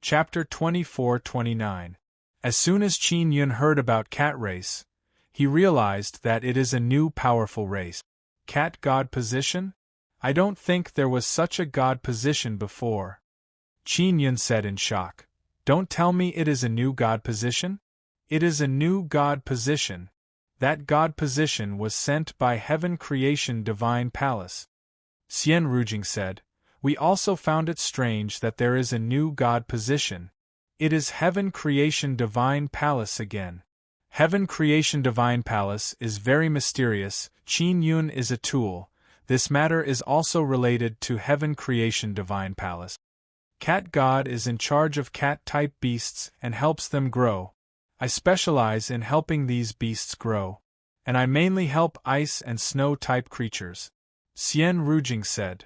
Chapter 24-29. As soon as Qin Yun heard about cat race, he realized that it is a new powerful race. Cat god position? I don't think there was such a god position before. Qin Yun said in shock. Don't tell me it is a new god position? It is a new god position. That god position was sent by Heaven Creation Divine Palace. Xian Rujing said. We also found it strange that there is a new god position. It is Heaven Creation Divine Palace again. Heaven Creation Divine Palace is very mysterious. Qin Yun is a tool. This matter is also related to Heaven Creation Divine Palace. Cat God is in charge of cat-type beasts and helps them grow. I specialize in helping these beasts grow. And I mainly help ice and snow-type creatures. Xian Rujing said.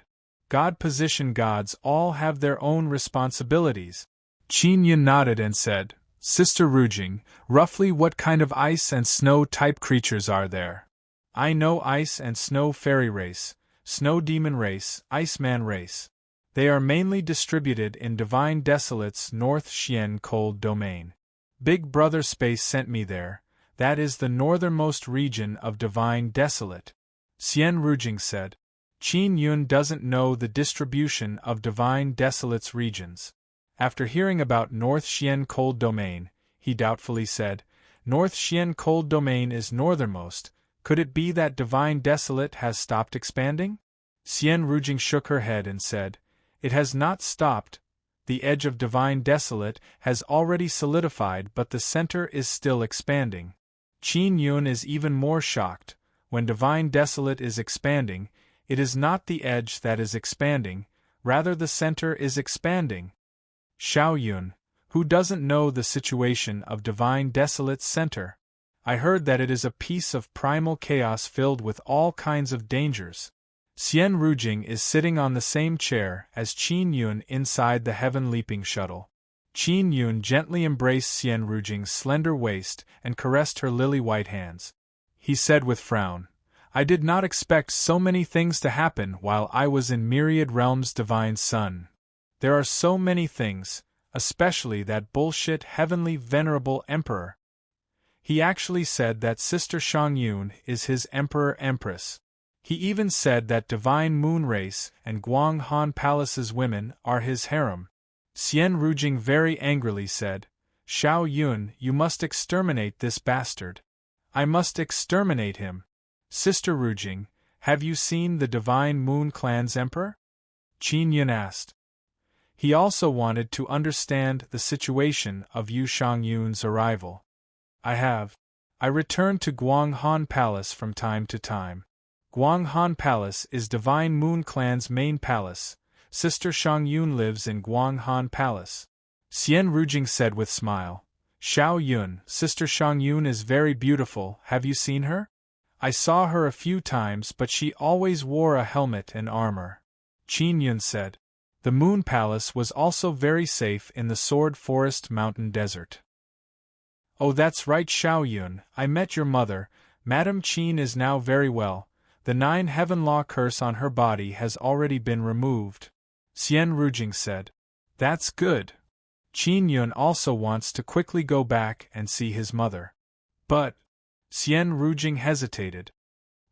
God position gods all have their own responsibilities. Qin Yun nodded and said, Sister Rujing, roughly what kind of ice and snow-type creatures are there? I know ice and snow fairy race, snow demon race, iceman race. They are mainly distributed in Divine Desolate's North Xian cold domain. Big Brother Space sent me there. That is the northernmost region of Divine Desolate. Xian Rujing said. Qin Yun doesn't know the distribution of Divine Desolate's regions. After hearing about North Xian cold domain, he doubtfully said, North Xian cold domain is northernmost. Could it be that Divine Desolate has stopped expanding? Xian Rujing shook her head and said, It has not stopped. The edge of Divine Desolate has already solidified, but the center is still expanding. Qin Yun is even more shocked. When Divine Desolate is expanding, it is not the edge that is expanding, rather the center is expanding. Xiao Yun, who doesn't know the situation of Divine Desolate's center? I heard that it is a piece of primal chaos filled with all kinds of dangers. Xian Rujing is sitting on the same chair as Qin Yun inside the heaven-leaping shuttle. Qin Yun gently embraced Xian Rujing's slender waist and caressed her lily-white hands. He said with frown, I did not expect so many things to happen while I was in Myriad Realms' Divine Sun. There are so many things, especially that bullshit heavenly venerable emperor. He actually said that Sister Shangyun is his emperor-empress. He even said that Divine Moon Race and Guang Han Palace's women are his harem. Xian Rujing very angrily said, Xiao Yun, you must exterminate this bastard. I must exterminate him. Sister Rujing, have you seen the Divine Moon Clan's emperor? Qin Yun asked. He also wanted to understand the situation of Yu Shangyun's arrival. I have. I return to Guang Han Palace from time to time. Guang Han Palace is Divine Moon Clan's main palace. Sister Shangyun lives in Guang Han Palace. Xian Rujing said with smile. Xiao Yun, Sister Shangyun is very beautiful, have you seen her? I saw her a few times but she always wore a helmet and armor. Qin Yun said. The Moon Palace was also very safe in the Sword Forest Mountain Desert. Oh, that's right, Xiao Yun, I met your mother. Madame Qin is now very well. The 9 heaven law curse on her body has already been removed. Xian Rujing said. That's good. Qin Yun also wants to quickly go back and see his mother. But... Xian Rujing hesitated.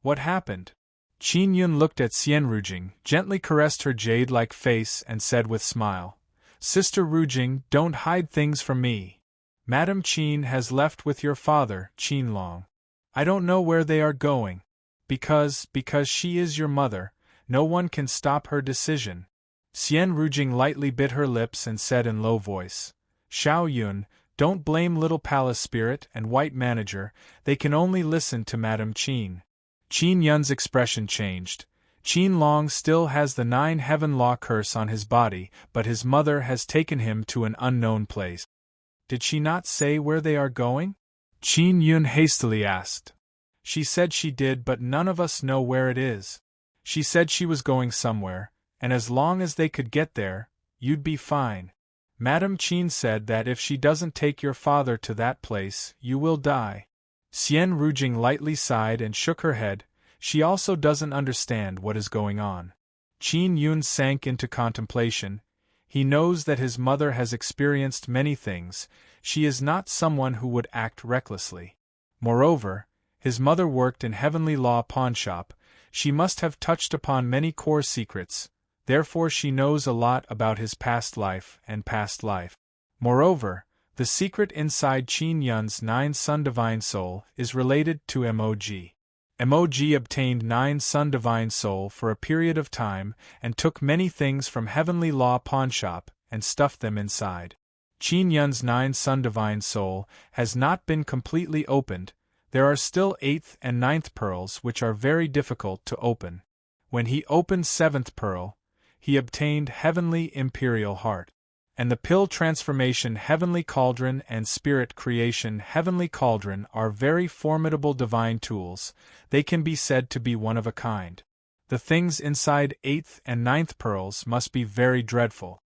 What happened? Qin Yun looked at Xian Rujing, gently caressed her jade-like face and said with smile, Sister Rujing, don't hide things from me. Madame Qin has left with your father, Qin Long. I don't know where they are going. Because she is your mother, no one can stop her decision. Xian Rujing lightly bit her lips and said in low voice, Xiao Yun, don't blame Little Palace Spirit and White Manager, they can only listen to Madame Qin. Qin Yun's expression changed. Qin Long still has the 9 heaven law curse on his body, but his mother has taken him to an unknown place. Did she not say where they are going? Qin Yun hastily asked. She said she did, but none of us know where it is. She said she was going somewhere, and as long as they could get there, you'd be fine. Madame Qin said that if she doesn't take your father to that place, you will die. Xian Rujing lightly sighed and shook her head. She also doesn't understand what is going on. Qin Yun sank into contemplation. He knows that his mother has experienced many things. She is not someone who would act recklessly. Moreover, his mother worked in Heavenly Law pawnshop. She must have touched upon many core secrets, therefore she knows a lot about his past life and past life. Moreover, the secret inside Qin Yun's 9 Sun Divine Soul is related to MOG. MOG obtained 9 Sun Divine Soul for a period of time and took many things from Heavenly Law pawnshop and stuffed them inside. Qin Yun's 9 Sun Divine Soul has not been completely opened. There are still 8th and 9th pearls which are very difficult to open. When he opened 7th pearl, he obtained Heavenly Imperial Heart. And the pill transformation Heavenly Cauldron and Spirit Creation Heavenly Cauldron are very formidable divine tools. They can be said to be one of a kind. The things inside 8th and 9th pearls must be very dreadful.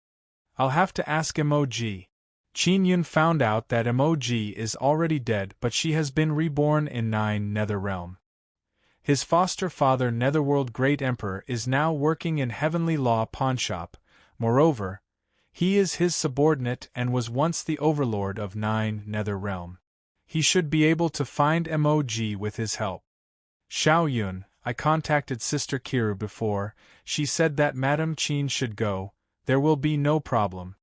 I'll have to ask MOG. Qin Yun found out that MOG is already dead, but she has been reborn in 9 Nether Realm. His foster father Netherworld Great Emperor is now working in Heavenly Law pawnshop. Moreover, he is his subordinate and was once the overlord of 9 Nether Realm. He should be able to find MOG with his help. Xiao Yun, I contacted Sister Kiru before. She said that Madame Qin should go. There will be no problem.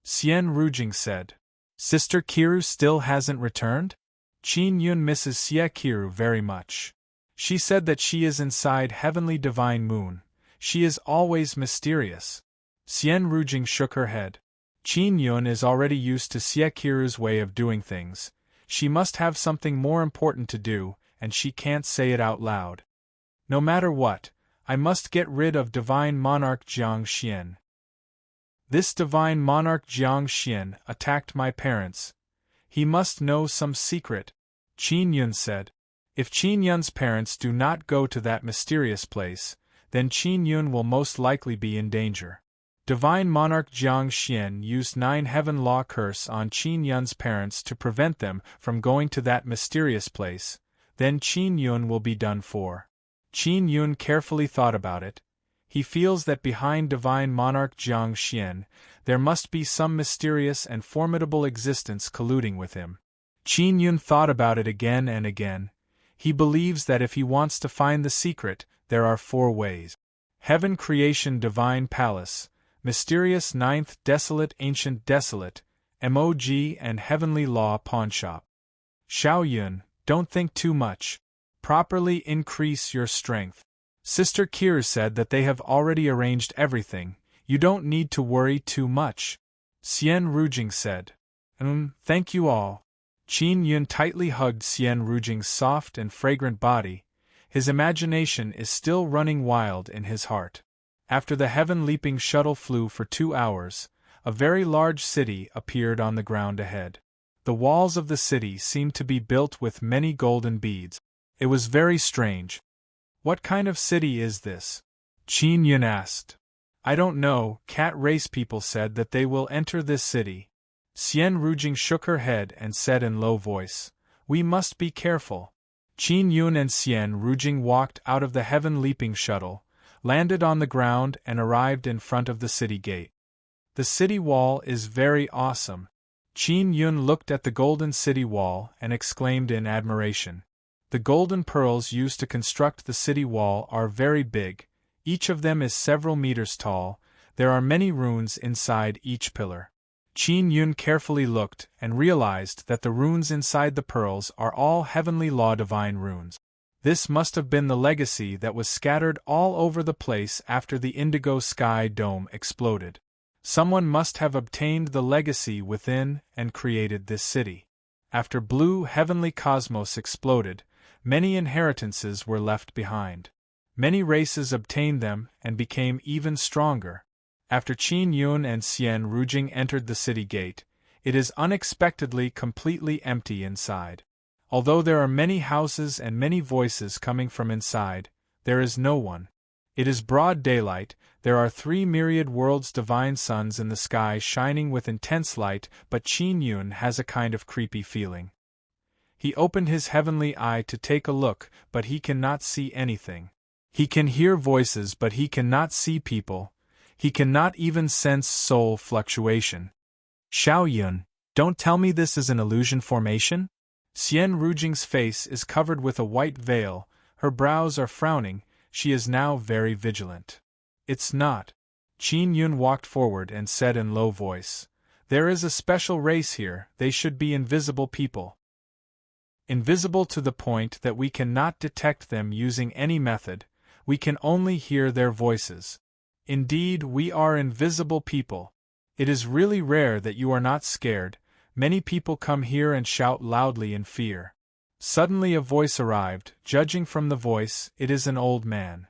Xian Rujing said. Sister Kiru still hasn't returned? Qin Yun misses Xie Kiru very much. She said that she is inside Heavenly Divine Moon. She is always mysterious. Xian Rujing shook her head. Qin Yun is already used to Xie Kiru's way of doing things. She must have something more important to do, and she can't say it out loud. No matter what, I must get rid of Divine Monarch Jiang Xian. This Divine Monarch Jiang Xian attacked my parents. He must know some secret, Qin Yun said. If Qin Yun's parents do not go to that mysterious place, then Qin Yun will most likely be in danger. Divine Monarch Jiang Xian used 9 Heaven Law curse on Qin Yun's parents to prevent them from going to that mysterious place. Then Qin Yun will be done for. Qin Yun carefully thought about it. He feels that behind Divine Monarch Jiang Xian, there must be some mysterious and formidable existence colluding with him. Qin Yun thought about it again and again. He believes that if he wants to find the secret, there are 4 ways. Heaven Creation Divine Palace, Mysterious 9th Desolate Ancient Desolate, MOG and Heavenly Law pawnshop. Xiao Yun, don't think too much. Properly increase your strength. Sister Kiru said that they have already arranged everything. You don't need to worry too much. Xian Rujing said. Thank you all. Qin Yun tightly hugged Xian Rujing's soft and fragrant body. His imagination is still running wild in his heart. After the heaven-leaping shuttle flew for 2 hours, a very large city appeared on the ground ahead. The walls of the city seemed to be built with many golden beads. It was very strange. What kind of city is this? Qin Yun asked. I don't know. Cat race people said that they will enter this city. Xian Rujing shook her head and said in low voice, We must be careful. Qin Yun and Xian Rujing walked out of the heaven-leaping shuttle, landed on the ground and arrived in front of the city gate. The city wall is very awesome. Qin Yun looked at the golden city wall and exclaimed in admiration. The golden pearls used to construct the city wall are very big. Each of them is several meters tall. There are many runes inside each pillar. Qin Yun carefully looked and realized that the runes inside the pearls are all Heavenly Law divine runes. This must have been the legacy that was scattered all over the place after the Indigo Sky Dome exploded. Someone must have obtained the legacy within and created this city. After Blue Heavenly Cosmos exploded, many inheritances were left behind. Many races obtained them and became even stronger. After Qin Yun and Xian Rujing entered the city gate, it is unexpectedly completely empty inside. Although there are many houses and many voices coming from inside, there is no one. It is broad daylight. There are 3 myriad worlds divine suns in the sky shining with intense light, but Qin Yun has a kind of creepy feeling. He opened his heavenly eye to take a look, but he cannot see anything. He can hear voices but he cannot see people. He cannot even sense soul fluctuation. Xiao Yun, don't tell me this is an illusion formation? Xian Rujing's face is covered with a white veil, her brows are frowning, she is now very vigilant. It's not. Qin Yun walked forward and said in low voice, "There is a special race here, they should be invisible people. Invisible to the point that we cannot detect them using any method, we can only hear their voices. Indeed, we are invisible people. It is really rare that you are not scared, many people come here and shout loudly in fear." Suddenly a voice arrived, judging from the voice, it is an old man.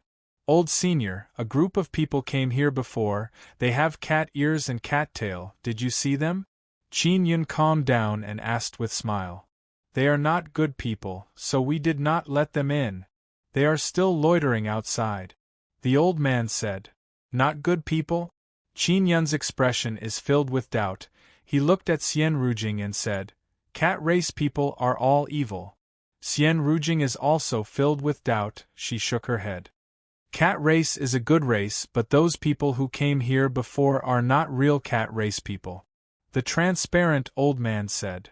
"Old senior, a group of people came here before, they have cat ears and cat tail, did you see them?" Qin Yun calmed down and asked with smile. "They are not good people, so we did not let them in. They are still loitering outside." The old man said. "Not good people?" Qin Yun's expression is filled with doubt, he looked at Xian Rujing and said, "Cat race people are all evil." Xian Rujing is also filled with doubt, she shook her head. "Cat race is a good race, but those people who came here before are not real cat race people." The transparent old man said.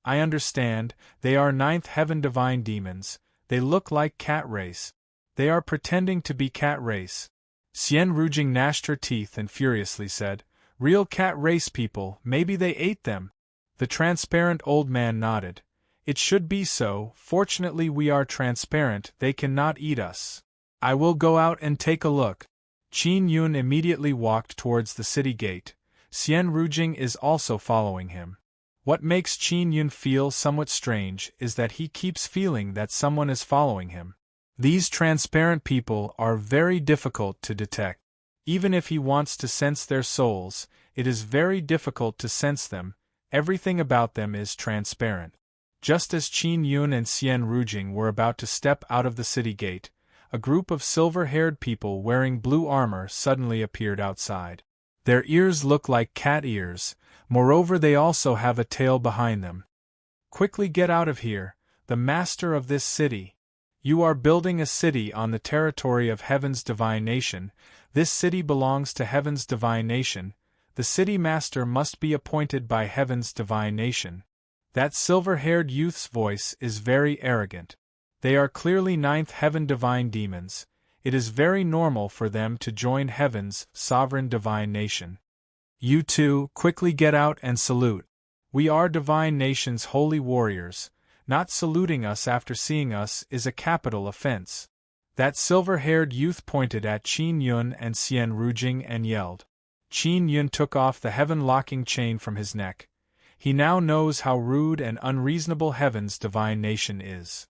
"I understand, they are ninth heaven divine demons, they look like cat race. They are pretending to be cat race." Xian Rujing gnashed her teeth and furiously said, "Real cat race people, maybe they ate them." The transparent old man nodded. "It should be so, fortunately we are transparent, they cannot eat us. I will go out and take a look." Qin Yun immediately walked towards the city gate. Xian Rujing is also following him. What makes Qin Yun feel somewhat strange is that he keeps feeling that someone is following him. These transparent people are very difficult to detect. Even if he wants to sense their souls, it is very difficult to sense them, everything about them is transparent. Just as Qin Yun and Xian Rujing were about to step out of the city gate, a group of silver-haired people wearing blue armor suddenly appeared outside. Their ears look like cat ears, moreover they also have a tail behind them. "Quickly get out of here, the master of this city. You are building a city on the territory of Heaven's divine nation, this city belongs to Heaven's divine nation, the city master must be appointed by Heaven's divine nation." That silver-haired youth's voice is very arrogant. They are clearly ninth heaven divine demons, it is very normal for them to join Heaven's sovereign divine nation. "You two, quickly get out and salute. We are divine nation's holy warriors, not saluting us after seeing us is a capital offense." That silver-haired youth pointed at Qin Yun and Xian Rujing and yelled. Qin Yun took off the heaven-locking chain from his neck. He now knows how rude and unreasonable Heaven's divine nation is.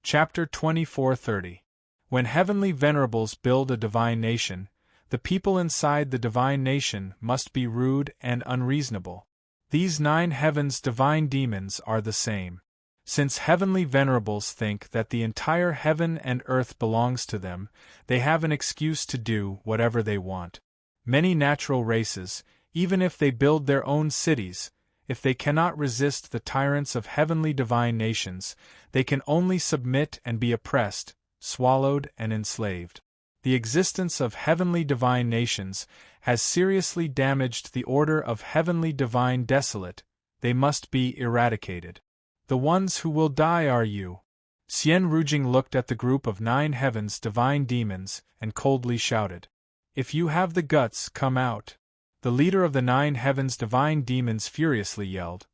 Chapter 24:30. When heavenly venerables build a divine nation, the people inside the divine nation must be rude and unreasonable. These 9 heavens divine demons are the same. Since heavenly venerables think that the entire heaven and earth belongs to them, they have an excuse to do whatever they want. Many natural races, even if they build their own cities, if they cannot resist the tyrants of heavenly divine nations, they can only submit and be oppressed, swallowed and enslaved. The existence of heavenly divine nations has seriously damaged the order of heavenly divine desolate, they must be eradicated. The ones who will die are you. Xian Rujing looked at the group of 9 heavens divine demons and coldly shouted. "If you have the guts, come out." The leader of the 9 heavens divine demons furiously yelled.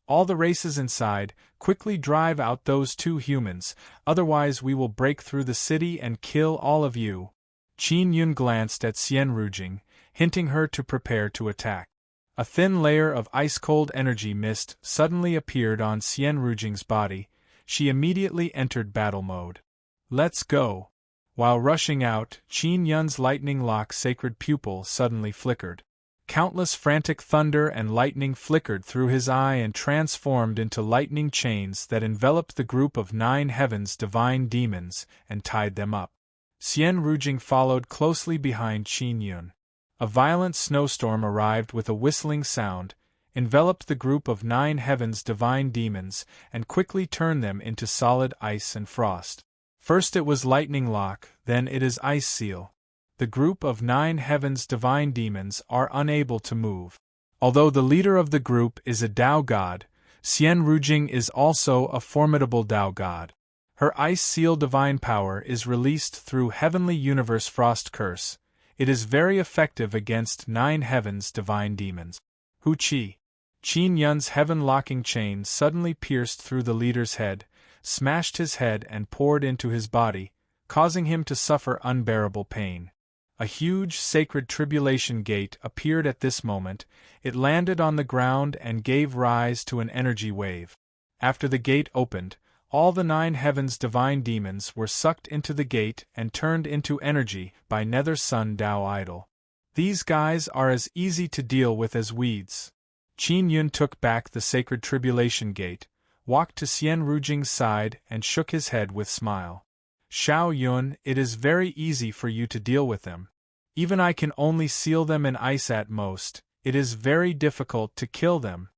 "All the races inside, quickly drive out those 2 humans, otherwise we will break through the city and kill all of you." Qin Yun glanced at Xian Rujing, hinting her to prepare to attack. A thin layer of ice-cold energy mist suddenly appeared on Xian Rujing's body, she immediately entered battle mode. "Let's go." While rushing out, Qin Yun's lightning-lock sacred pupil suddenly flickered. Countless frantic thunder and lightning flickered through his eye and transformed into lightning chains that enveloped the group of 9 heavens divine demons and tied them up. Xian Rujing followed closely behind Qin Yun. A violent snowstorm arrived with a whistling sound, enveloped the group of 9 heavens divine demons, and quickly turned them into solid ice and frost. First it was lightning lock, then it is ice seal. The group of 9 heaven's divine demons are unable to move. Although the leader of the group is a Tao god, Xian Rujing is also a formidable Tao god. Her ice seal divine power is released through Heavenly Universe Frost Curse. It is very effective against 9 heaven's divine demons. Hu Qi. Qin Yun's heaven-locking chain suddenly pierced through the leader's head, smashed his head and poured into his body, causing him to suffer unbearable pain. A huge sacred tribulation gate appeared at this moment. It landed on the ground and gave rise to an energy wave. After the gate opened, all the 9 heavens' divine demons were sucked into the gate and turned into energy by Nether Sun Tao Idol. These guys are as easy to deal with as weeds. Qin Yun took back the sacred tribulation gate, walked to Xian Rujing's side and shook his head with smile. Xiao Yun, it is very easy for you to deal with them. Even I can only seal them in ice at most. It is very difficult to kill them.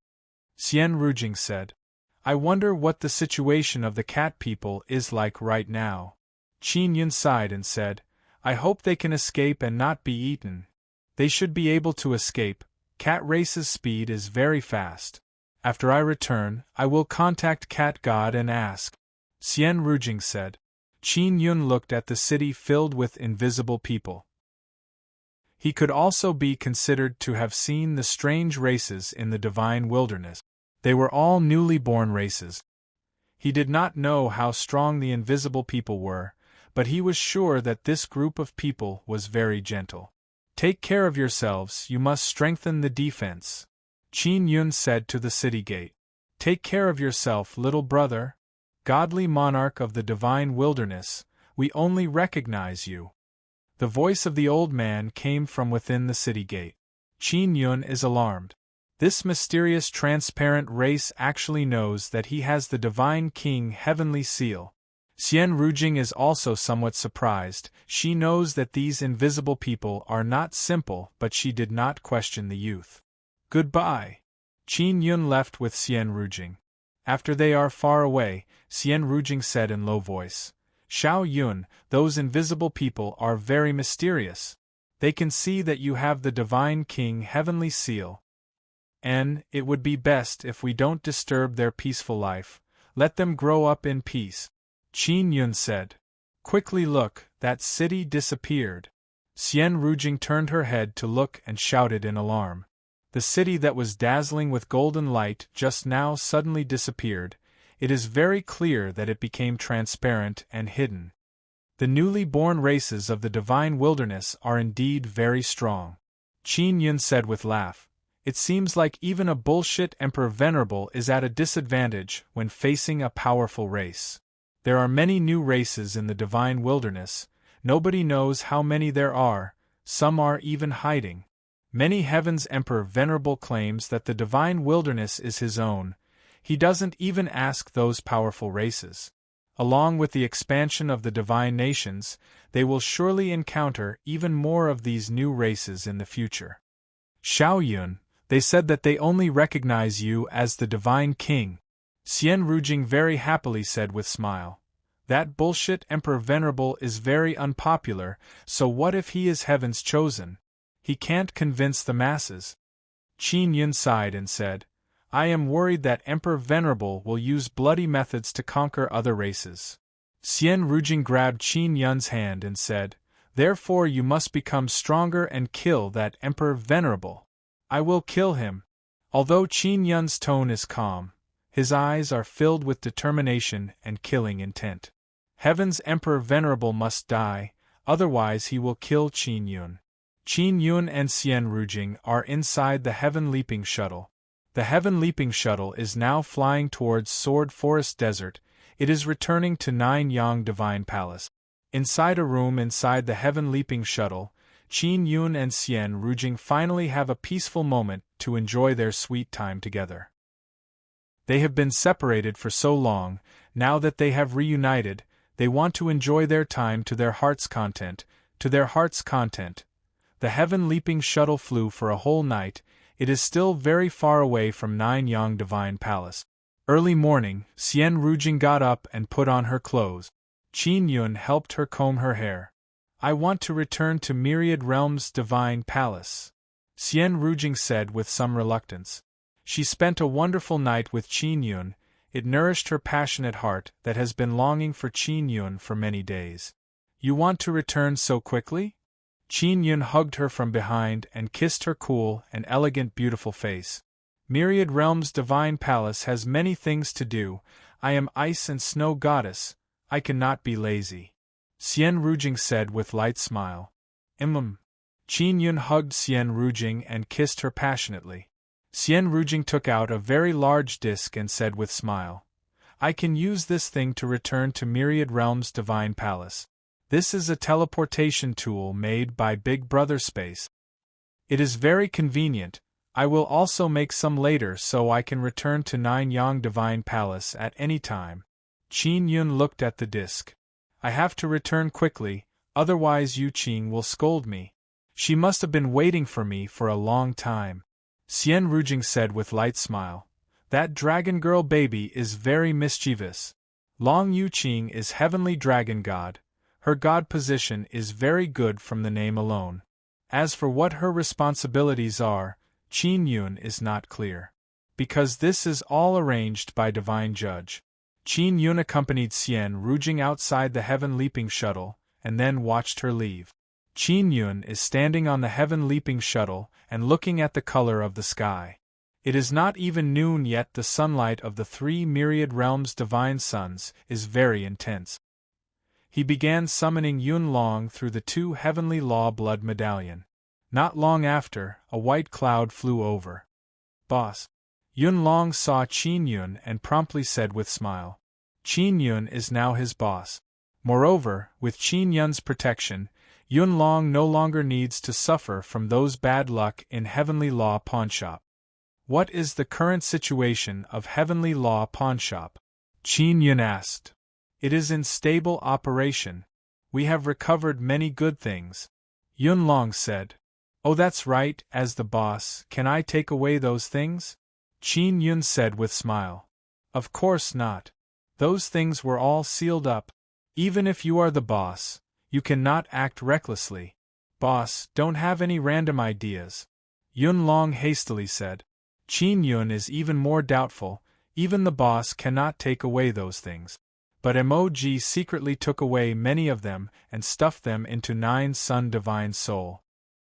Xian Rujing said. I wonder what the situation of the cat people is like right now. Qin Yun sighed and said, I hope they can escape and not be eaten. They should be able to escape. Cat race's speed is very fast. After I return, I will contact Cat God and ask. Xian Rujing said. Qin Yun looked at the city filled with invisible people. He could also be considered to have seen the strange races in the divine wilderness. They were all newly born races. He did not know how strong the invisible people were, but he was sure that this group of people was very gentle. Take care of yourselves, you must strengthen the defense. Qin Yun said to the city gate. Take care of yourself, little brother. Godly monarch of the divine wilderness, we only recognize you. The voice of the old man came from within the city gate. Qin Yun is alarmed. This mysterious transparent race actually knows that he has the divine king heavenly seal. Xian Rujing is also somewhat surprised. She knows that these invisible people are not simple, but she did not question the youth. Goodbye. Qin Yun left with Xian Rujing. After they are far away, Xian Rujing said in low voice, Xiao Yun, those invisible people are very mysterious. They can see that you have the divine king heavenly seal. And it would be best if we don't disturb their peaceful life. Let them grow up in peace. Qin Yun said. Quickly look, that city disappeared. Xian Rujing turned her head to look and shouted in alarm. The city that was dazzling with golden light just now suddenly disappeared. It is very clear that it became transparent and hidden. The newly born races of the divine wilderness are indeed very strong. Qin Yun said with laugh. It seems like even a bullshit Emperor Venerable is at a disadvantage when facing a powerful race. There are many new races in the divine wilderness. Nobody knows how many there are. Some are even hiding. Many heavens Emperor Venerable claims that the divine wilderness is his own. He doesn't even ask those powerful races. Along with the expansion of the divine nations, they will surely encounter even more of these new races in the future. Xiao Yun, they said that they only recognize you as the divine king. Xian Rujing very happily said with smile. That bullshit Emperor Venerable is very unpopular, so what if he is heaven's chosen? He can't convince the masses. Qin Yun sighed and said, I am worried that Emperor Venerable will use bloody methods to conquer other races. Xian Rujing grabbed Qin Yun's hand and said, Therefore you must become stronger and kill that Emperor Venerable. I will kill him. Although Qin Yun's tone is calm, his eyes are filled with determination and killing intent. Heaven's Emperor Venerable must die, otherwise he will kill Qin Yun. Qin Yun and Xian Rujing are inside the Heaven Leaping Shuttle. The Heaven Leaping Shuttle is now flying towards Sword Forest Desert. It is returning to Nine Yang Divine Palace. Inside a room inside the Heaven Leaping Shuttle, Qin Yun and Xian Rujing finally have a peaceful moment to enjoy their sweet time together. They have been separated for so long. Now that they have reunited, they want to enjoy their time to their heart's content. The Heaven Leaping Shuttle flew for a whole night. It is still very far away from Nine Yang Divine Palace. Early morning, Xian Rujing got up and put on her clothes. Qin Yun helped her comb her hair. I want to return to Myriad Realms' divine palace, Xian Rujing said with some reluctance. She spent a wonderful night with Qin Yun. It nourished her passionate heart that has been longing for Qin Yun for many days. You want to return so quickly? Qin Yun hugged her from behind and kissed her cool and elegant beautiful face. Myriad Realms' divine palace has many things to do. I am ice and snow goddess. I cannot be lazy, Xian Rujing said with light smile. Qin Yun hugged Xian Rujing and kissed her passionately. Xian Rujing took out a very large disc and said with smile, I can use this thing to return to Myriad Realms' divine palace. This is a teleportation tool made by Big Brother Space. It is very convenient. I will also make some later so I can return to Nine Yang Divine Palace at any time. Qin Yun looked at the disc. I have to return quickly, otherwise Yu Qing will scold me. She must have been waiting for me for a long time, Xian Rujing said with light smile. That dragon girl baby is very mischievous. Long Yu Qing is heavenly dragon god. Her god position is very good from the name alone. As for what her responsibilities are, Qin Yun is not clear. Because this is all arranged by Divine Judge. Qin Yun accompanied Xian Rujing outside the Heaven Leaping Shuttle, and then watched her leave. Qin Yun is standing on the Heaven Leaping Shuttle and looking at the color of the sky. It is not even noon yet. The sunlight of the 3 Myriad Realms' divine suns is very intense. He began summoning Yun Long through the 2 Heavenly Law Blood Medallion. Not long after, a white cloud flew over. Boss. Yun Long saw Qin Yun and promptly said with smile. Qin Yun is now his boss. Moreover, with Qin Yun's protection, Yun Long no longer needs to suffer from those bad luck in Heavenly Law Pawnshop. What is the current situation of Heavenly Law Pawnshop? Qin Yun asked. It is in stable operation. We have recovered many good things, Yun Long said. Oh, that's right, as the boss, can I take away those things? Qin Yun said with smile. Of course not. Those things were all sealed up. Even if you are the boss, you cannot act recklessly. Boss, don't have any random ideas, Yun Long hastily said. Qin Yun is even more doubtful. Even the boss cannot take away those things. But Mog secretly took away many of them and stuffed them into 9 Sun Divine Soul.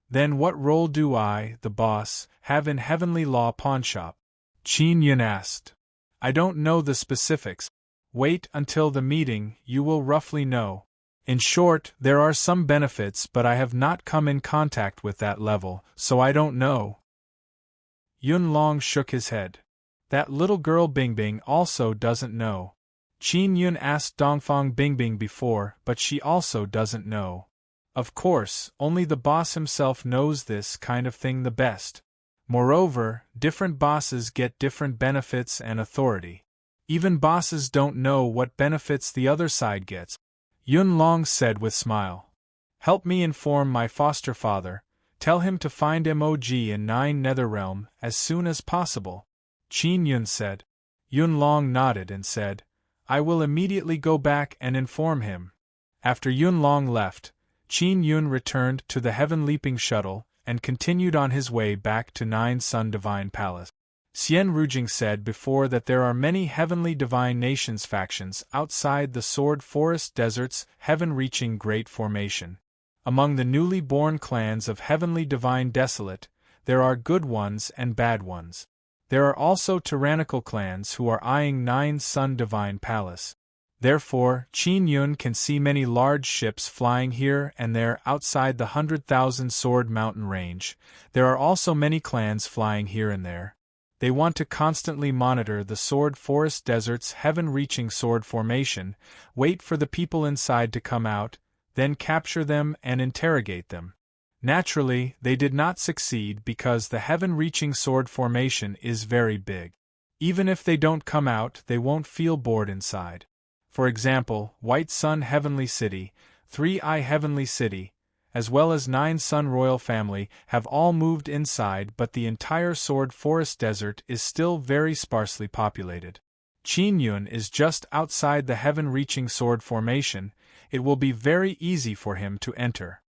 Then what role do I, the boss, have in Heavenly Law Pawnshop? Qin Yun asked. I don't know the specifics. Wait until the meeting, you will roughly know. In short, there are some benefits, but I have not come in contact with that level, so I don't know. Yun Long shook his head. That little girl Bingbing also doesn't know. Qin Yun asked Dongfang Bingbing before, but she also doesn't know. Of course, only the boss himself knows this kind of thing the best. Moreover, different bosses get different benefits and authority. Even bosses don't know what benefits the other side gets. Yun Long said with smile. Help me inform my foster father. Tell him to find Mog in 9 Netherrealm as soon as possible, Qin Yun said. Yun Long nodded and said, I will immediately go back and inform him. After Yun Long left, Qin Yun returned to the Heaven Leaping Shuttle and continued on his way back to 9 Sun Divine Palace. Xian Rujing said before that there are many Heavenly Divine Nations factions outside the Sword Forest Desert's heaven-reaching Great Formation. Among the newly born clans of Heavenly Divine Desolate, there are good ones and bad ones. There are also tyrannical clans who are eyeing 9 Sun Divine Palace. Therefore, Qin Yun can see many large ships flying here and there outside the 100,000 Sword Mountain range. There are also many clans flying here and there. They want to constantly monitor the Sword Forest Desert's heaven-reaching sword formation, wait for the people inside to come out, then capture them and interrogate them. Naturally, they did not succeed because the heaven-reaching sword formation is very big. Even if they don't come out, they won't feel bored inside. For example, White Sun Heavenly City, 3-Eye Heavenly City, as well as 9 Sun Royal Family have all moved inside, but the entire Sword Forest Desert is still very sparsely populated. Qin Yun is just outside the heaven-reaching sword formation. It will be very easy for him to enter.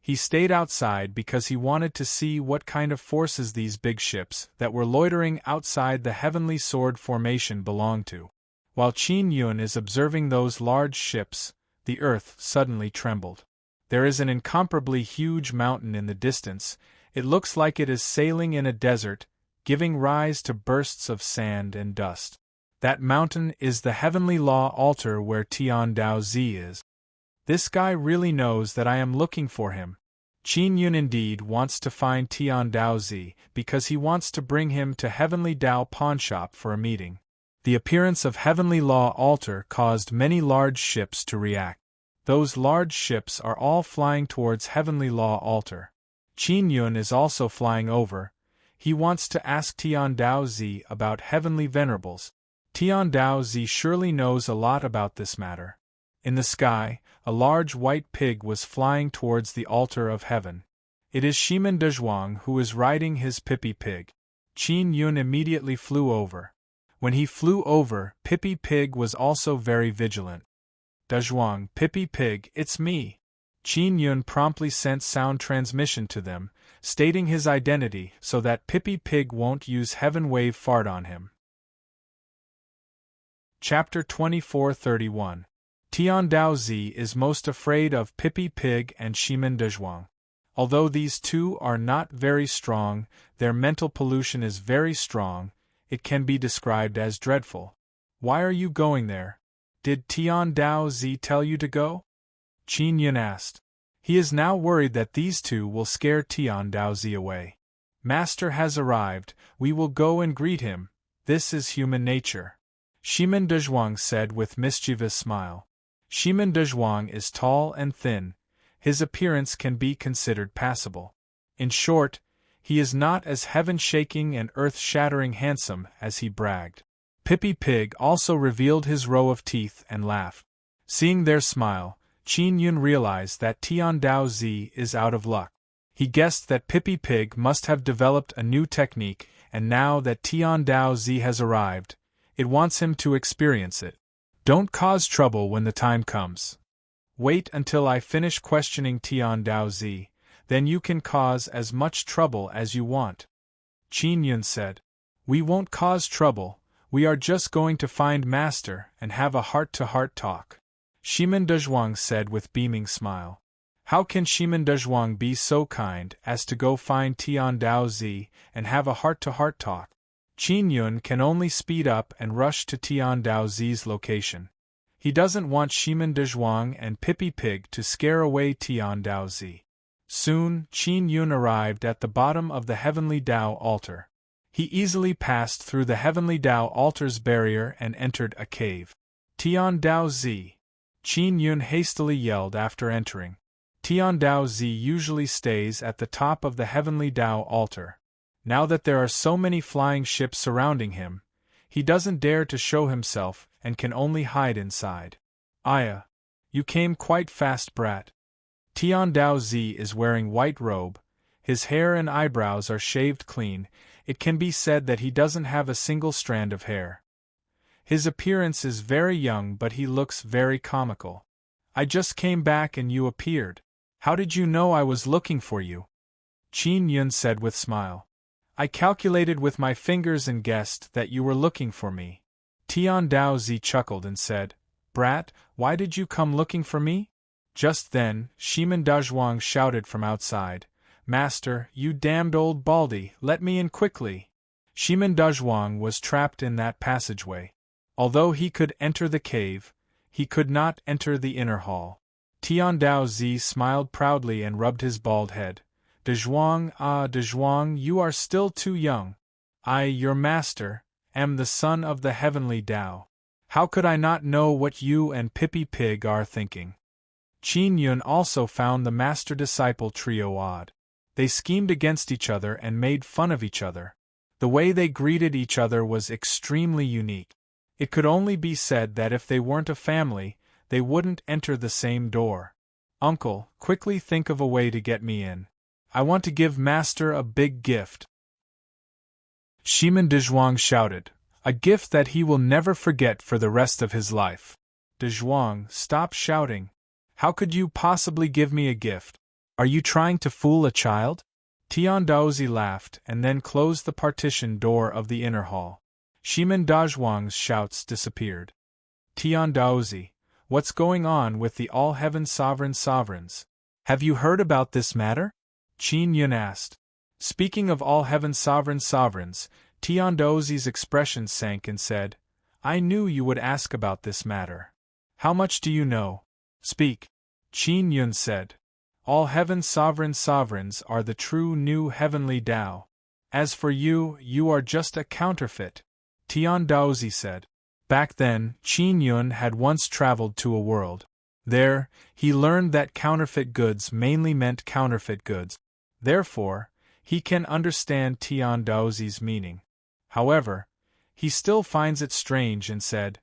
He stayed outside because he wanted to see what kind of forces these big ships that were loitering outside the heavenly sword formation belonged to. While Qin Yun is observing those large ships, the earth suddenly trembled. There is an incomparably huge mountain in the distance. It looks like it is sailing in a desert, giving rise to bursts of sand and dust. That mountain is the heavenly law altar where Tian Dao Zi is. This guy really knows that I am looking for him. Qin Yun indeed wants to find Tian Dao Zi because he wants to bring him to Heavenly Dao Pawnshop for a meeting. The appearance of Heavenly Law altar caused many large ships to react. Those large ships are all flying towards Heavenly Law altar. Qin Yun is also flying over. He wants to ask Tian Dao Zi about Heavenly Venerables. Tian Dao Zi surely knows a lot about this matter. In the sky, a large white pig was flying towards the altar of heaven. It is Shimen Dezhuang who is riding his Pippi Pig. Qin Yun immediately flew over. When he flew over, Pippi Pig was also very vigilant. Dezhuang, Pippi Pig, it's me. Qin Yun promptly sent sound transmission to them, stating his identity so that Pippi Pig won't use Heaven Wave Fart on him. Chapter 2431. Tian Dao Zi is most afraid of Pippi Pig and Shimen Dezhuang. Although these two are not very strong, their mental pollution is very strong. It can be described as dreadful. Why are you going there? Did Tian Dao Zi tell you to go? Qin Yun asked. He is now worried that these two will scare Tian Dao Zi away. Master has arrived, we will go and greet him. This is human nature. Shimen Dezhuang said with mischievous smile. Shimen Dezhuang is tall and thin. His appearance can be considered passable. In short, he is not as heaven-shaking and earth-shattering handsome as he bragged. Pippi Pig also revealed his row of teeth and laughed. Seeing their smile, Qin Yun realized that Tian Dao Zi is out of luck. He guessed that Pippi Pig must have developed a new technique, and now that Tian Dao Zi has arrived, it wants him to experience it. Don't cause trouble when the time comes. Wait until I finish questioning Tian Dao Zi, then you can cause as much trouble as you want. Qin Yun said. We won't cause trouble, we are just going to find Master and have a heart-to-heart talk. Shimen Dezhuang said with beaming smile. How can Shimen Dezhuang be so kind as to go find Tian Dao Zi and have a heart-to-heart talk? Qin Yun can only speed up and rush to Tian Dao Zi's location. He doesn't want Shimen Dezhuang and Pippi Pig to scare away Tian Dao Zi. Soon, Qin Yun arrived at the bottom of the Heavenly Dao altar. He easily passed through the Heavenly Dao altar's barrier and entered a cave. Tian Dao Zi. Qin Yun hastily yelled after entering. Tian Dao Zi usually stays at the top of the Heavenly Dao altar. Now that there are so many flying ships surrounding him, he doesn't dare to show himself and can only hide inside. Aya! You came quite fast, brat. Tian Dao Zi is wearing white robe, his hair and eyebrows are shaved clean. It can be said that he doesn't have a single strand of hair. His appearance is very young but he looks very comical. I just came back and you appeared. How did you know I was looking for you? Qin Yun said with smile. I calculated with my fingers and guessed that you were looking for me. Tian Dao Zi chuckled and said, Brat, why did you come looking for me? Just then, Shimen Dezhuang shouted from outside, Master, you damned old baldy, let me in quickly. Shimen Dezhuang was trapped in that passageway. Although he could enter the cave, he could not enter the inner hall. Tian Dao Zi smiled proudly and rubbed his bald head. Dezhuang, Dezhuang, you are still too young. I, your master, am the son of the Heavenly Dao. How could I not know what you and Pippi Pig are thinking? Qin Yun also found the master-disciple trio odd. They schemed against each other and made fun of each other. The way they greeted each other was extremely unique. It could only be said that if they weren't a family, they wouldn't enter the same door. Uncle, quickly think of a way to get me in. I want to give Master a big gift. Shimen Dezhuang shouted, a gift that he will never forget for the rest of his life. Dezhuang, stop shouting. How could you possibly give me a gift? Are you trying to fool a child? Tiandaozi laughed and then closed the partition door of the inner hall. Shimen Dazhuang's shouts disappeared. Tiandaozi, what's going on with the all-heaven sovereigns? Have you heard about this matter? Qin Yun asked. Speaking of all-heaven sovereigns, Tiandaozi's expression sank and said, I knew you would ask about this matter. How much do you know? Speak. Qin Yun said. All-heaven sovereigns are the true new heavenly Tao. As for you, you are just a counterfeit. Tiandaozi said. Back then, Qin Yun had once traveled to a world. There, he learned that counterfeit goods mainly meant counterfeit goods. Therefore, he can understand Tiandaozi's meaning. However, he still finds it strange and said,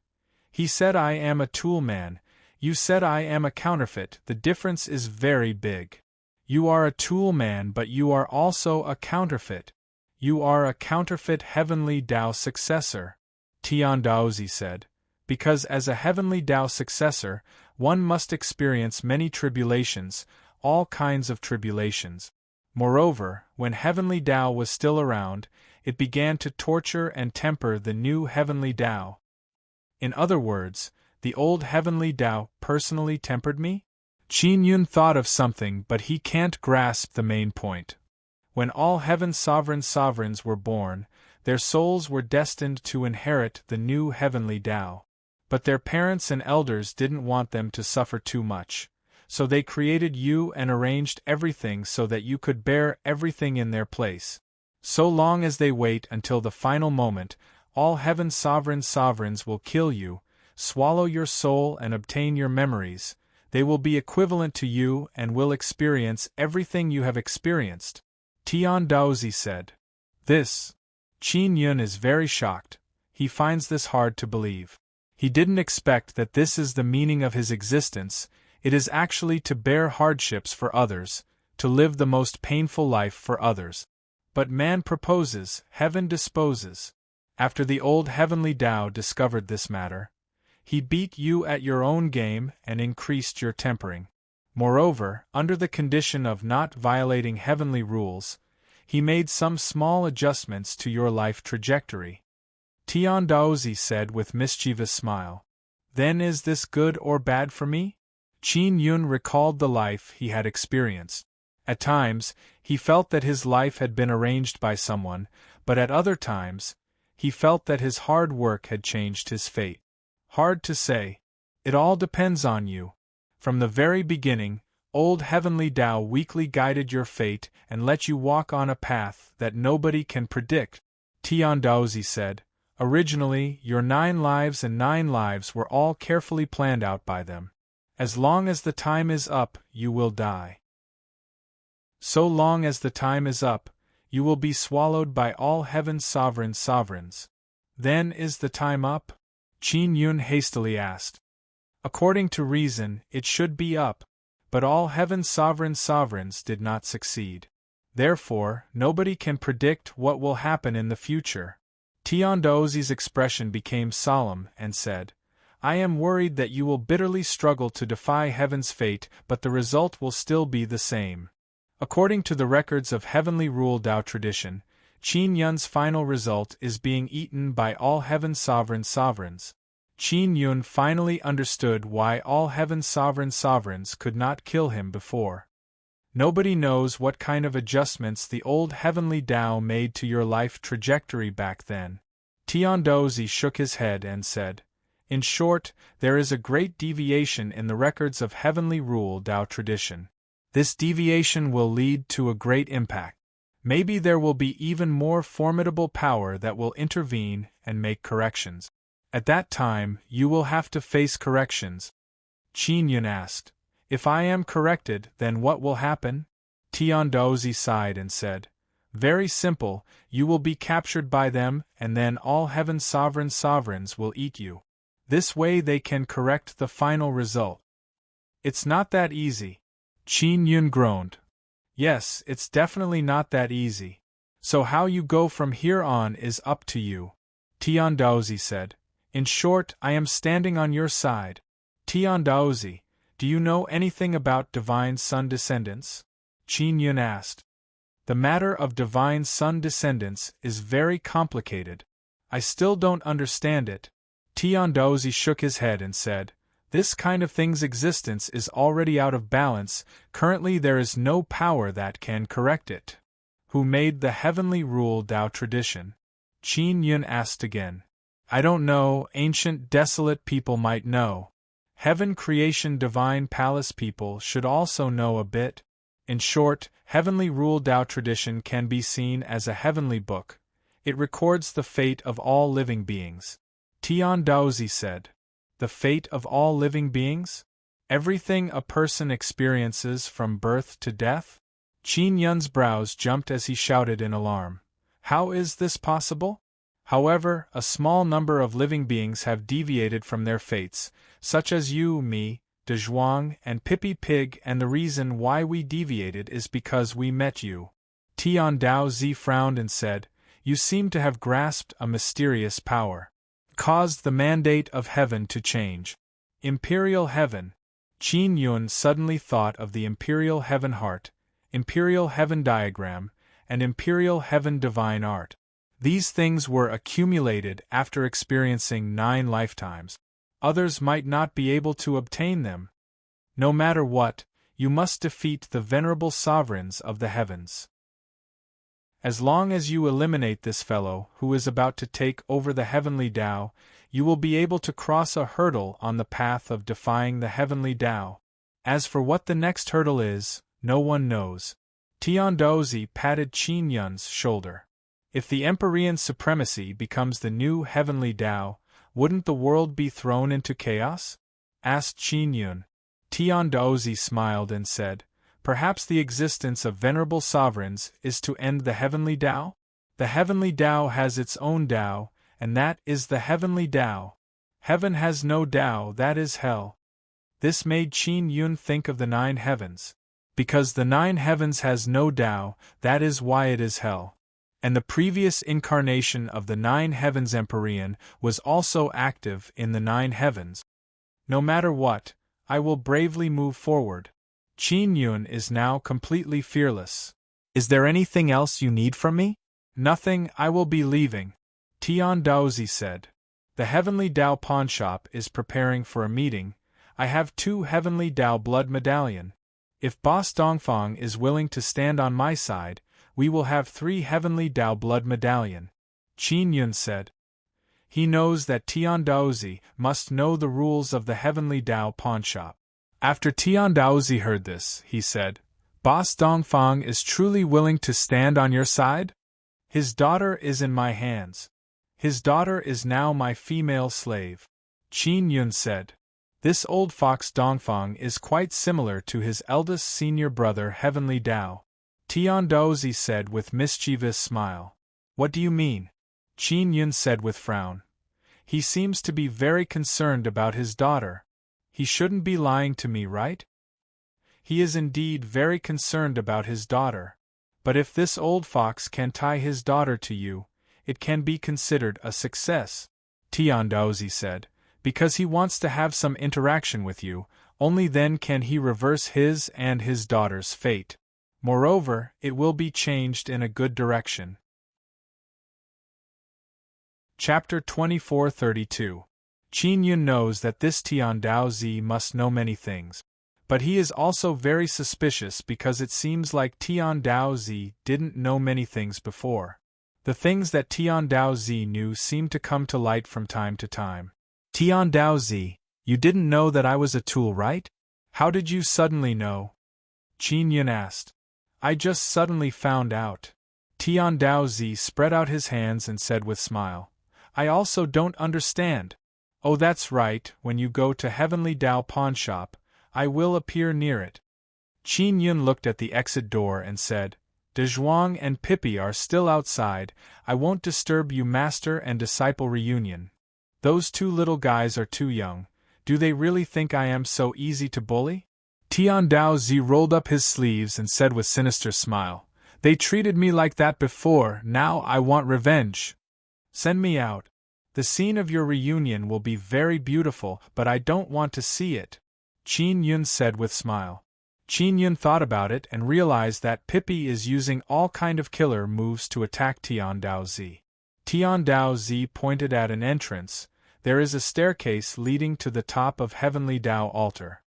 He said I am a tool man, you said I am a counterfeit, the difference is very big. You are a tool man but you are also a counterfeit. You are a counterfeit heavenly Tao successor. Tiandaozi said, because as a heavenly Tao successor, one must experience many tribulations, all kinds of tribulations. Moreover, when heavenly Tao was still around, it began to torture and temper the new heavenly Tao. In other words, the old heavenly Tao personally tempered me? Qin Yun thought of something but he can't grasp the main point. When all heaven sovereigns were born, their souls were destined to inherit the new heavenly Tao. But their parents and elders didn't want them to suffer too much, so they created you and arranged everything so that you could bear everything in their place. So long as they wait until the final moment, all heaven sovereigns will kill you, swallow your soul and obtain your memories. They will be equivalent to you and will experience everything you have experienced. Tiandaozi said. This. Qin Yun is very shocked. He finds this hard to believe. He didn't expect that this is the meaning of his existence. It is actually to bear hardships for others, to live the most painful life for others. But man proposes, heaven disposes. After the old heavenly Tao discovered this matter, he beat you at your own game and increased your tempering. Moreover, under the condition of not violating heavenly rules, he made some small adjustments to your life trajectory. Tiandaozi said with mischievous smile. Then is this good or bad for me? Qin Yun recalled the life he had experienced. At times, he felt that his life had been arranged by someone, but at other times, he felt that his hard work had changed his fate. Hard to say. It all depends on you. From the very beginning, old heavenly Tao weakly guided your fate and let you walk on a path that nobody can predict. Tiandaozi said, originally, your 9 lives and 9 lives were all carefully planned out by them. As long as the time is up, you will die. So long as the time is up, you will be swallowed by all heaven's sovereigns. Then is the time up? Qin Yun hastily asked. According to reason, it should be up, but all heaven's sovereigns did not succeed. Therefore, nobody can predict what will happen in the future. Tiandaozi's expression became solemn and said, I am worried that you will bitterly struggle to defy heaven's fate, but the result will still be the same. According to the records of heavenly rule Tao tradition, Qin Yun's final result is being eaten by all heaven's sovereigns. Qin Yun finally understood why all heaven's sovereigns could not kill him before. Nobody knows what kind of adjustments the old heavenly Tao made to your life trajectory back then. Tiandaozi shook his head and said, in short, there is a great deviation in the records of heavenly rule Tao tradition. This deviation will lead to a great impact. Maybe there will be even more formidable power that will intervene and make corrections. At that time, you will have to face corrections. Qin Yun asked, if I am corrected, then what will happen? Tiandaozi sighed and said, very simple, you will be captured by them and then all heaven's sovereigns will eat you. This way they can correct the final result. It's not that easy. Qin Yun groaned. Yes, it's definitely not that easy. So how you go from here on is up to you. Tiandaozi said. In short, I am standing on your side. Tiandaozi, Do you know anything about divine sun descendants? Qin Yun asked. The matter of divine sun descendants is very complicated. I still don't understand it. Tian Daozi shook his head and said, this kind of thing's existence is already out of balance, currently there is no power that can correct it. Who made the heavenly rule Tao tradition? Qin Yun asked again. I don't know, ancient desolate people might know. Heaven creation divine palace people should also know a bit. In short, heavenly rule Tao tradition can be seen as a heavenly book. It records the fate of all living beings. Tian Daozi said. The fate of all living beings? Everything a person experiences from birth to death? Qin Yun's brows jumped as he shouted in alarm. How is this possible? However, a small number of living beings have deviated from their fates, such as you, me, De Zhuang, and Pippi Pig, and the reason why we deviated is because we met you. Tian Daozi frowned and said, you seem to have grasped a mysterious power. Caused the mandate of heaven to change. Imperial heaven. Qin Yun suddenly thought of the imperial heaven heart, imperial heaven diagram, and imperial heaven divine art. These things were accumulated after experiencing 9 lifetimes. Others might not be able to obtain them. No matter what, you must defeat the venerable sovereigns of the heavens. As long as you eliminate this fellow who is about to take over the heavenly Tao, you will be able to cross a hurdle on the path of defying the heavenly Tao. As for what the next hurdle is, no one knows. Tian Daozi patted Qin Yun's shoulder. If the Empyrean supremacy becomes the new heavenly Tao, wouldn't the world be thrown into chaos? Asked Qin Yun. Tian Daozi smiled and said, perhaps the existence of venerable sovereigns is to end the heavenly Tao? The heavenly Tao has its own Tao, and that is the heavenly Tao. Heaven has no Tao, that is hell. This made Qin Yun think of the 9 heavens. Because the 9 heavens has no Tao, that is why it is hell. And the previous incarnation of the 9 heavens Empyrean was also active in the 9 heavens. No matter what, I will bravely move forward. Qin Yun is now completely fearless. Is there anything else you need from me? Nothing, I will be leaving. Tian Daozi said. The Heavenly Tao pawnshop is preparing for a meeting. I have 2 Heavenly Tao blood medallion. If Boss Dongfang is willing to stand on my side, we will have 3 Heavenly Tao blood medallion. Qin Yun said. He knows that Tian Daozi must know the rules of the Heavenly Tao pawnshop. After Tian Daozi heard this, he said, Boss Dongfang is truly willing to stand on your side? His daughter is in my hands. His daughter is now my female slave. Qin Yun said. This old fox Dongfang is quite similar to his eldest senior brother Heavenly Tao. Tian Daozi said with mischievous smile. What do you mean? Qin Yun said with frown. He seems to be very concerned about his daughter. He shouldn't be lying to me, right? He is indeed very concerned about his daughter. But if this old fox can tie his daughter to you, it can be considered a success, Tian Daozi said, because he wants to have some interaction with you, only then can he reverse his and his daughter's fate. Moreover, it will be changed in a good direction. Chapter 2432. Qin Yun knows that this Tian Daozi must know many things. But he is also very suspicious because it seems like Tian Daozi didn't know many things before. The things that Tian Daozi knew seem to come to light from time to time. Tian Daozi, you didn't know that I was a tool, right? How did you suddenly know? Qin Yun asked. I just suddenly found out. Tian Daozi spread out his hands and said with smile. I also don't understand. Oh, that's right, when you go to Heavenly Tao pawnshop, I will appear near it. Qin Yun looked at the exit door and said, De Zhuang and Pippi are still outside, I won't disturb you master and disciple reunion. Those 2 little guys are too young, do they really think I am so easy to bully? Tian Daozi rolled up his sleeves and said with sinister smile, They treated me like that before, now I want revenge. Send me out. The scene of your reunion will be very beautiful, but I don't want to see it. Qin Yun said with smile. Qin Yun thought about it and realized that Pippi is using all kind of killer moves to attack Tian Daozi. Tian Daozi pointed at an entrance. There is a staircase leading to the top of Heavenly Tao altar.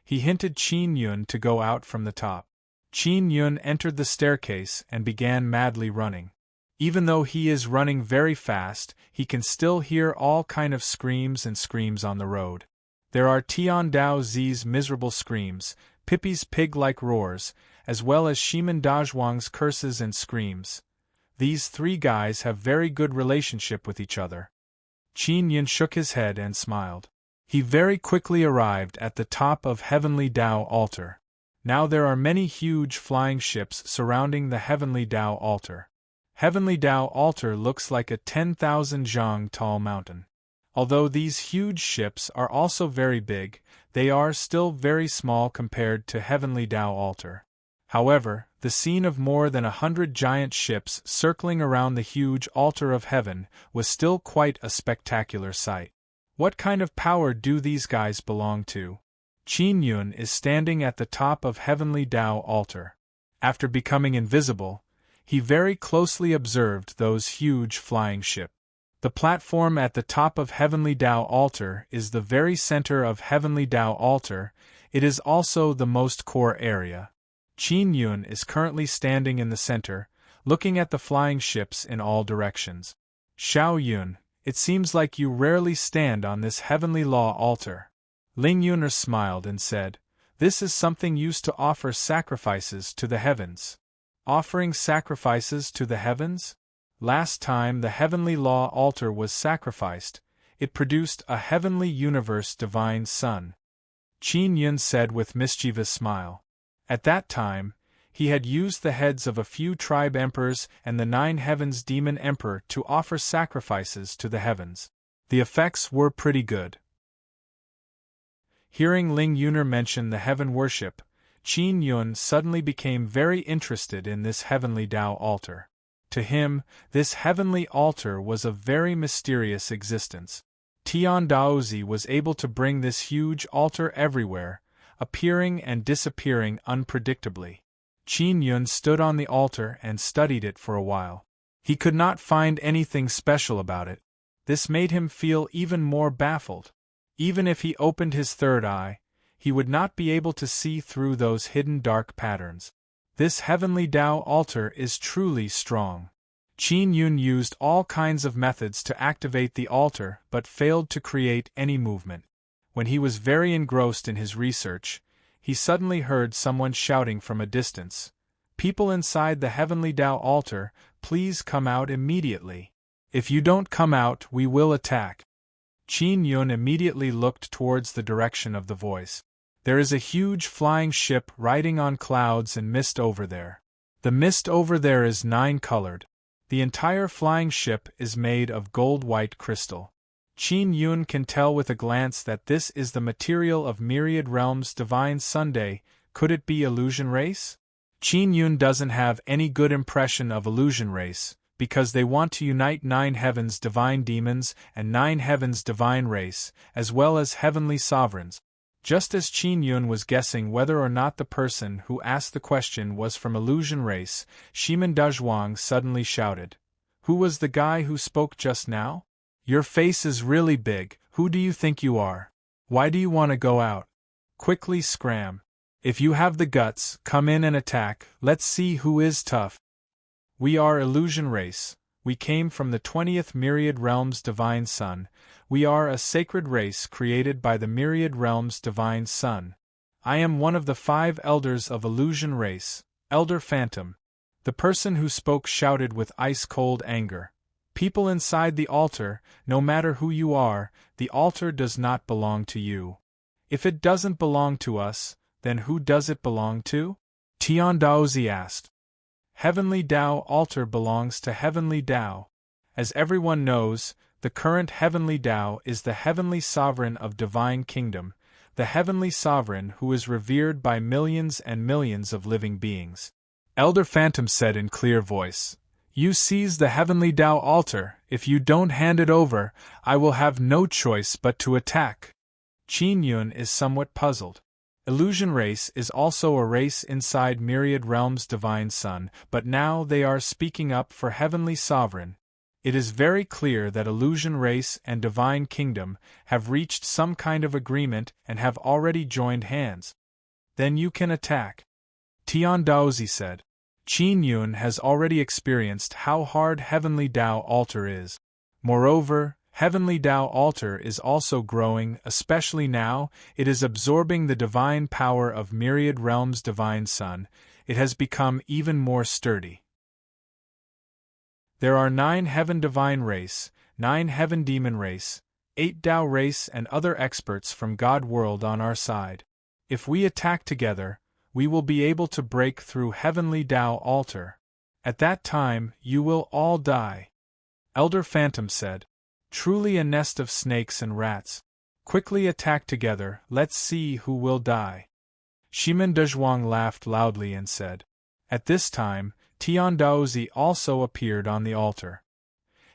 He hinted Qin Yun to go out from the top. Qin Yun entered the staircase and began madly running. Even though he is running very fast, he can still hear all kind of screams and screams on the road. There are Tian Daozi's miserable screams, Pippi's pig-like roars, as well as Shiman Dazhuang's curses and screams. These three guys have very good relationship with each other. Qin Yun shook his head and smiled. He very quickly arrived at the top of Heavenly Tao altar. Now there are many huge flying ships surrounding the Heavenly Tao altar. Heavenly Tao altar looks like a 10,000 zhang tall mountain. Although these huge ships are also very big, they are still very small compared to Heavenly Tao altar. However, the scene of more than 100 giant ships circling around the huge altar of heaven was still quite a spectacular sight. What kind of power do these guys belong to? Qin Yun is standing at the top of Heavenly Tao altar. After becoming invisible, he very closely observed those huge flying ships. The platform at the top of Heavenly Tao altar is the very center of Heavenly Tao altar. It is also the most core area. Qin Yun is currently standing in the center, looking at the flying ships in all directions. Xiao Yun, it seems like you rarely stand on this Heavenly Law altar. Ling Yuner smiled and said, "This is something used to offer sacrifices to the heavens." Offering sacrifices to the heavens? Last time the Heavenly Law altar was sacrificed, it produced a heavenly universe divine sun. Qin Yun said with mischievous smile. At that time, he had used the heads of a few tribe emperors and the 9 heavens demon emperor to offer sacrifices to the heavens. The effects were pretty good. Hearing Ling Yuner mention the heaven worship, Qin Yun suddenly became very interested in this Heavenly Tao altar. To him, this heavenly altar was a very mysterious existence. Tian Daozi was able to bring this huge altar everywhere, appearing and disappearing unpredictably. Qin Yun stood on the altar and studied it for a while. He could not find anything special about it. This made him feel even more baffled. Even if he opened his third eye, he would not be able to see through those hidden dark patterns. This Heavenly Tao altar is truly strong. Qin Yun used all kinds of methods to activate the altar but failed to create any movement. When he was very engrossed in his research, he suddenly heard someone shouting from a distance, "People inside the Heavenly Tao altar, please come out immediately. If you don't come out, we will attack." Qin Yun immediately looked towards the direction of the voice. There is a huge flying ship riding on clouds and mist over there. The mist over there is 9-colored. The entire flying ship is made of gold-white crystal. Qin Yun can tell with a glance that this is the material of Myriad Realms' Divine Sunday. Could it be Illusion Race? Qin Yun doesn't have any good impression of Illusion Race, because they want to unite 9 heavens divine demons and 9 heavens divine race, as well as heavenly sovereigns. Just as Qin Yun was guessing whether or not the person who asked the question was from Illusion Race, Shiman Dazhuang suddenly shouted, "Who was the guy who spoke just now? Your face is really big, who do you think you are? Why do you want to go out? Quickly scram. If you have the guts, come in and attack, let's see who is tough." "We are Illusion Race. We came from the 20th Myriad Realms Divine Sun. We are a sacred race created by the Myriad Realms Divine Sun. I am one of the 5 elders of Illusion Race, Elder Phantom." The person who spoke shouted with ice-cold anger. "People inside the altar, no matter who you are, the altar does not belong to you. If it doesn't belong to us, then who does it belong to?" Tian Daozi asked. "Heavenly Tao altar belongs to Heavenly Tao. As everyone knows, the current Heavenly Tao is the Heavenly Sovereign of Divine Kingdom, the Heavenly Sovereign who is revered by millions and millions of living beings." Elder Phantom said in clear voice, "You seize the Heavenly Tao altar. If you don't hand it over, I will have no choice but to attack." Qin Yun is somewhat puzzled. Illusion race is also a race inside Myriad Realms' Divine Sun, but now they are speaking up for Heavenly Sovereign. It is very clear that Illusion race and Divine Kingdom have reached some kind of agreement and have already joined hands. Then you can attack. Tian Daozi said. Qin Yun has already experienced how hard Heavenly Tao Altar is. Moreover, Heavenly Tao Altar is also growing, especially now. It is absorbing the divine power of Myriad Realms' Divine Sun. It has become even more sturdy. There are 9 Heaven Divine Race, 9 Heaven Demon Race, 8 Tao Race and other experts from God World on our side. If we attack together, we will be able to break through Heavenly Tao Altar. At that time, you will all die. Elder Phantom said. Truly a nest of snakes and rats. Quickly attack together, let's see who will die. Shimen Dezhuang laughed loudly and said. At this time, Tian Daozi also appeared on the altar.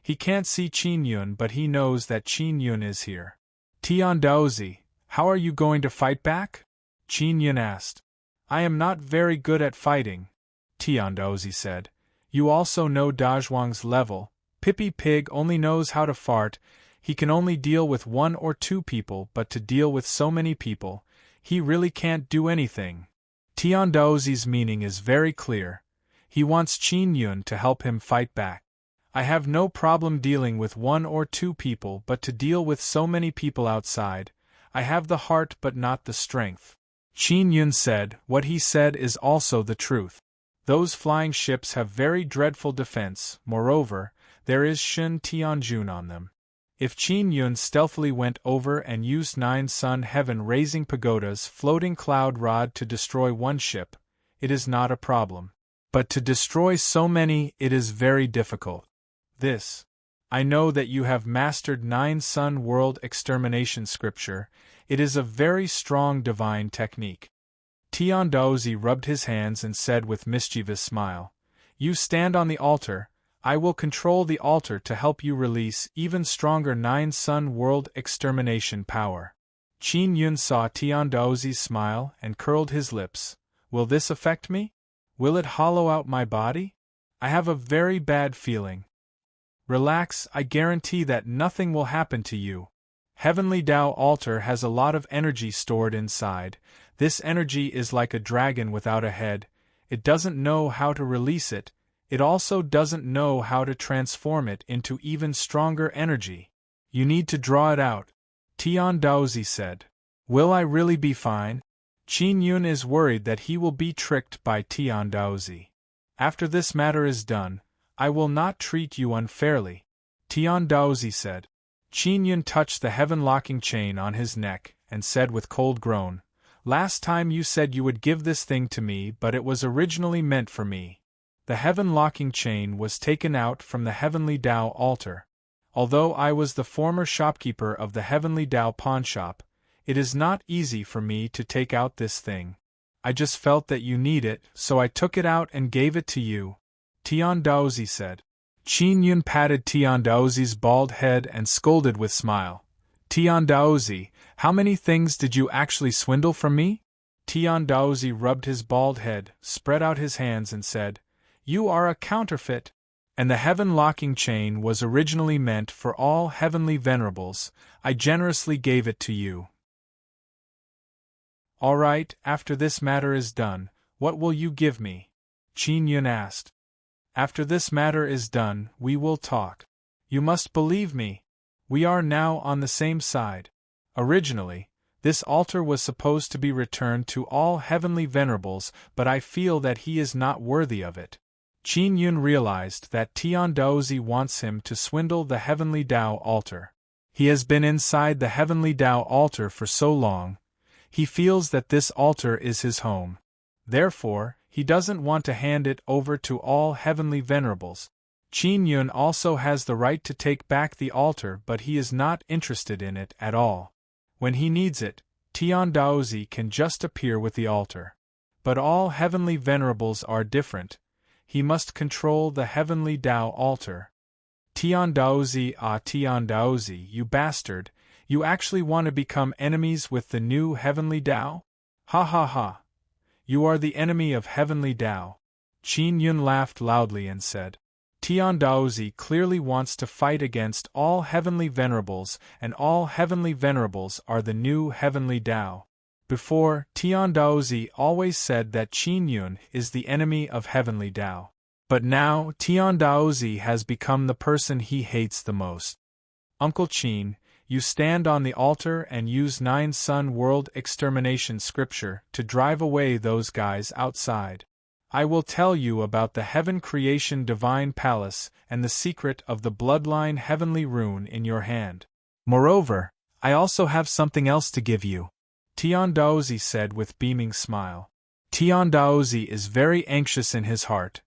He can't see Qin Yun, but he knows that Qin Yun is here. Tian Daozi, how are you going to fight back? Qin Yun asked. I am not very good at fighting, Tian Daozi said. You also know Dazhuang's level. Pippi Pig only knows how to fart. He can only deal with 1 or 2 people, but to deal with so many people, he really can't do anything. Tian Daozi's meaning is very clear. He wants Qin Yun to help him fight back. I have no problem dealing with 1 or 2 people, but to deal with so many people outside, I have the heart but not the strength. Qin Yun said. What he said is also the truth. Those flying ships have very dreadful defense. Moreover, there is Shen Tianjun on them. If Qin Yun stealthily went over and used 9 Sun Heaven-raising pagodas floating cloud rod to destroy 1 ship, it is not a problem. But to destroy so many, it is very difficult. This. I know that you have mastered 9 Sun World Extermination Scripture. It is a very strong divine technique. Tian Daozi rubbed his hands and said with mischievous smile, You stand on the altar. I will control the altar to help you release even stronger 9 Sun World Extermination power. Qin Yun saw Tian Daozi's smile and curled his lips. Will this affect me? Will it hollow out my body? I have a very bad feeling. Relax, I guarantee that nothing will happen to you. Heavenly Tao Altar has a lot of energy stored inside. This energy is like a dragon without a head. It doesn't know how to release it. It also doesn't know how to transform it into even stronger energy. You need to draw it out, Tian Daozi said. Will I really be fine? Qin Yun is worried that he will be tricked by Tian Daozi. After this matter is done, I will not treat you unfairly, Tian Daozi said. Qin Yun touched the heaven-locking chain on his neck and said with cold groan, Last time you said you would give this thing to me, but it was originally meant for me. The heaven-locking chain was taken out from the Heavenly Tao altar. Although I was the former shopkeeper of the Heavenly Tao pawnshop, it is not easy for me to take out this thing. I just felt that you need it, so I took it out and gave it to you, Tian Daozi said. Qin Yun patted Tian Daozi's bald head and scolded with smile. Tian Daozi, how many things did you actually swindle from me? Tian Daozi rubbed his bald head, spread out his hands and said, You are a counterfeit. And the heaven-locking chain was originally meant for all heavenly venerables. I generously gave it to you. All right, after this matter is done, what will you give me? Qin Yun asked. After this matter is done, we will talk. You must believe me. We are now on the same side. Originally, this altar was supposed to be returned to all heavenly venerables, but I feel that he is not worthy of it. Qin Yun realized that Tian Daozi wants him to swindle the Heavenly Tao altar. He has been inside the Heavenly Tao altar for so long. He feels that this altar is his home. Therefore, he doesn't want to hand it over to all heavenly venerables. Qin Yun also has the right to take back the altar, but he is not interested in it at all. When he needs it, Tian Daozi can just appear with the altar. But all heavenly venerables are different. He must control the Heavenly Tao altar. Tian Daozi, Tian Daozi, you bastard, You actually want to become enemies with the new heavenly Tao? Ha ha ha. You are the enemy of heavenly Tao. Qin Yun laughed loudly and said, Tian Daozi clearly wants to fight against all heavenly venerables, and all heavenly venerables are the new heavenly Tao. Before, Tian Daozi always said that Qin Yun is the enemy of heavenly Tao. But now, Tian Daozi has become the person he hates the most. Uncle Qin, you stand on the altar and use 9 Sun World Extermination scripture to drive away those guys outside. I will tell you about the Heaven Creation Divine Palace and the secret of the Bloodline Heavenly Rune in your hand. Moreover, I also have something else to give you, Tian Daozi said with beaming smile. Tian Daozi is very anxious in his heart.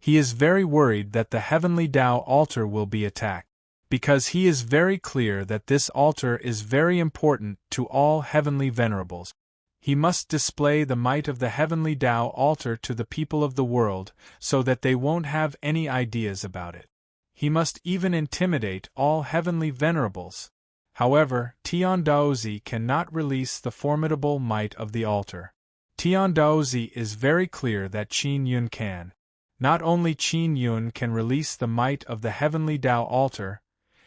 He is very worried that the Heavenly Tao altar will be attacked, because he is very clear that this altar is very important to all heavenly venerables. He must display the might of the Heavenly Tao altar to the people of the world, so that they won't have any ideas about it. He must even intimidate all heavenly venerables. However, Tian Daozi cannot release the formidable might of the altar. Tian Daozi is very clear that Qin Yun can. Not only Qin Yun can release the might of the Heavenly Tao altar,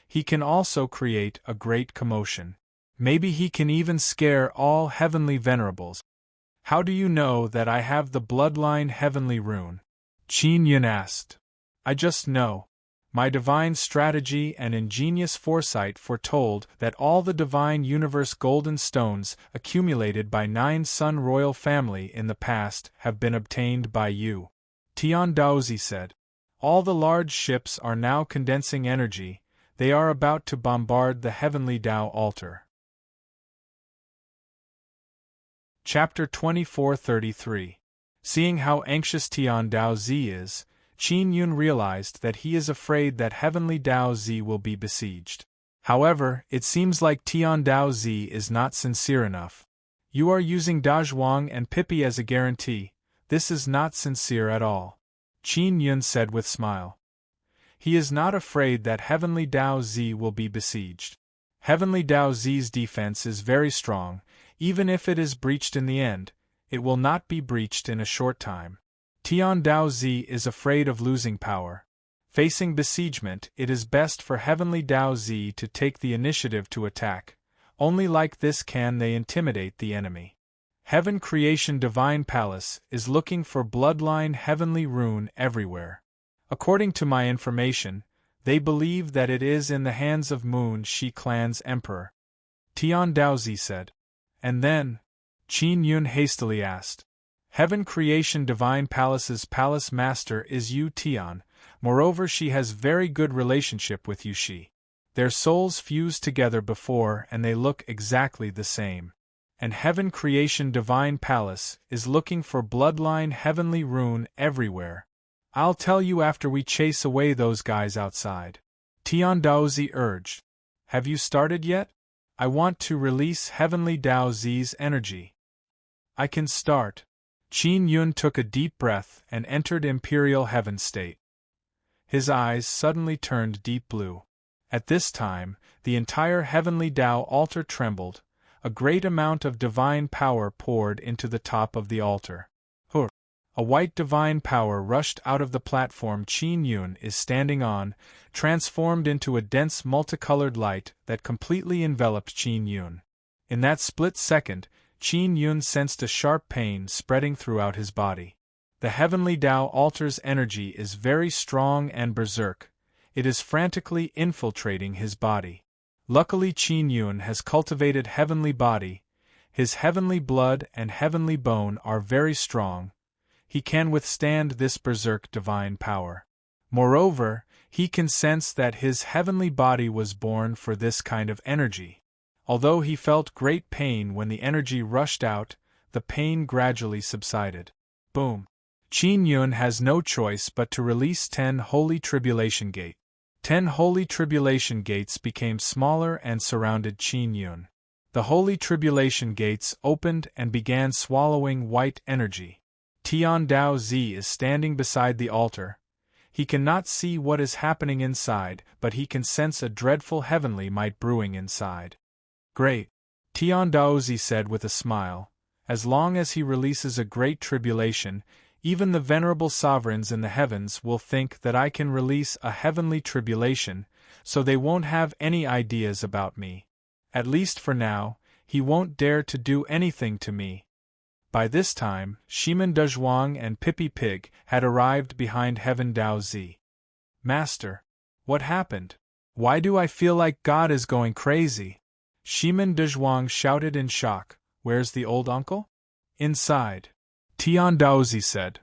he can also create a great commotion. Maybe he can even scare all heavenly venerables. How do you know that I have the Bloodline Heavenly Rune? Qin Yun asked. I just know. My divine strategy and ingenious foresight foretold that all the divine universe golden stones accumulated by 9 Sun royal family in the past have been obtained by you. Tian Daozi said. All the large ships are now condensing energy. They are about to bombard the Heavenly Tao altar. Chapter 2433. Seeing how anxious Tian Daozi is, Qin Yun realized that he is afraid that Heavenly Daozi will be besieged. However, it seems like Tian Daozi is not sincere enough. You are using Dazhuang and Pippi as a guarantee. This is not sincere at all. Qin Yun said with smile. He is not afraid that Heavenly Daozi will be besieged. Heavenly Daozi's defense is very strong. Even if it is breached in the end, it will not be breached in a short time. Tian Daozi is afraid of losing power. Facing besiegement, it is best for Heavenly Daozi to take the initiative to attack. Only like this can they intimidate the enemy. Heaven Creation Divine Palace is looking for Bloodline Heavenly Rune everywhere. According to my information, they believe that it is in the hands of Moon Shi Clan's emperor. Tian Daozi said. And then? Qin Yun hastily asked. Heaven Creation Divine Palace's palace master is Yu Tian. Moreover, she has very good relationship with Yu Shi. Their souls fused together before and they look exactly the same. And Heaven Creation Divine Palace is looking for Bloodline Heavenly Rune everywhere. I'll tell you after we chase away those guys outside. Tian Daozi urged. Have you started yet? I want to release Heavenly Daozi's energy. I can start. Qin Yun took a deep breath and entered Imperial Heaven State. His eyes suddenly turned deep blue. At this time, the entire Heavenly Tao altar trembled. A great amount of divine power poured into the top of the altar. A white divine power rushed out of the platform Qin Yun is standing on, transformed into a dense multicolored light that completely enveloped Qin Yun. In that split second, Qin Yun sensed a sharp pain spreading throughout his body. The Heavenly Tao altar's energy is very strong and berserk. It is frantically infiltrating his body. Luckily Qin Yun has cultivated heavenly body. His heavenly blood and heavenly bone are very strong. He can withstand this berserk divine power. Moreover, he can sense that his heavenly body was born for this kind of energy. Although he felt great pain when the energy rushed out, the pain gradually subsided. Boom! Qin Yun has no choice but to release 10 Holy Tribulation Gate. 10 Holy Tribulation Gates became smaller and surrounded Qin Yun. The Holy Tribulation Gates opened and began swallowing white energy. Tian Daozi is standing beside the altar. He cannot see what is happening inside, but he can sense a dreadful heavenly might brewing inside. Great. Tian Daozi said with a smile. As long as he releases a great tribulation, even the venerable sovereigns in the heavens will think that I can release a heavenly tribulation, so they won't have any ideas about me. At least for now, he won't dare to do anything to me. By this time, Shimen Dezhuang and Pippi Pig had arrived behind Heaven Daozi. Master, what happened? Why do I feel like God is going crazy? Shimen Dezhuang shouted in shock. Where's the old uncle? Inside. Tian Daozi said.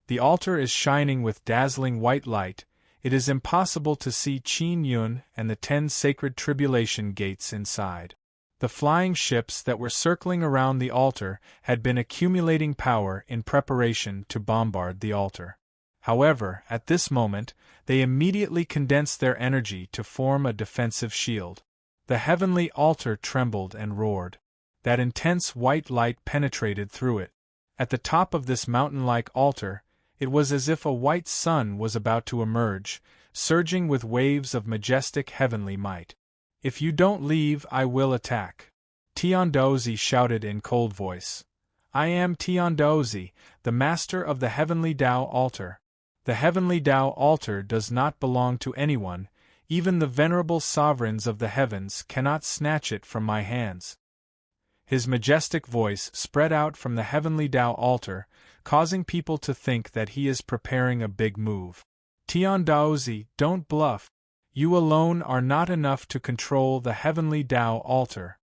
The altar is shining with dazzling white light. It is impossible to see Qin Yun and the 10 sacred tribulation gates inside. The flying ships that were circling around the altar had been accumulating power in preparation to bombard the altar. However, at this moment, they immediately condensed their energy to form a defensive shield. The heavenly altar trembled and roared. That intense white light penetrated through it. At the top of this mountain-like altar, it was as if a white sun was about to emerge, surging with waves of majestic heavenly might. If you don't leave, I will attack. Tian Daozi shouted in cold voice. I am Tian Daozi, the master of the heavenly Tao altar. The heavenly Tao altar does not belong to anyone, even the venerable sovereigns of the heavens cannot snatch it from my hands. His majestic voice spread out from the heavenly Tao altar, causing people to think that he is preparing a big move. Tian Daozi, don't bluff. You alone are not enough to control the heavenly Tao altar.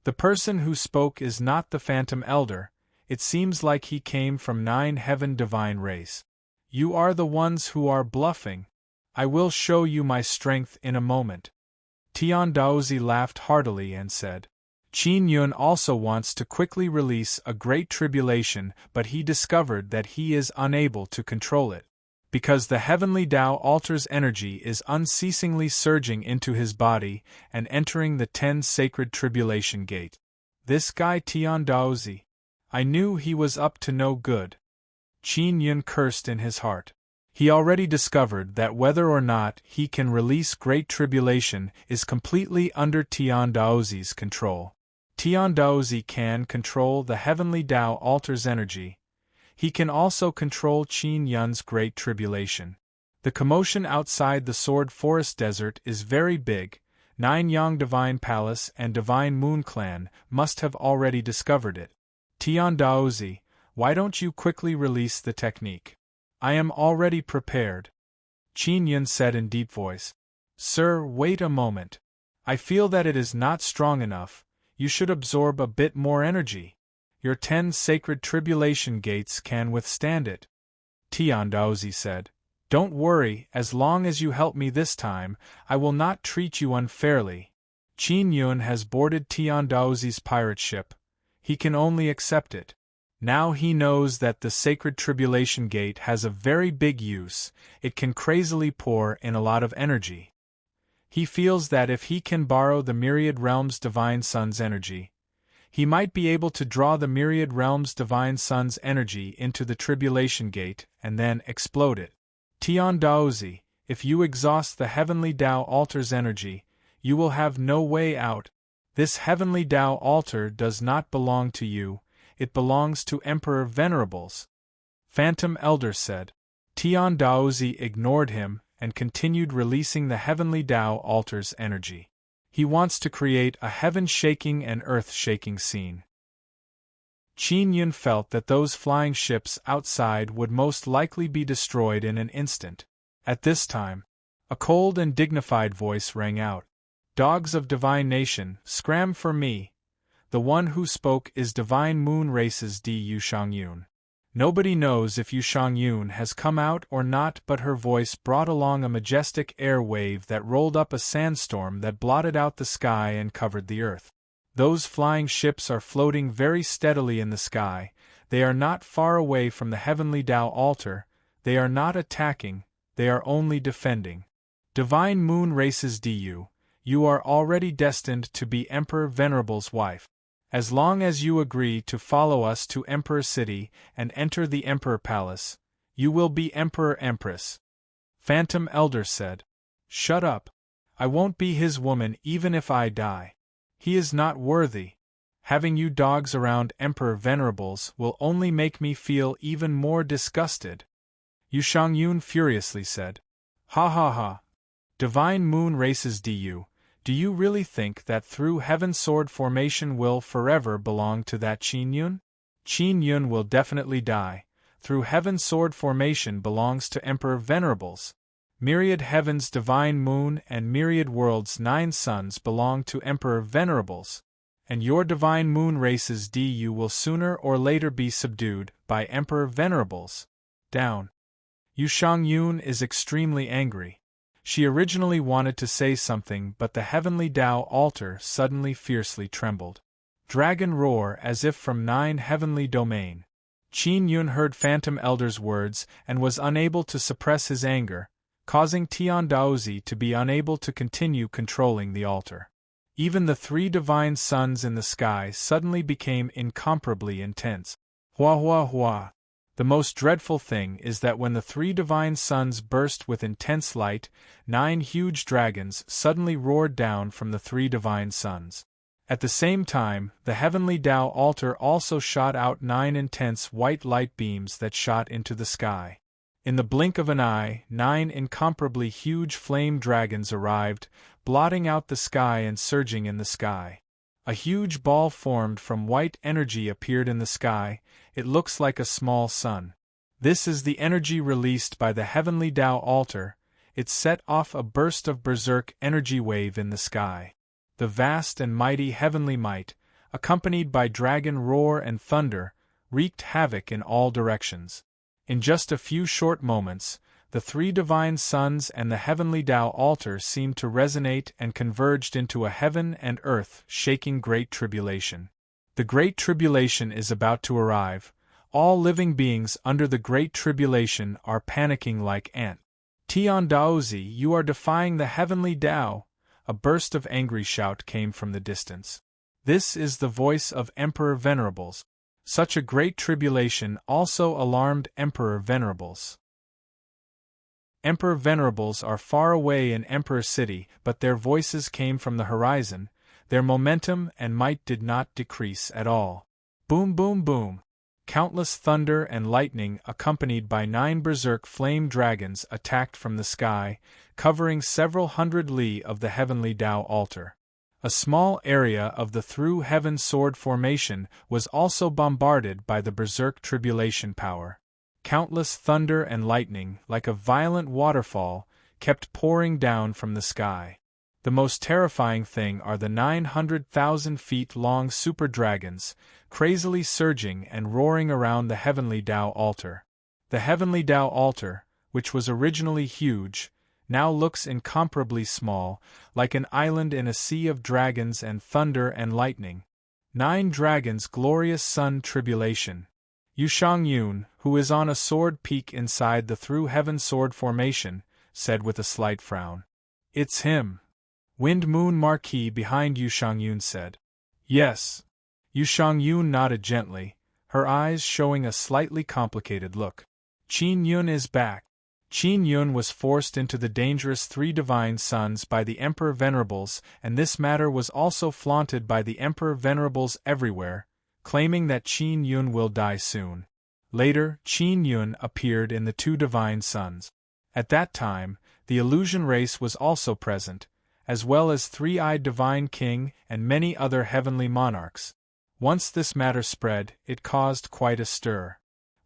The person who spoke is not the Phantom Elder. It seems like he came from 9 heaven divine race. You are the ones who are bluffing. I will show you my strength in a moment. Tian Daozi laughed heartily and said. Qin Yun also wants to quickly release a great tribulation, but he discovered that he is unable to control it. Because the heavenly Tao altar's energy is unceasingly surging into his body and entering the 10 sacred tribulation gate. This guy Tian Daozi. I knew he was up to no good. Qin Yun cursed in his heart. He already discovered that whether or not he can release great tribulation is completely under Tian Daozi's control. Tian Daozi can control the heavenly Tao altar's energy. He can also control Qin Yun's great tribulation. The commotion outside the Sword Forest Desert is very big. 9 Yang Divine Palace and Divine Moon Clan must have already discovered it. Tian Daozi, why don't you quickly release the technique? I am already prepared. Qin Yun said in deep voice. Sir, wait a moment. I feel that it is not strong enough. You should absorb a bit more energy. Your 10 sacred tribulation gates can withstand it. Tian Daozi said. Don't worry, as long as you help me this time, I will not treat you unfairly. Qin Yun has boarded Tian Daozi's pirate ship. He can only accept it. Now he knows that the sacred tribulation gate has a very big use. It can crazily pour in a lot of energy. He feels that if he can borrow the Myriad Realms Divine Sun's energy, he might be able to draw the Myriad Realms Divine Sun's energy into the tribulation gate and then explode it. Tian Daozi, if you exhaust the heavenly Tao altar's energy, you will have no way out. This heavenly Tao altar does not belong to you, it belongs to Emperor Venerables. Phantom Elder said. Tian Daozi ignored him and continued releasing the heavenly Tao altar's energy. He wants to create a heaven-shaking and earth-shaking scene. Qin Yun felt that those flying ships outside would most likely be destroyed in an instant. At this time, a cold and dignified voice rang out. Dogs of Divine Nation, scram for me. The one who spoke is Divine Moon Race's Yu Shangyun. Nobody knows if Yu Shangyun has come out or not, but her voice brought along a majestic air wave that rolled up a sandstorm that blotted out the sky and covered the earth. Those flying ships are floating very steadily in the sky. They are not far away from the heavenly Tao altar. They are not attacking, they are only defending. Divine Moon Race's Du, you are already destined to be Emperor Venerable's wife. As long as you agree to follow us to Emperor City and enter the Emperor Palace, you will be Emperor Empress. Phantom Elder said. Shut up. I won't be his woman even if I die. He is not worthy. Having you dogs around Emperor Venerables will only make me feel even more disgusted. Yu Shangyun furiously said. Ha ha ha. Divine Moon Races do you really think that through Heaven Sword formation will forever belong to that Qin Yun? Qin Yun will definitely die. Through Heaven Sword formation belongs to Emperor Venerables. Myriad Heavens Divine Moon and Myriad Worlds 9 Suns belong to Emperor Venerables. And your Divine Moon Races du will sooner or later be subdued by Emperor Venerables. Down. Yu Shangyun is extremely angry. She originally wanted to say something, but the heavenly Tao altar suddenly fiercely trembled. Dragon roar as if from 9 heavenly domain. Qin Yun heard Phantom Elder's words and was unable to suppress his anger, causing Tian Daozi to be unable to continue controlling the altar. Even the 3 divine suns in the sky suddenly became incomparably intense. Hua hua hua. The most dreadful thing is that when the 3 divine suns burst with intense light, 9 huge dragons suddenly roared down from the 3 divine suns. At the same time, the heavenly Tao altar also shot out 9 intense white light beams that shot into the sky. In the blink of an eye, 9 incomparably huge flame dragons arrived, blotting out the sky and surging in the sky. A huge ball formed from white energy appeared in the sky. It looks like a small sun. This is the energy released by the heavenly Tao altar. It set off a burst of berserk energy wave in the sky. The vast and mighty heavenly might, accompanied by dragon roar and thunder, wreaked havoc in all directions. In just a few short moments, the 3 divine suns and the heavenly Tao altar seemed to resonate and converged into a heaven and earth shaking Great Tribulation. The Great Tribulation is about to arrive. All living beings under the Great Tribulation are panicking like ants. Tian Daozi, you are defying the heavenly Tao. A burst of angry shout came from the distance. This is the voice of Emperor Venerables. Such a great tribulation also alarmed Emperor Venerables. Emperor Venerables are far away in Emperor City, but their voices came from the horizon. Their momentum and might did not decrease at all. Boom boom boom. Countless thunder and lightning accompanied by 9 berserk flame dragons attacked from the sky, covering several hundred li of the heavenly Tao altar. A small area of the through heaven sword formation was also bombarded by the berserk tribulation power. Countless thunder and lightning, like a violent waterfall, kept pouring down from the sky. The most terrifying thing are the 900,000 feet long super dragons, crazily surging and roaring around the heavenly Tao altar. The heavenly Tao altar, which was originally huge, now looks incomparably small, like an island in a sea of dragons and thunder and lightning. 9 dragons glorious sun tribulation. Yu Shangyun, who is on a sword peak inside the through heaven sword formation, said with a slight frown. It's him. Wind Moon Marquis behind Yu Shangyun said. Yes. Yu Shangyun nodded gently, her eyes showing a slightly complicated look. Qin Yun is back. Qin Yun was forced into the dangerous 3 divine suns by the Emperor Venerables, and this matter was also flaunted by the Emperor Venerables everywhere, claiming that Qin Yun will die soon. Later, Qin Yun appeared in the 2 divine suns. At that time, the illusion race was also present, as well as 3-eyed divine king and many other heavenly monarchs. Once this matter spread, it caused quite a stir.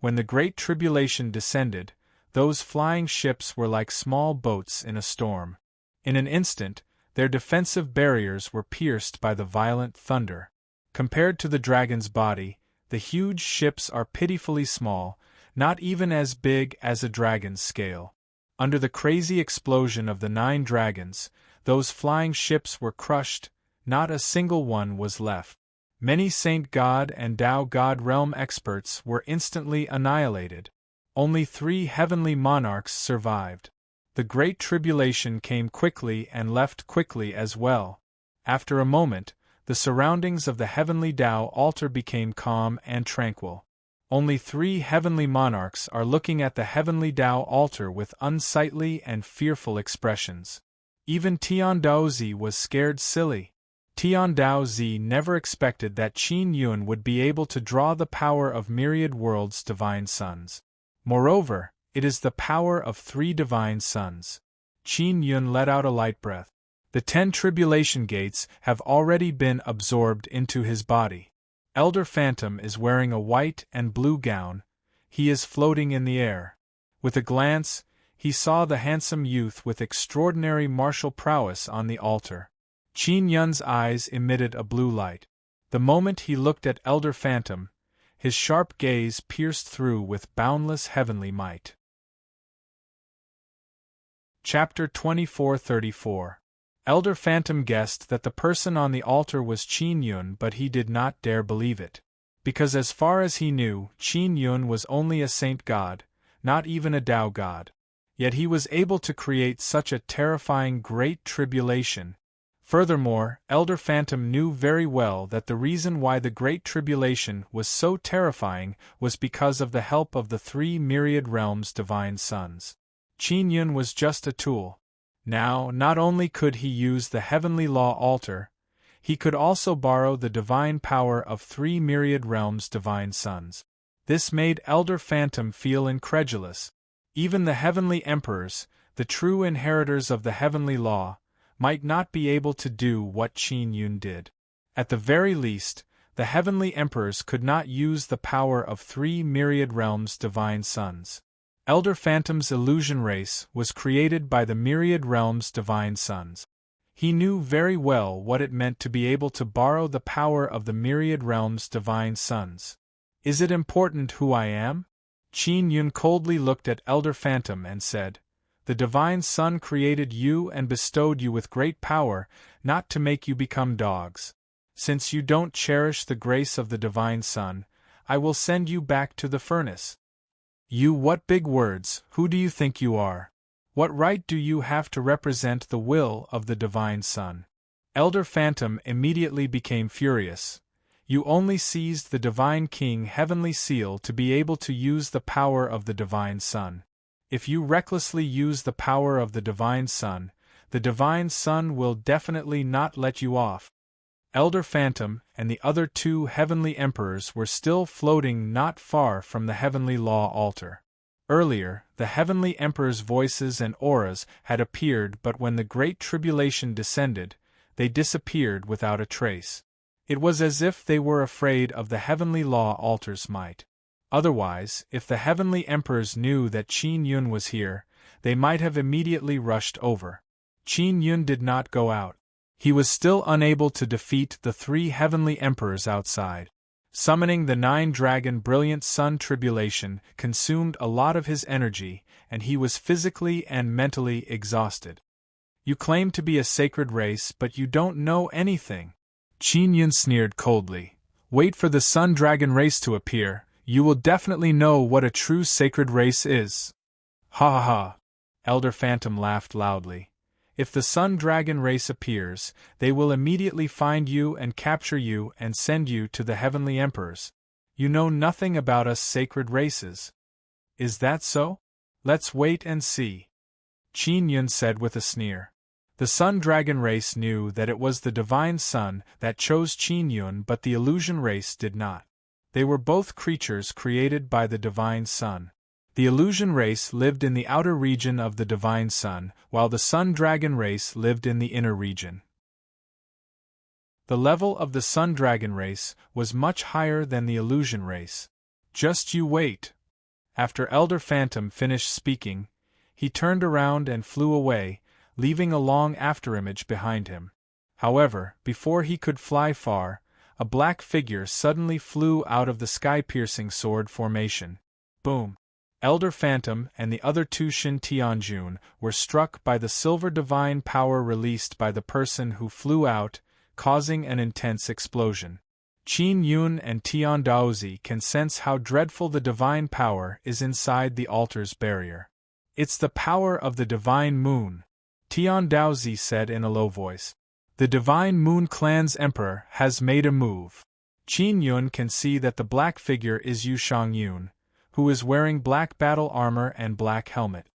When the Great Tribulation descended, those flying ships were like small boats in a storm. In an instant, their defensive barriers were pierced by the violent thunder. Compared to the dragon's body, the huge ships are pitifully small, not even as big as a dragon's scale. Under the crazy explosion of the 9 dragons, those flying ships were crushed, not a single one was left. Many Saint God and Tao God realm experts were instantly annihilated. Only 3 heavenly monarchs survived. The Great Tribulation came quickly and left quickly as well. After a moment, the surroundings of the heavenly Tao altar became calm and tranquil. Only 3 heavenly monarchs are looking at the heavenly Tao altar with unsightly and fearful expressions. Even Tian Daozi was scared silly. Tian Daozi never expected that Qin Yun would be able to draw the power of myriad worlds' divine suns. Moreover, it is the power of 3 divine suns. Qin Yun let out a light breath. The 10 tribulation gates have already been absorbed into his body. Elder Phantom is wearing a white and blue gown. He is floating in the air. With a glance, he saw the handsome youth with extraordinary martial prowess on the altar. Qin Yun's eyes emitted a blue light. The moment he looked at Elder Phantom, his sharp gaze pierced through with boundless heavenly might. Chapter 24:34. Elder Phantom guessed that the person on the altar was Qin Yun, but he did not dare believe it. Because as far as he knew, Qin Yun was only a saint god, not even a Tao god. Yet he was able to create such a terrifying great tribulation. Furthermore, Elder Phantom knew very well that the reason why the Great Tribulation was so terrifying was because of the help of the 3 myriad realms' divine suns. Qin Yun was just a tool. Now, not only could he use the heavenly law altar, he could also borrow the divine power of 3 myriad realms' divine suns. This made Elder Phantom feel incredulous. Even the heavenly emperors, the true inheritors of the heavenly law, might not be able to do what Qin Yun did. At the very least, the heavenly emperors could not use the power of 3 myriad realms' divine suns. Elder Phantom's illusion race was created by the myriad realms' divine suns. He knew very well what it meant to be able to borrow the power of the myriad realms' divine suns. Is it important who I am? Qin Yun coldly looked at Elder Phantom and said, "The divine sun created you and bestowed you with great power, not to make you become dogs. Since you don't cherish the grace of the divine sun, I will send you back to the furnace." "You, what big words, who do you think you are? What right do you have to represent the will of the divine sun?" Elder Phantom immediately became furious. "You only seized the divine king heavenly seal to be able to use the power of the divine sun. If you recklessly use the power of the divine sun will definitely not let you off." Elder Phantom and the other 2 heavenly emperors were still floating not far from the heavenly law altar. Earlier, the heavenly emperors' voices and auras had appeared, but when the Great Tribulation descended, they disappeared without a trace. It was as if they were afraid of the heavenly law altar's might. Otherwise, if the heavenly emperors knew that Qin Yun was here, they might have immediately rushed over. Qin Yun did not go out. He was still unable to defeat the 3 heavenly emperors outside. Summoning the 9-dragon brilliant sun tribulation consumed a lot of his energy, and he was physically and mentally exhausted. "You claim to be a sacred race, but you don't know anything." Qin Yun sneered coldly. "Wait for the sun dragon race to appear. You will definitely know what a true sacred race is." "Ha ha ha!" Elder Phantom laughed loudly. "If the Sun Dragon race appears, they will immediately find you and capture you and send you to the heavenly emperors. You know nothing about us sacred races." "Is that so? Let's wait and see," Qin Yun said with a sneer. The Sun Dragon race knew that it was the Divine Sun that chose Qin Yun, but the Illusion race did not. They were both creatures created by the Divine Sun. The Illusion race lived in the outer region of the Divine Sun, while the Sun Dragon race lived in the inner region. The level of the Sun Dragon race was much higher than the Illusion race. "Just you wait." After Elder Phantom finished speaking, he turned around and flew away, leaving a long afterimage behind him. However, before he could fly far, a black figure suddenly flew out of the sky-piercing sword formation. Boom! Elder Phantom and the other 2 Shin Tianjun were struck by the silver divine power released by the person who flew out, causing an intense explosion. Qin Yun and Tian Daozi can sense how dreadful the divine power is inside the altar's barrier. "It's the power of the divine moon," Tian Daozi said in a low voice. "The Divine Moon Clan's emperor has made a move." Qin Yun can see that the black figure is Yu Shangyun, who is wearing black battle armor and black helmet.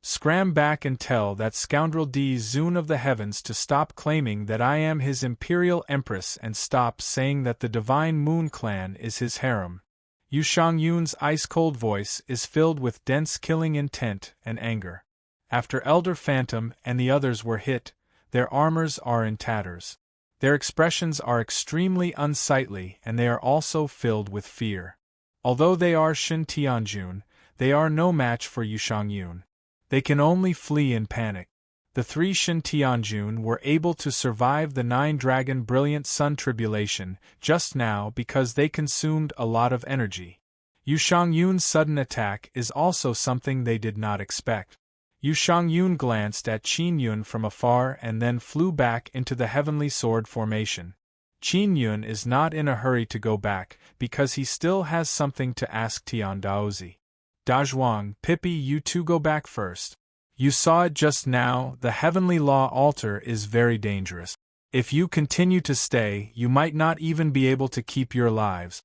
Scram back and tell that scoundrel Di Zun of the heavens to stop claiming that I am his imperial empress and stop saying that the Divine Moon Clan is his harem. Yu Shangyun's ice-cold voice is filled with dense killing intent and anger. After Elder Phantom and the others were hit, their armors are in tatters. Their expressions are extremely unsightly and they are also filled with fear. Although they are Shin Tianjun, they are no match for Yu Shangyun. They can only flee in panic. The 3 Shin Tianjun were able to survive the 9-dragon brilliant sun tribulation just now because they consumed a lot of energy. Yu Shangyun's sudden attack is also something they did not expect. Yu Shangyun glanced at Qin Yun from afar and then flew back into the heavenly sword formation. Qin Yun is not in a hurry to go back because he still has something to ask Tian Daozi. Dazhuang, Pippi, you two go back first. You saw it just now, the heavenly law altar is very dangerous. If you continue to stay, you might not even be able to keep your lives.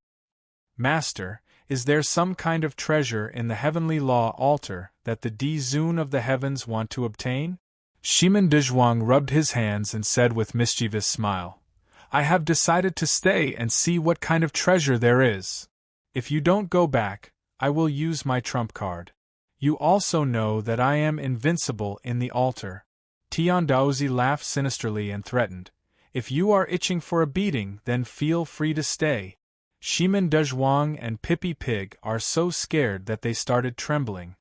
Master, is there some kind of treasure in the heavenly law altar that the Di Zun of the heavens want to obtain? Shimen Dazhuang rubbed his hands and said with mischievous smile, I have decided to stay and see what kind of treasure there is. If you don't go back, I will use my trump card. You also know that I am invincible in the altar. Tian Daozi laughed sinisterly and threatened, If you are itching for a beating, then feel free to stay. Shimen Dazhuang and Pippi Pig are so scared that they started trembling.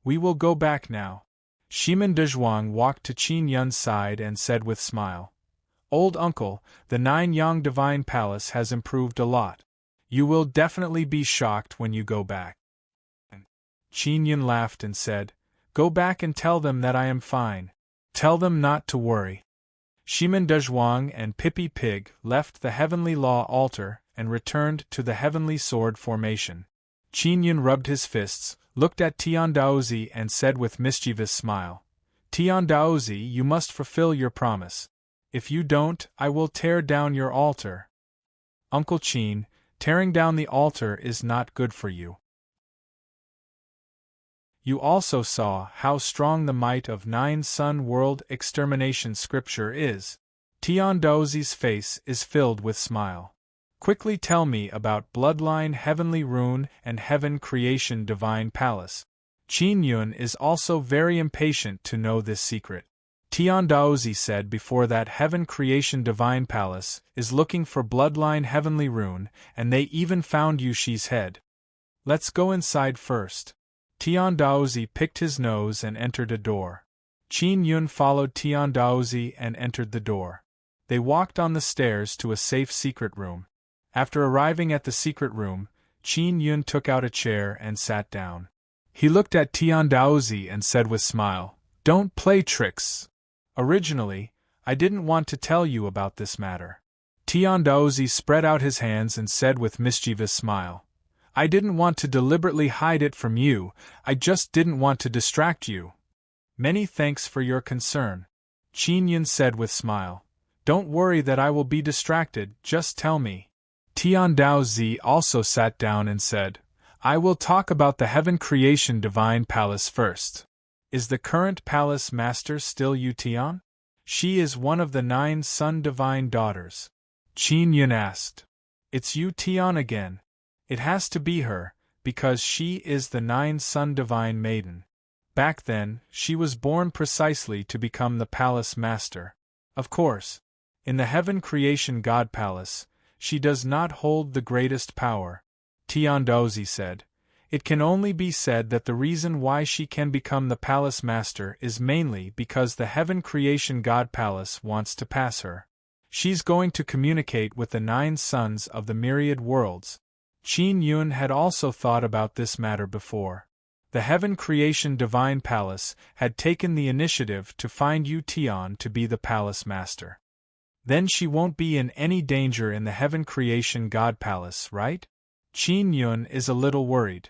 We will go back now. Shimen Dazhuang walked to Qin Yun's side and said with smile, Old uncle, the 9-yang divine palace has improved a lot. You will definitely be shocked when you go back. Qin Yun laughed and said, Go back and tell them that I am fine. Tell them not to worry. Shimen Dazhuang and Pippi Pig left the heavenly law altar and returned to the heavenly sword formation. Qin Yun rubbed his fists, looked at Tian Daozi and said with mischievous smile, Tian Daozi, you must fulfill your promise. If you don't, I will tear down your altar. Uncle Qin, tearing down the altar is not good for you. You also saw how strong the might of 9-sun world extermination scripture is. Tian Daozi's face is filled with smile. Quickly tell me about Bloodline Heavenly Rune and Heaven Creation Divine Palace. Qin Yun is also very impatient to know this secret. Tian Daozi said before that Heaven Creation Divine Palace is looking for Bloodline Heavenly Rune, and they even found Yushi's head. Let's go inside first. Tian Daozi picked his nose and entered a door. Qin Yun followed Tian Daozi and entered the door. They walked on the stairs to a safe secret room. After arriving at the secret room, Qin Yun took out a chair and sat down. He looked at Tian Daozi and said with smile, Don't play tricks. Originally, I didn't want to tell you about this matter. Tian Daozi spread out his hands and said with mischievous smile, I didn't want to deliberately hide it from you, I just didn't want to distract you. Many thanks for your concern. Qin Yun said with smile, Don't worry that I will be distracted, just tell me. Tian Daozi also sat down and said, I will talk about the Heaven Creation Divine Palace first. Is the current palace master still Yu Tian? She is one of the 9-sun divine daughters. Qin Yun asked. It's Yu Tian again. It has to be her, because she is the 9-sun divine maiden. Back then, she was born precisely to become the palace master. Of course, in the Heaven Creation God Palace, she does not hold the greatest power. Tian Daozi said, It can only be said that the reason why she can become the palace master is mainly because the Heaven Creation God Palace wants to pass her. She's going to communicate with the 9 sons of the myriad worlds. Qin Yun had also thought about this matter before. The Heaven Creation Divine Palace had taken the initiative to find Yu Tian to be the palace master. Then she won't be in any danger in the Heaven Creation God Palace, right? Qin Yun is a little worried.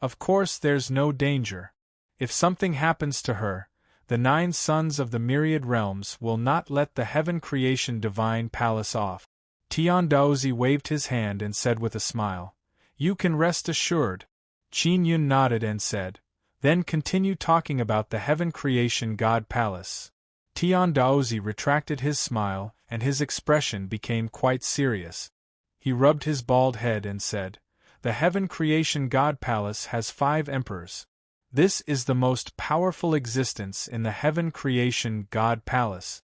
Of course there's no danger. If something happens to her, the 9 sons of the myriad realms will not let the Heaven Creation Divine Palace off. Tian Daozi waved his hand and said with a smile, You can rest assured. Qin Yun nodded and said, Then continue talking about the heaven creation God palace. Tian Daozi retracted his smile, and his expression became quite serious. He rubbed his bald head and said, "The heaven creation God palace has 5 emperors. This is the most powerful existence in the heaven creation God palace."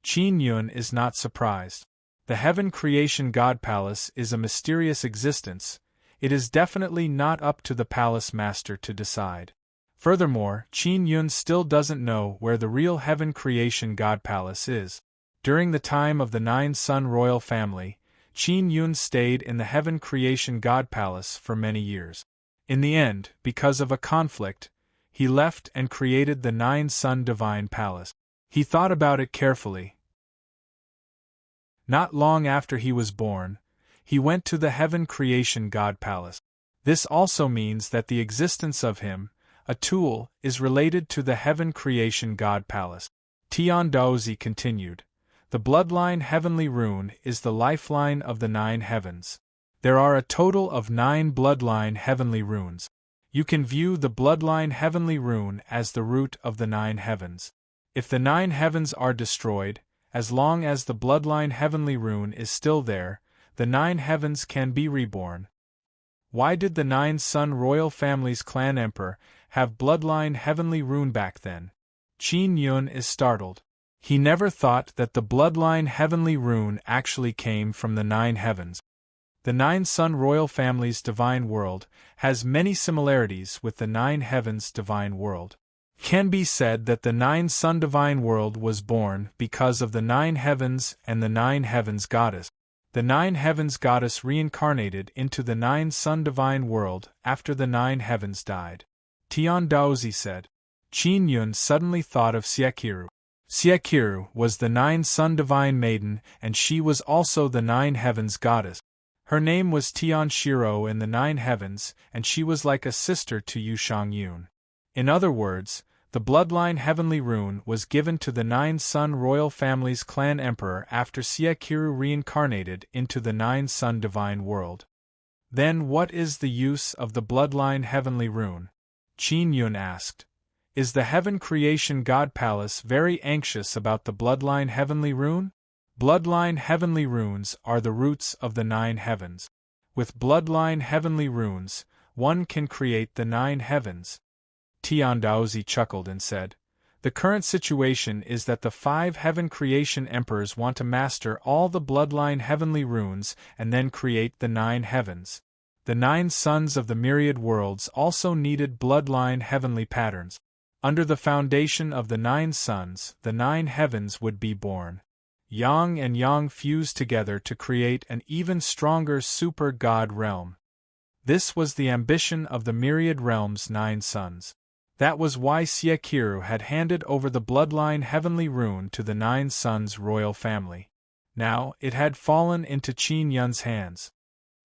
Qin Yun is not surprised. The heaven creation God palace is a mysterious existence. It is definitely not up to the palace master to decide. Furthermore, Qin Yun still doesn't know where the real heaven creation God palace is. During the time of the 9-son royal family, Qin Yun stayed in the heaven creation God palace for many years. In the end, because of a conflict, he left and created the 9-son divine palace. He thought about it carefully. Not long after he was born, he went to the heaven creation God palace. This also means that the existence of him, a tool, is related to the heaven creation God palace. Tian Daozi continued, "The bloodline heavenly rune is the lifeline of the 9 heavens. There are a total of 9 bloodline heavenly runes. You can view the bloodline heavenly rune as the root of the 9 heavens. If the 9 heavens are destroyed, as long as the bloodline heavenly rune is still there, the 9 heavens can be reborn." Why did the 9-son royal family's clan emperor have bloodline heavenly rune back then? Qin Yun is startled. He never thought that the bloodline heavenly rune actually came from the 9 heavens. The 9-son royal family's divine world has many similarities with the 9 heavens divine world. It can be said that the 9-son divine world was born because of the 9 heavens and the 9 heavens goddess. The 9 heavens goddess reincarnated into the 9-son divine world after the 9 heavens died. Tian Daozi said. Qin Yun suddenly thought of Xieqiru. Xieqiru was the 9-son divine maiden, and she was also the 9 heavens goddess. Her name was Tian Shiro in the 9 heavens, and she was like a sister to Yu Shangyun. In other words, the bloodline heavenly rune was given to the 9-son royal family's clan emperor after Xieqiru reincarnated into the 9-son divine world. Then what is the use of the bloodline heavenly rune? Qin Yun asked. Is the heaven creation God palace very anxious about the bloodline heavenly rune? Bloodline heavenly runes are the roots of the 9 heavens. With bloodline heavenly runes, one can create the 9 heavens. Tian Daozi chuckled and said, "The current situation is that the 5 heaven creation emperors want to master all the bloodline heavenly runes and then create the 9 heavens. The 9 sons of the myriad worlds also needed bloodline heavenly patterns. Under the foundation of the 9 sons, the 9 heavens would be born. Yang and Yang fused together to create an even stronger super god realm. This was the ambition of the myriad realm's 9 sons. That was why Xieqiru had handed over the bloodline heavenly rune to the 9 sons royal family. Now, it had fallen into Qin Yun's hands.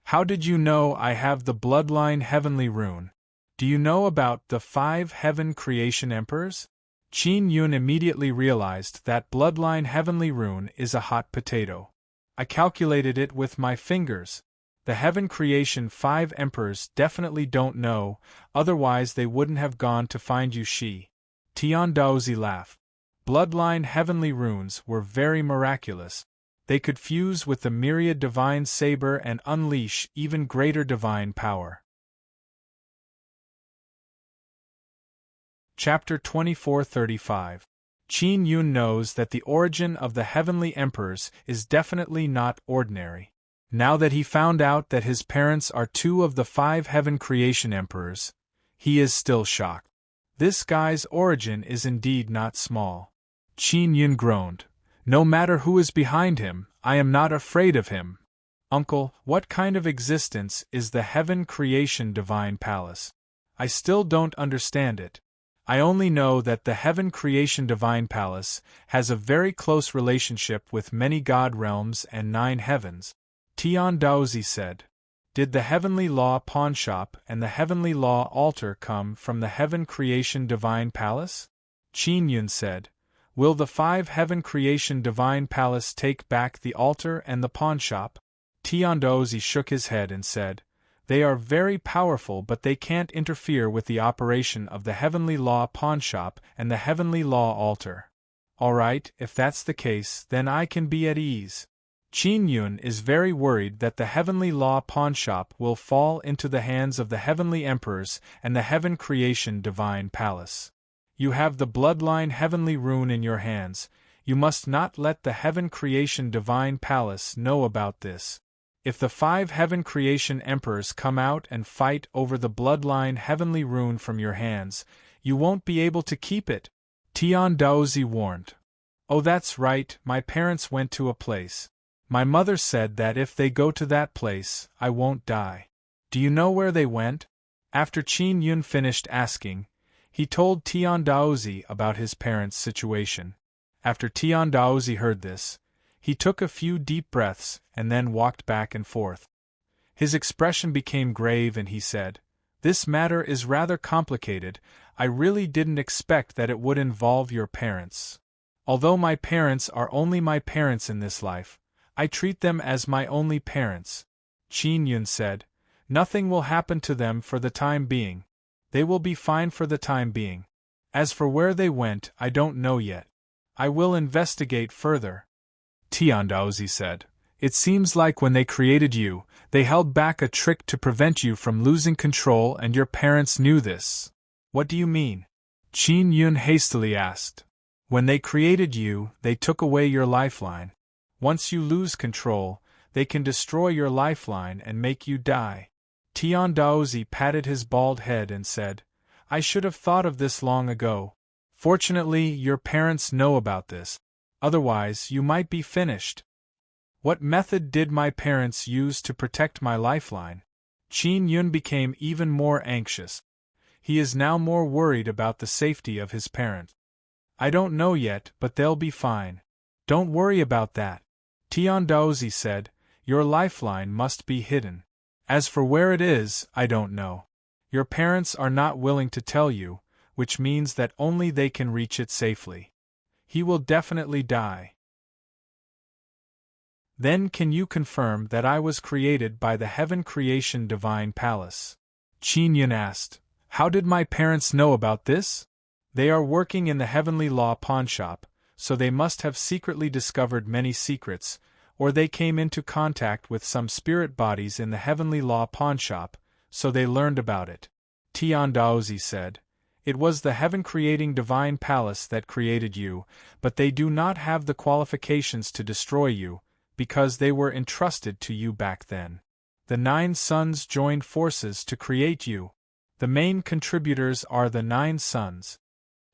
How did you know I have the bloodline heavenly rune? Do you know about the 5 heaven creation emperors? Qin Yun immediately realized that bloodline heavenly rune is a hot potato. I calculated it with my fingers. The heaven creation 5 emperors definitely don't know, otherwise they wouldn't have gone to find you. Tian Daozi laughed. Bloodline heavenly runes were very miraculous. They could fuse with the myriad divine saber and unleash even greater divine power. Chapter 2435. Qin Yun knows that the origin of the heavenly emperors is definitely not ordinary. Now that he found out that his parents are 2 of the 5 heaven creation emperors, he is still shocked. This guy's origin is indeed not small. Qin Yun groaned. No matter who is behind him, I am not afraid of him. Uncle, what kind of existence is the heaven creation divine palace? I still don't understand it. I only know that the heaven creation divine palace has a very close relationship with many god realms and 9 heavens. Tian Daozi said. Did the heavenly law pawnshop and the heavenly law altar come from the heaven creation divine palace? Qin Yun said. Will the 5 heaven creation divine palace take back the altar and the pawnshop? Tian Daozi shook his head and said, They are very powerful, but they can't interfere with the operation of the Heavenly Law pawnshop and the Heavenly Law altar. Alright, if that's the case, then I can be at ease. Qin Yun is very worried that the Heavenly Law pawnshop will fall into the hands of the Heavenly Emperors and the Heaven Creation Divine Palace. You have the Bloodline Heavenly Rune in your hands. You must not let the Heaven Creation Divine Palace know about this. If the 5 Heaven Creation Emperors come out and fight over the Bloodline Heavenly Rune from your hands, you won't be able to keep it, Tian Daozi warned. Oh, that's right, my parents went to a place. My mother said that if they go to that place, I won't die. Do you know where they went? After Qin Yun finished asking, he told Tian Daozi about his parents' situation. After Tian Daozi heard this, he took a few deep breaths and then walked back and forth. His expression became grave and he said, "This matter is rather complicated. I really didn't expect that it would involve your parents. Although my parents are only my parents in this life, I treat them as my only parents." Qin Yun said, "Nothing will happen to them for the time being. They will be fine for the time being. As for where they went, I don't know yet. I will investigate further." Tian Daozi said, "It seems like when they created you, they held back a trick to prevent you from losing control, and your parents knew this." "What do you mean?" Qin Yun hastily asked. "When they created you, they took away your lifeline. Once you lose control, they can destroy your lifeline and make you die." Tian Daozi patted his bald head and said, "I should have thought of this long ago. Fortunately, your parents know about this. Otherwise, you might be finished." "What method did my parents use to protect my lifeline?" Qin Yun became even more anxious. He is now more worried about the safety of his parents. "I don't know yet, but they'll be fine. Don't worry about that." Tian Daozi said, "Your lifeline must be hidden. As for where it is, I don't know. Your parents are not willing to tell you, which means that only they can reach it safely. He will definitely die." "Then can you confirm that I was created by the Heaven Creation Divine Palace?" Qin Yun asked. "How did my parents know about this?" "They are working in the Heavenly Law pawnshop, so they must have secretly discovered many secrets, or they came into contact with some spirit bodies in the Heavenly Law pawnshop, so they learned about it," Tian Daozi said. "It was the Heaven-creating Divine Palace that created you, but they do not have the qualifications to destroy you, because they were entrusted to you back then. The 9 sons joined forces to create you. The main contributors are the 9 sons."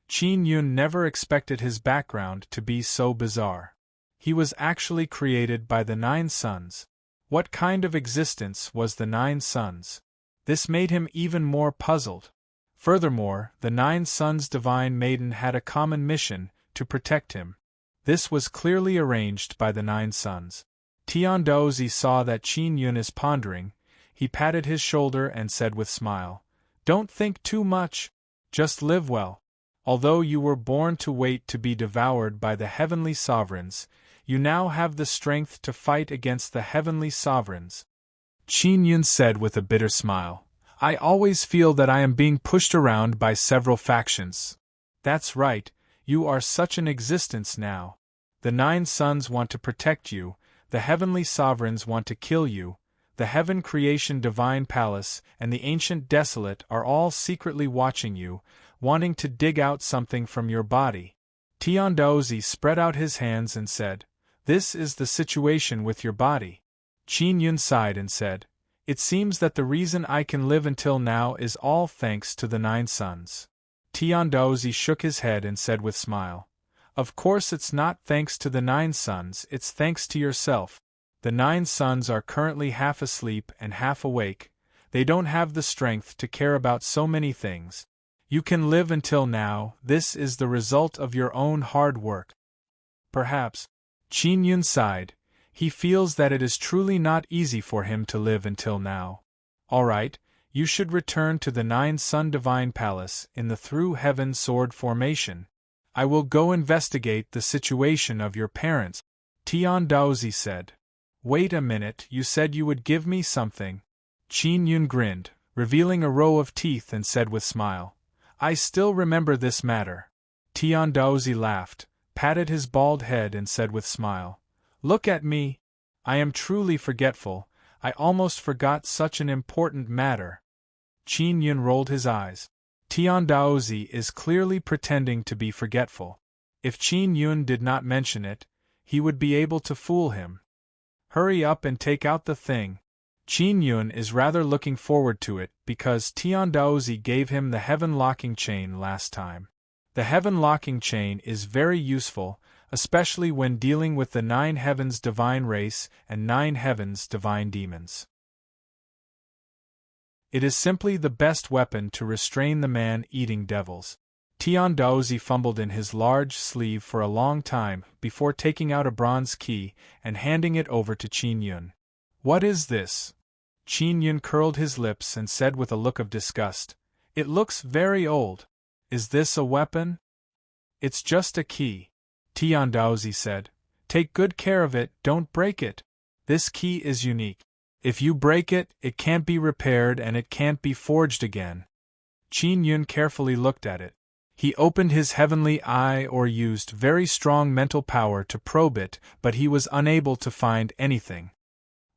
Qin Yun never expected his background to be so bizarre. He was actually created by the 9 sons. What kind of existence was the 9 sons? This made him even more puzzled. Furthermore, the 9 sons' divine maiden had a common mission, to protect him. This was clearly arranged by the 9 sons. Tian Daozi saw that Qin Yun is pondering. He patted his shoulder and said with smile, "Don't think too much. Just live well. Although you were born to wait to be devoured by the heavenly sovereigns, you now have the strength to fight against the heavenly sovereigns." Qin Yun said with a bitter smile, "I always feel that I am being pushed around by several factions." "That's right, you are such an existence now. The 9 sons want to protect you, the heavenly sovereigns want to kill you, the Heaven Creation Divine Palace and the Ancient Desolate are all secretly watching you, wanting to dig out something from your body." Tian Daozi spread out his hands and said, "This is the situation with your body." Qin Yun sighed and said, "It seems that the reason I can live until now is all thanks to the 9 sons." Tian Daozi shook his head and said with smile, "Of course it's not thanks to the 9 sons, it's thanks to yourself. The 9 sons are currently half asleep and half awake. They don't have the strength to care about so many things. You can live until now, this is the result of your own hard work." "Perhaps." Qin Yun sighed. He feels that it is truly not easy for him to live until now. "All right, you should return to the 9-Sun Divine Palace in the Through Heaven Sword formation. I will go investigate the situation of your parents," Tian Daozi said. "Wait a minute, you said you would give me something." Qin Yun grinned, revealing a row of teeth and said with smile, I still remember this matter. Tian Daozi laughed, patted his bald head and said with smile, Look at me! I am truly forgetful, I almost forgot such an important matter. Qin Yun rolled his eyes. Tian Daozi is clearly pretending to be forgetful. If Qin Yun did not mention it, he would be able to fool him. Hurry up and take out the thing. Qin Yun is rather looking forward to it because Tian Daozi gave him the heaven locking chain last time. The heaven locking chain is very useful, especially when dealing with the 9 heavens divine race and 9 heavens divine demons. It is simply the best weapon to restrain the man-eating devils. Tian Daozi fumbled in his large sleeve for a long time before taking out a bronze key and handing it over to Qin Yun. What is this? Qin Yun curled his lips and said with a look of disgust, It looks very old. Is this a weapon? It's just a key. Tian Daozi said. Take good care of it, don't break it. This key is unique. If you break it, it can't be repaired and it can't be forged again. Qin Yun carefully looked at it. He opened his heavenly eye or used very strong mental power to probe it, but he was unable to find anything.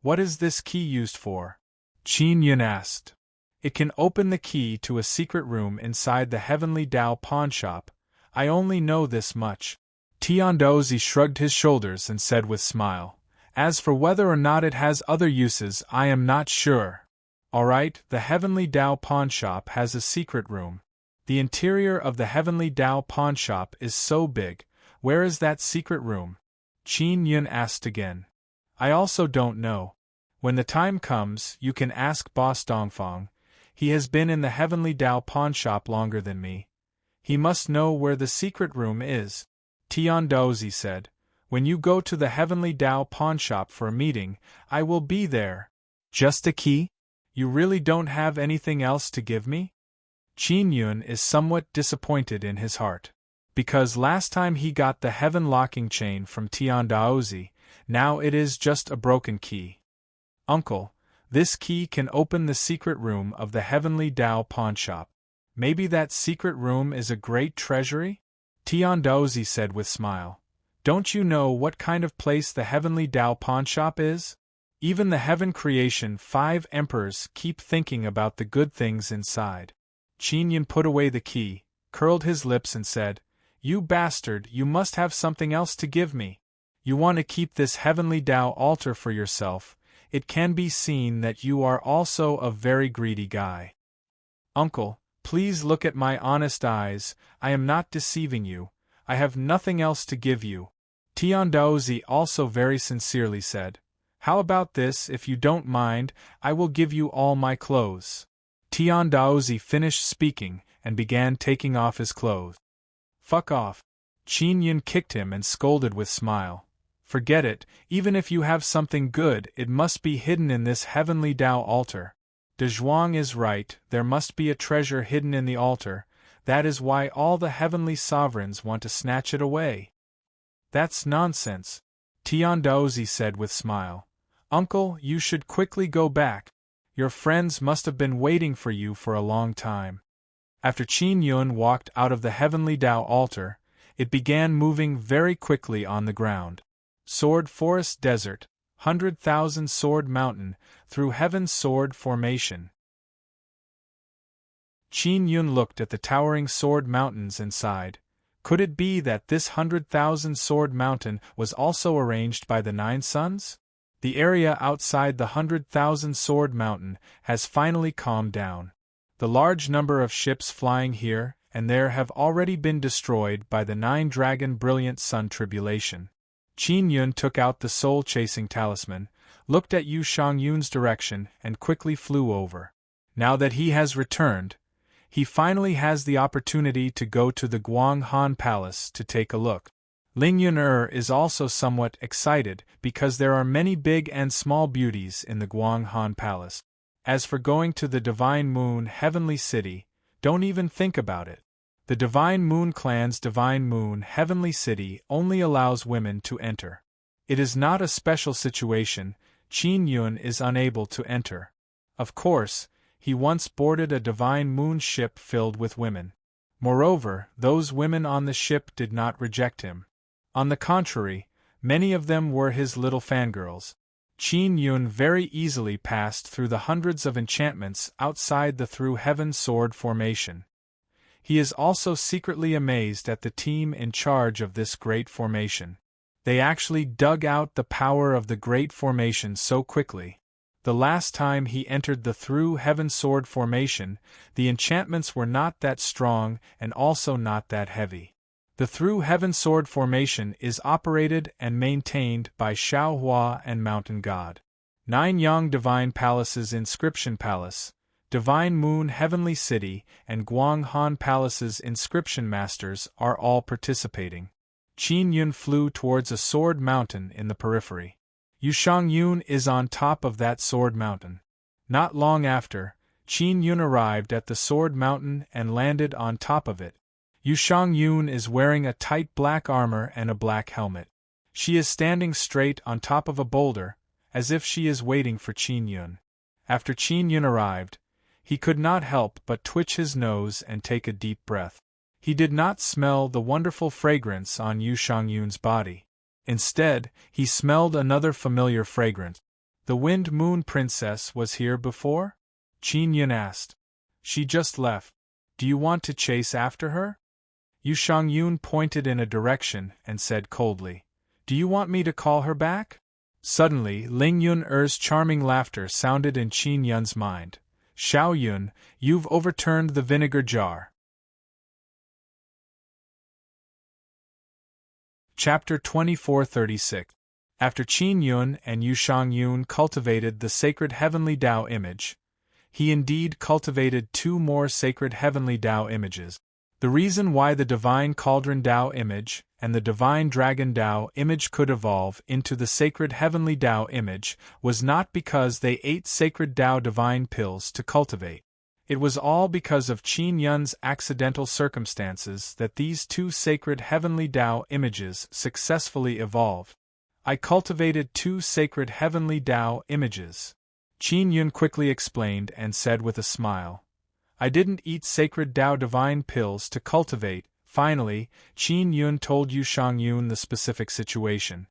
What is this key used for? Qin Yun asked. It can open the key to a secret room inside the Heavenly Dao pawnshop. I only know this much. Tian Daozi shrugged his shoulders and said with smile, As for whether or not it has other uses, I am not sure. Alright, the Heavenly Dao pawnshop has a secret room. The interior of the Heavenly Dao pawnshop is so big. Where is that secret room? Qin Yun asked again. I also don't know. When the time comes, you can ask Boss Dongfang. He has been in the Heavenly Dao pawnshop longer than me. He must know where the secret room is. Tian Daozi said, When you go to the Heavenly Dao pawnshop for a meeting, I will be there. Just a key? You really don't have anything else to give me? Qin Yun is somewhat disappointed in his heart. Because last time he got the heaven locking chain from Tian Daozi, now it is just a broken key. Uncle, this key can open the secret room of the Heavenly Dao pawnshop. Maybe that secret room is a great treasury? Tian Daozi said with smile. Don't you know what kind of place the Heavenly Dao pawnshop is? Even the Heaven Creation 5 emperors keep thinking about the good things inside. Qin Yun put away the key, curled his lips and said, You bastard, you must have something else to give me. You want to keep this Heavenly Dao altar for yourself. It can be seen that you are also a very greedy guy. Uncle, please look at my honest eyes, I am not deceiving you, I have nothing else to give you. Tian Daozi also very sincerely said, How about this, if you don't mind, I will give you all my clothes. Tian Daozi finished speaking and began taking off his clothes. Fuck off. Qin Yun kicked him and scolded with smile. Forget it, even if you have something good, it must be hidden in this Heavenly Dao altar. De Zhuang is right, there must be a treasure hidden in the altar, that is why all the heavenly sovereigns want to snatch it away. That's nonsense, Tian Daozi said with smile. Uncle, you should quickly go back. Your friends must have been waiting for you for a long time. After Qin Yun walked out of the Heavenly Dao altar, it began moving very quickly on the ground. Sword Forest Desert, 100,000 Sword Mountain, through Heaven's Sword Formation. Qin Yun looked at the towering sword mountains and sighed. Could it be that this 100,000 Sword Mountain was also arranged by the 9 suns? The area outside the 100,000 Sword Mountain has finally calmed down. The large number of ships flying here and there have already been destroyed by the 9 Dragon Brilliant Sun Tribulation. Qin Yun took out the soul-chasing talisman, looked at Yu Shangyun's direction and quickly flew over. Now that he has returned, he finally has the opportunity to go to the Guanghan Palace to take a look. Ling Yun is also somewhat excited because there are many big and small beauties in the Guanghan Palace. As for going to the Divine Moon Heavenly City, don't even think about it. The Divine Moon Clan's Divine Moon Heavenly City only allows women to enter. It is not a special situation, Qin Yun is unable to enter. Of course, he once boarded a divine moon ship filled with women. Moreover, those women on the ship did not reject him. On the contrary, many of them were his little fangirls. Qin Yun very easily passed through the hundreds of enchantments outside the Through Heaven sword formation. He is also secretly amazed at the team in charge of this great formation. They actually dug out the power of the great formation so quickly. The last time he entered the Through Heaven sword formation, the enchantments were not that strong and also not that heavy. The Through Heaven sword formation is operated and maintained by Xiaohua and Mountain God. 9 Yang Divine Palaces Inscription Palace, Divine Moon Heavenly City, and Guanghan Palace's Inscription Masters are all participating. Qin Yun flew towards a sword mountain in the periphery. Yushang Yun is on top of that sword mountain. Not long after, Qin Yun arrived at the sword mountain and landed on top of it. Yushang Yun is wearing a tight black armor and a black helmet. She is standing straight on top of a boulder, as if she is waiting for Qin Yun. After Qin Yun arrived, he could not help but twitch his nose and take a deep breath. He did not smell the wonderful fragrance on Yushang Yun's body. Instead, he smelled another familiar fragrance. The Wind Moon Princess was here before? Qin Yun asked. She just left. Do you want to chase after her? Yushang Yun pointed in a direction and said coldly, Do you want me to call her back? Suddenly, Ling Yun-er's charming laughter sounded in Qin Yun's mind. Xiao Yun, you've overturned the vinegar jar. Chapter 2436. After Qin Yun and Yushang Yun cultivated the sacred heavenly Tao image, he indeed cultivated 2 more sacred heavenly Tao images. The reason why the divine cauldron Tao image and the divine dragon Tao image could evolve into the sacred heavenly Tao image was not because they ate sacred Tao divine pills to cultivate. It was all because of Qin Yun's accidental circumstances that these 2 sacred heavenly Tao images successfully evolved. I cultivated 2 sacred heavenly Tao images. Qin Yun quickly explained and said with a smile. I didn't eat sacred Tao divine pills to cultivate. Finally, Qin Yun told Yushang Yun the specific situation.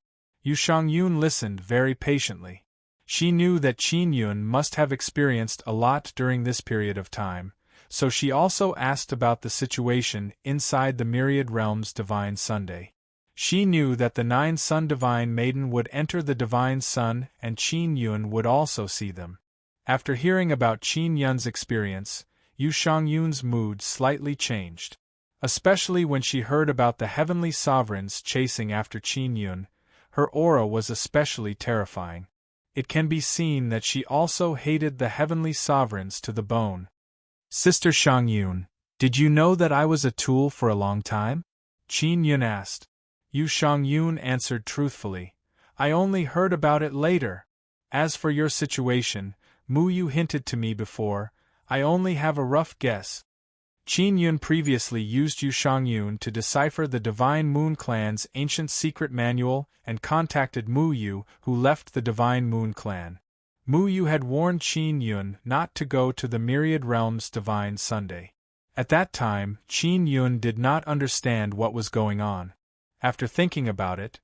Yushang Yun listened very patiently. She knew that Qin Yun must have experienced a lot during this period of time, so she also asked about the situation inside the Myriad Realms Divine Sunday. She knew that the 9 Sun Divine Maiden would enter the Divine Sun and Qin Yun would also see them. After hearing about Qin Yun's experience, Yushang Yun's mood slightly changed. Especially when she heard about the heavenly sovereigns chasing after Qin Yun, her aura was especially terrifying. It can be seen that she also hated the heavenly sovereigns to the bone. Sister Shang Yun, did you know that I was a tool for a long time? Qin Yun asked. Yushang Yun answered truthfully. I only heard about it later. As for your situation, Mu Yu hinted to me before, I only have a rough guess. Qin Yun previously used Yushang Yun to decipher the Divine Moon Clan's ancient secret manual and contacted Mu Yu, who left the Divine Moon Clan. Mu Yu had warned Qin Yun not to go to the Myriad Realms Divine Sunday. At that time, Qin Yun did not understand what was going on. After thinking about it,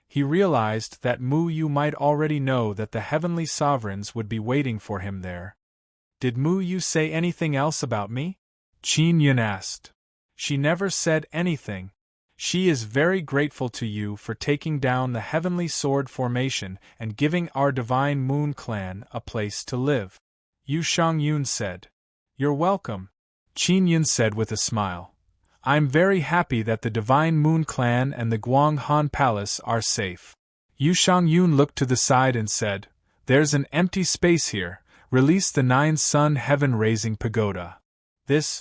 he realized that Mu Yu might already know that the heavenly sovereigns would be waiting for him there. Did Mu Yu say anything else about me? Qin Yun asked. She never said anything. She is very grateful to you for taking down the heavenly sword formation and giving our Divine Moon Clan a place to live. Yushang Yun said. You're welcome. Qin Yun said with a smile. I'm very happy that the Divine Moon Clan and the Guanghan Palace are safe. Yushang Yun looked to the side and said, There's an empty space here. Release the 9 Sun Heaven-Raising Pagoda.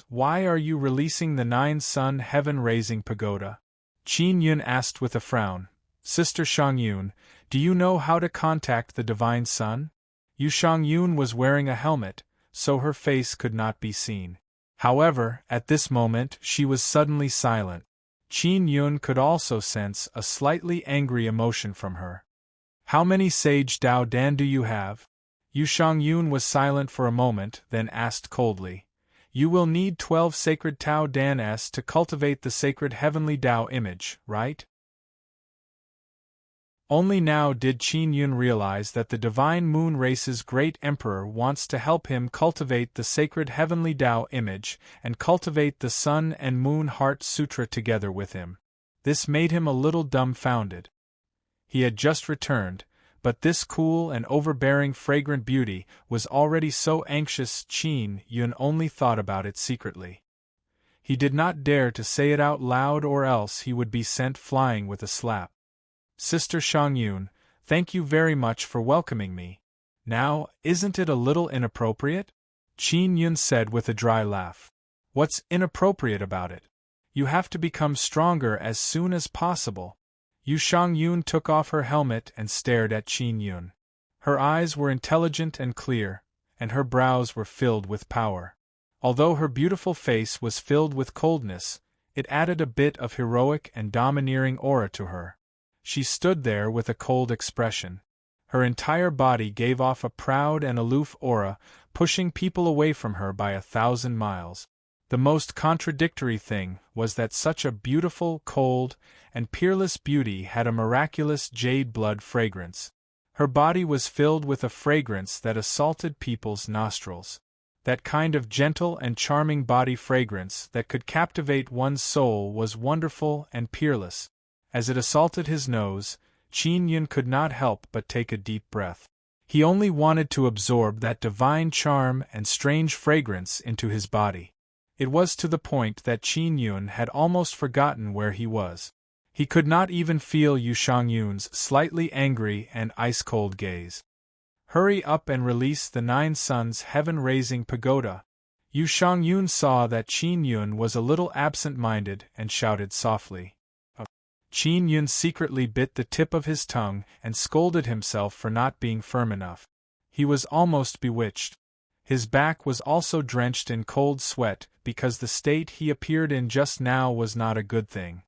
Why are you releasing the 9 Sun Heaven-Raising Pagoda? Qin Yun asked with a frown. Sister Shang Yun, do you know how to contact the Divine Sun? Yushang Yun was wearing a helmet, so her face could not be seen. However, at this moment she was suddenly silent. Qin Yun could also sense a slightly angry emotion from her. How many Sage Dao Dan do you have? Yu Shangyun was silent for a moment, then asked coldly. You will need 12 sacred Tao Dan-s to cultivate the sacred heavenly Tao image, right? Only now did Qin Yun realize that the Divine Moon Race's great emperor wants to help him cultivate the sacred heavenly Tao image and cultivate the Sun and Moon Heart Sutra together with him. This made him a little dumbfounded. He had just returned, but this cool and overbearing fragrant beauty was already so anxious. Qin Yun only thought about it secretly. He did not dare to say it out loud or else he would be sent flying with a slap. Sister Shangyun, thank you very much for welcoming me. Now, isn't it a little inappropriate? Qin Yun said with a dry laugh. What's inappropriate about it? You have to become stronger as soon as possible. Yu Shangyun took off her helmet and stared at Qin Yun. Her eyes were intelligent and clear, and her brows were filled with power. Although her beautiful face was filled with coldness, it added a bit of heroic and domineering aura to her. She stood there with a cold expression. Her entire body gave off a proud and aloof aura, pushing people away from her by 1,000 miles. The most contradictory thing was that such a beautiful, cold, and peerless beauty had a miraculous jade blood fragrance. Her body was filled with a fragrance that assaulted people's nostrils. That kind of gentle and charming body fragrance that could captivate one's soul was wonderful and peerless. As it assaulted his nose, Qin Yun could not help but take a deep breath. He only wanted to absorb that divine charm and strange fragrance into his body. It was to the point that Qin Yun had almost forgotten where he was. He could not even feel Yu Shangyun's slightly angry and ice-cold gaze. Hurry up and release the 9 suns heaven-raising pagoda. Yu Shangyun saw that Qin Yun was a little absent-minded and shouted softly. Qin Yun secretly bit the tip of his tongue and scolded himself for not being firm enough. He was almost bewitched. His back was also drenched in cold sweat because the state he appeared in just now was not a good thing.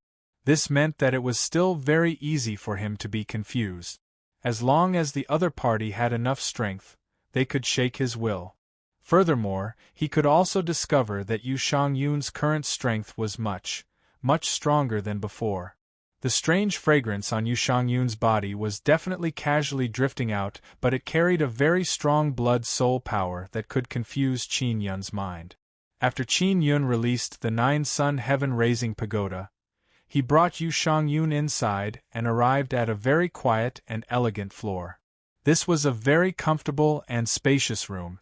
This meant that it was still very easy for him to be confused. As long as the other party had enough strength, they could shake his will. Furthermore, he could also discover that Yu Shangyun's current strength was much, much stronger than before. The strange fragrance on Yu Shangyun's body was definitely casually drifting out, but it carried a very strong blood-soul power that could confuse Qin Yun's mind. After Qin Yun released the 9-sun heaven-raising pagoda, he brought Yu Shangyun inside and arrived at a very quiet and elegant floor. This was a very comfortable and spacious room.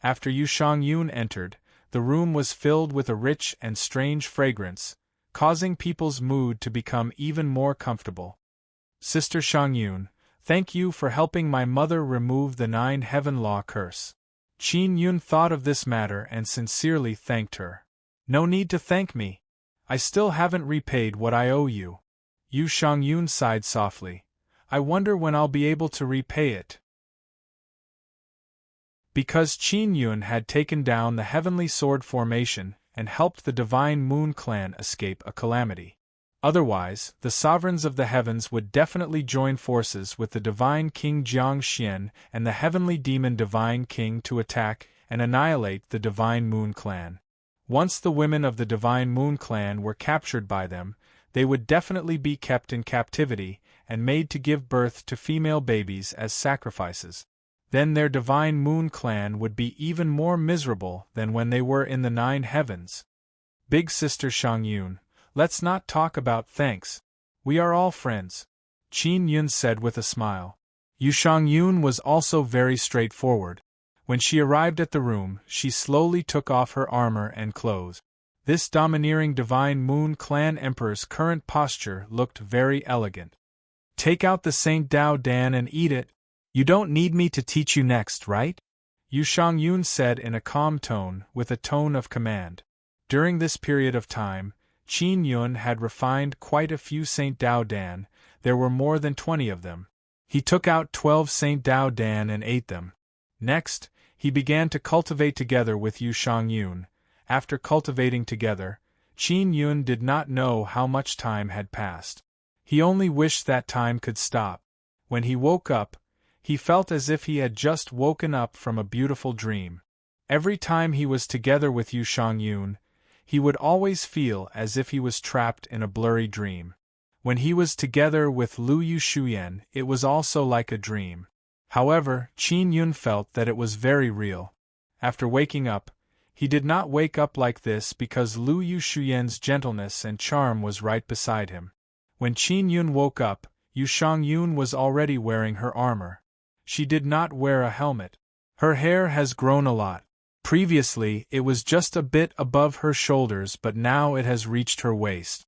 After Yu Shangyun entered, the room was filled with a rich and strange fragrance, causing people's mood to become even more comfortable. Sister Shangyun, thank you for helping my mother remove the 9 heaven law curse. Qin Yun thought of this matter and sincerely thanked her. No need to thank me. I still haven't repaid what I owe you. Yu Shangyun sighed softly. I wonder when I'll be able to repay it. Because Qin Yun had taken down the heavenly sword formation and helped the Divine Moon Clan escape a calamity. Otherwise, the sovereigns of the heavens would definitely join forces with the Divine King Jiang Xian and the heavenly demon Divine King to attack and annihilate the Divine Moon Clan. Once the women of the Divine Moon Clan were captured by them, they would definitely be kept in captivity and made to give birth to female babies as sacrifices. Then their Divine Moon Clan would be even more miserable than when they were in the 9 heavens. Big Sister Shangyun, let's not talk about thanks. We are all friends. Qin Yun said with a smile. Yu Shangyun was also very straightforward. When she arrived at the room, she slowly took off her armor and clothes. This domineering Divine Moon Clan Emperor's current posture looked very elegant. Take out the Saint Dao Dan and eat it. You don't need me to teach you next, right? Yu Shangyun said in a calm tone, with a tone of command. During this period of time, Qin Yun had refined quite a few Saint Dao Dan. There were more than 20 of them. He took out 12 Saint Dao Dan and ate them. Next, he began to cultivate together with Yu Shangyun. After cultivating together, Qin Yun did not know how much time had passed. He only wished that time could stop. When he woke up, He felt as if he had just woken up from a beautiful dream. Every time he was together with Yu Shangyun, he would always feel as if he was trapped in a blurry dream. When he was together with Lu Yushuyan, it was also like a dream. However, Qin Yun felt that it was very real. After waking up, he did not wake up like this because Lu Yushuyan's gentleness and charm was right beside him. When Qin Yun woke up, Yu Shangyun was already wearing her armor. She did not wear a helmet. Her hair has grown a lot. Previously, it was just a bit above her shoulders, but now it has reached her waist.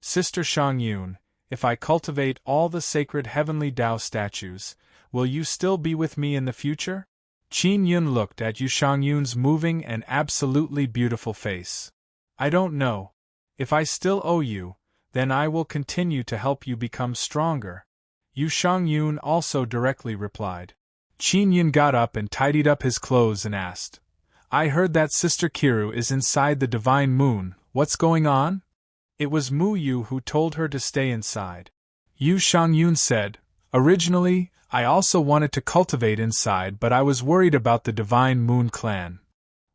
Sister Shangyun, if I cultivate all the sacred heavenly Tao statues, will you still be with me in the future? Qin Yun looked at Yu Shangyun's moving and absolutely beautiful face. I don't know. If I still owe you, then I will continue to help you become stronger. Yu Shangyun also directly replied. Qin Yun got up and tidied up his clothes and asked, I heard that Sister Kiru is inside the Divine Moon, what's going on? It was Mu Yu who told her to stay inside. Yu Shangyun said, Originally, I also wanted to cultivate inside, but I was worried about the Divine Moon clan.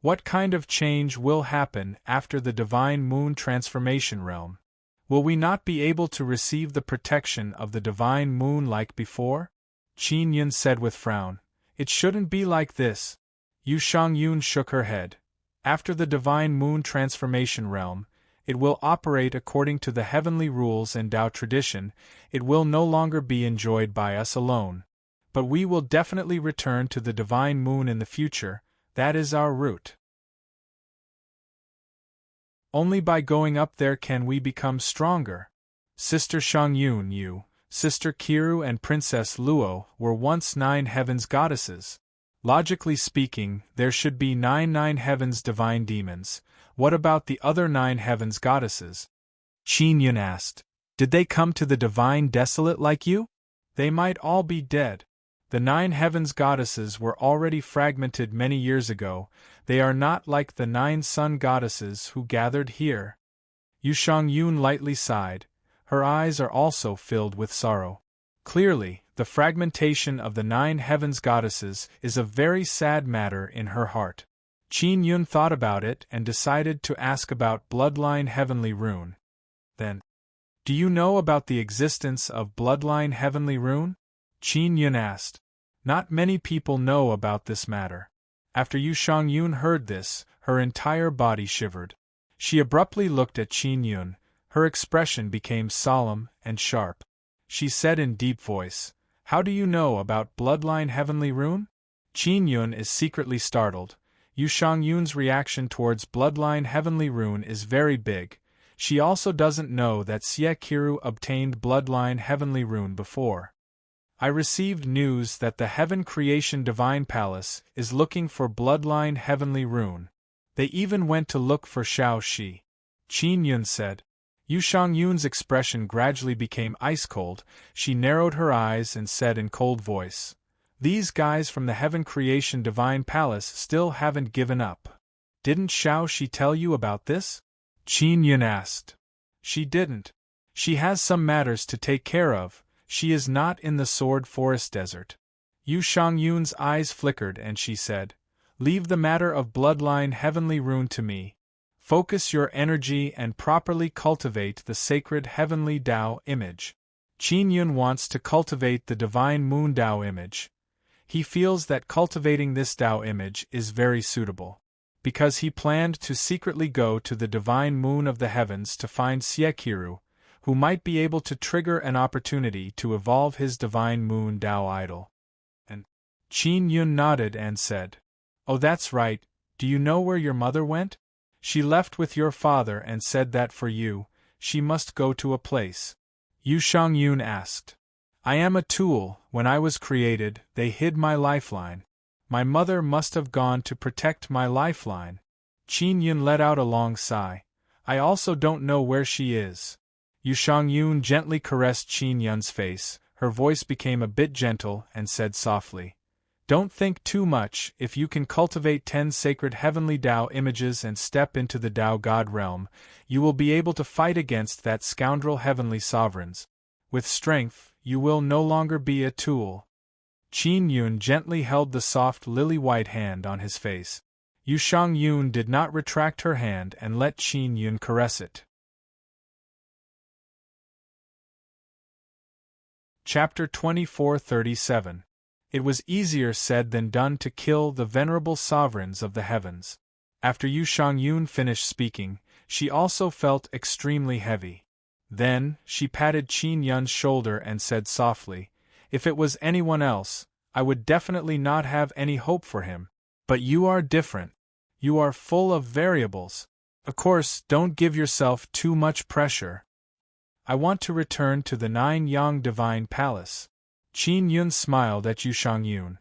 What kind of change will happen after the Divine Moon transformation realm? Will we not be able to receive the protection of the Divine Moon like before? Qin Yun said with frown. It shouldn't be like this. Yu Shangyun shook her head. After the Divine Moon transformation realm, it will operate according to the heavenly rules and Tao tradition. It will no longer be enjoyed by us alone. But we will definitely return to the Divine Moon in the future. That is our route. Only by going up there can we become stronger. Sister Shangyun, Yu, Sister Kiru and Princess Luo were once 9 heavens goddesses. Logically speaking, there should be 9 heavens divine demons. What about the other 9 heavens goddesses? Qin Yun asked. Did they come to the divine desolate like you? They might all be dead. The 9 heavens goddesses were already fragmented many years ago. They are not like the 9 sun goddesses who gathered here. Yu Shangyun lightly sighed. Her eyes are also filled with sorrow. Clearly, the fragmentation of the 9 heavens goddesses is a very sad matter in her heart. Qin Yun thought about it and decided to ask about Bloodline Heavenly Rune. Then, do you know about the existence of Bloodline Heavenly Rune? Qin Yun asked. Not many people know about this matter. After Yu Shangyun heard this, her entire body shivered. She abruptly looked at Qin Yun. Her expression became solemn and sharp. She said in deep voice, How do you know about Bloodline Heavenly Rune? Qin Yun is secretly startled. Yu Shangyun's reaction towards Bloodline Heavenly Rune is very big. She also doesn't know that Xie Kiru obtained Bloodline Heavenly Rune before. I received news that the Heaven Creation Divine Palace is looking for Bloodline Heavenly Rune. They even went to look for Shao Shi. Qin Yun said. Yu Shangyun's expression gradually became ice-cold. She narrowed her eyes and said in cold voice, These guys from the Heaven Creation Divine Palace still haven't given up. Didn't Shao Shi tell you about this? Qin Yun asked. She didn't. She has some matters to take care of. She is not in the Sword Forest Desert. Yu Shangyun's eyes flickered and she said, Leave the matter of Bloodline Heavenly Rune to me. Focus your energy and properly cultivate the sacred Heavenly Tao image. Qin Yun wants to cultivate the Divine Moon Tao image. He feels that cultivating this Tao image is very suitable. Because he planned to secretly go to the Divine Moon of the Heavens to find Xie Kiru, who might be able to trigger an opportunity to evolve his Divine Moon Tao idol. And Qin Yun nodded and said, Oh, that's right. Do you know where your mother went? She left with your father and said that for you, she must go to a place. Yu Shangyun asked. I am a tool. When I was created, they hid my lifeline. My mother must have gone to protect my lifeline. Qin Yun let out a long sigh. I also don't know where she is. Yu Shangyun gently caressed Qin Yun's face. Her voice became a bit gentle and said softly, Don't think too much. If you can cultivate 10 sacred heavenly Tao images and step into the Tao God realm, you will be able to fight against that scoundrel heavenly sovereigns. With strength, you will no longer be a tool. Qin Yun gently held the soft lily-white hand on his face. Yu Shangyun did not retract her hand and let Qin Yun caress it. Chapter 2437. It was easier said than done to kill the venerable sovereigns of the heavens. After Yu Shangyun finished speaking, she also felt extremely heavy. Then, she patted Qin Yun's shoulder and said softly, "If it was anyone else, I would definitely not have any hope for him. But you are different. You are full of variables. Of course, don't give yourself too much pressure. I want to return to the Nine-Yang Divine Palace." Qin Yun smiled at Yu Shangyun.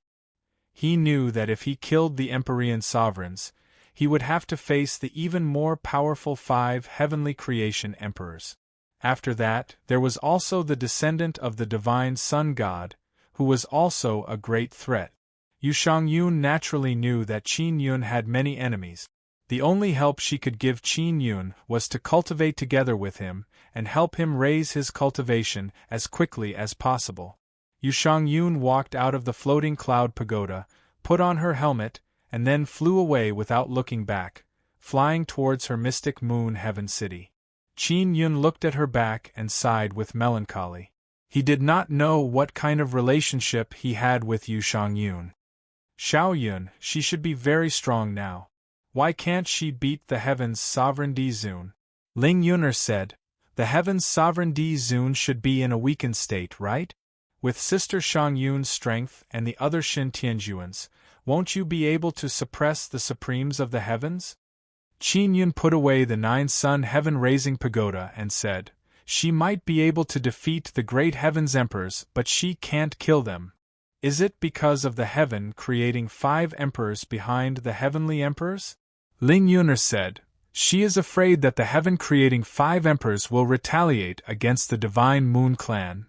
He knew that if he killed the Empyrean sovereigns, he would have to face the even more powerful 5 heavenly creation emperors. After that, there was also the descendant of the divine sun god, who was also a great threat. Yu Shangyun naturally knew that Qin Yun had many enemies. The only help she could give Qin Yun was to cultivate together with him and help him raise his cultivation as quickly as possible. Yu Shangyun walked out of the floating cloud pagoda, put on her helmet, and then flew away without looking back, flying towards her mystic moon heaven city. Qin Yun looked at her back and sighed with melancholy. He did not know what kind of relationship he had with Yu Shangyun. Xiaoyun, she should be very strong now. Why can't she beat the heavens' sovereign Dizun? Ling Yuner said, "The heavens' sovereign Dizun should be in a weakened state, right? With Sister Shangyun's strength and the other Shin Tianjuans, won't you be able to suppress the supremes of the heavens?" Qin Yun put away the 9-sun heaven-raising pagoda and said, "She might be able to defeat the great heavens emperors, but she can't kill them." Is it because of the heaven creating 5 emperors behind the heavenly emperors? Ling Yuner said, "She is afraid that the heaven creating 5 emperors will retaliate against the divine moon clan.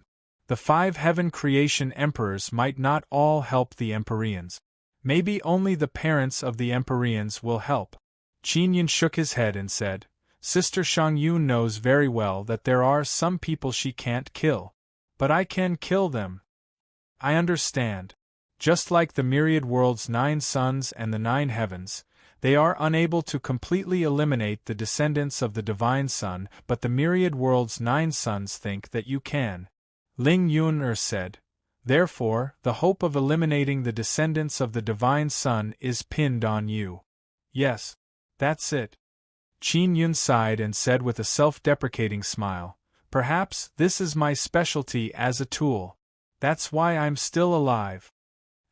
The 5 heaven creation emperors might not all help the Empyreans. Maybe only the parents of the Empyreans will help." Qin Yun shook his head and said, "Sister Shangyun knows very well that there are some people she can't kill. But I can kill them. I understand. Just like the myriad world's 9 suns and the 9 heavens, they are unable to completely eliminate the descendants of the divine sun, but the myriad world's 9 suns think that you can." Ling Yuner said, "Therefore, the hope of eliminating the descendants of the divine sun is pinned on you." "Yes, that's it." Qin Yun sighed and said with a self-deprecating smile, "Perhaps this is my specialty as a tool. That's why I'm still alive."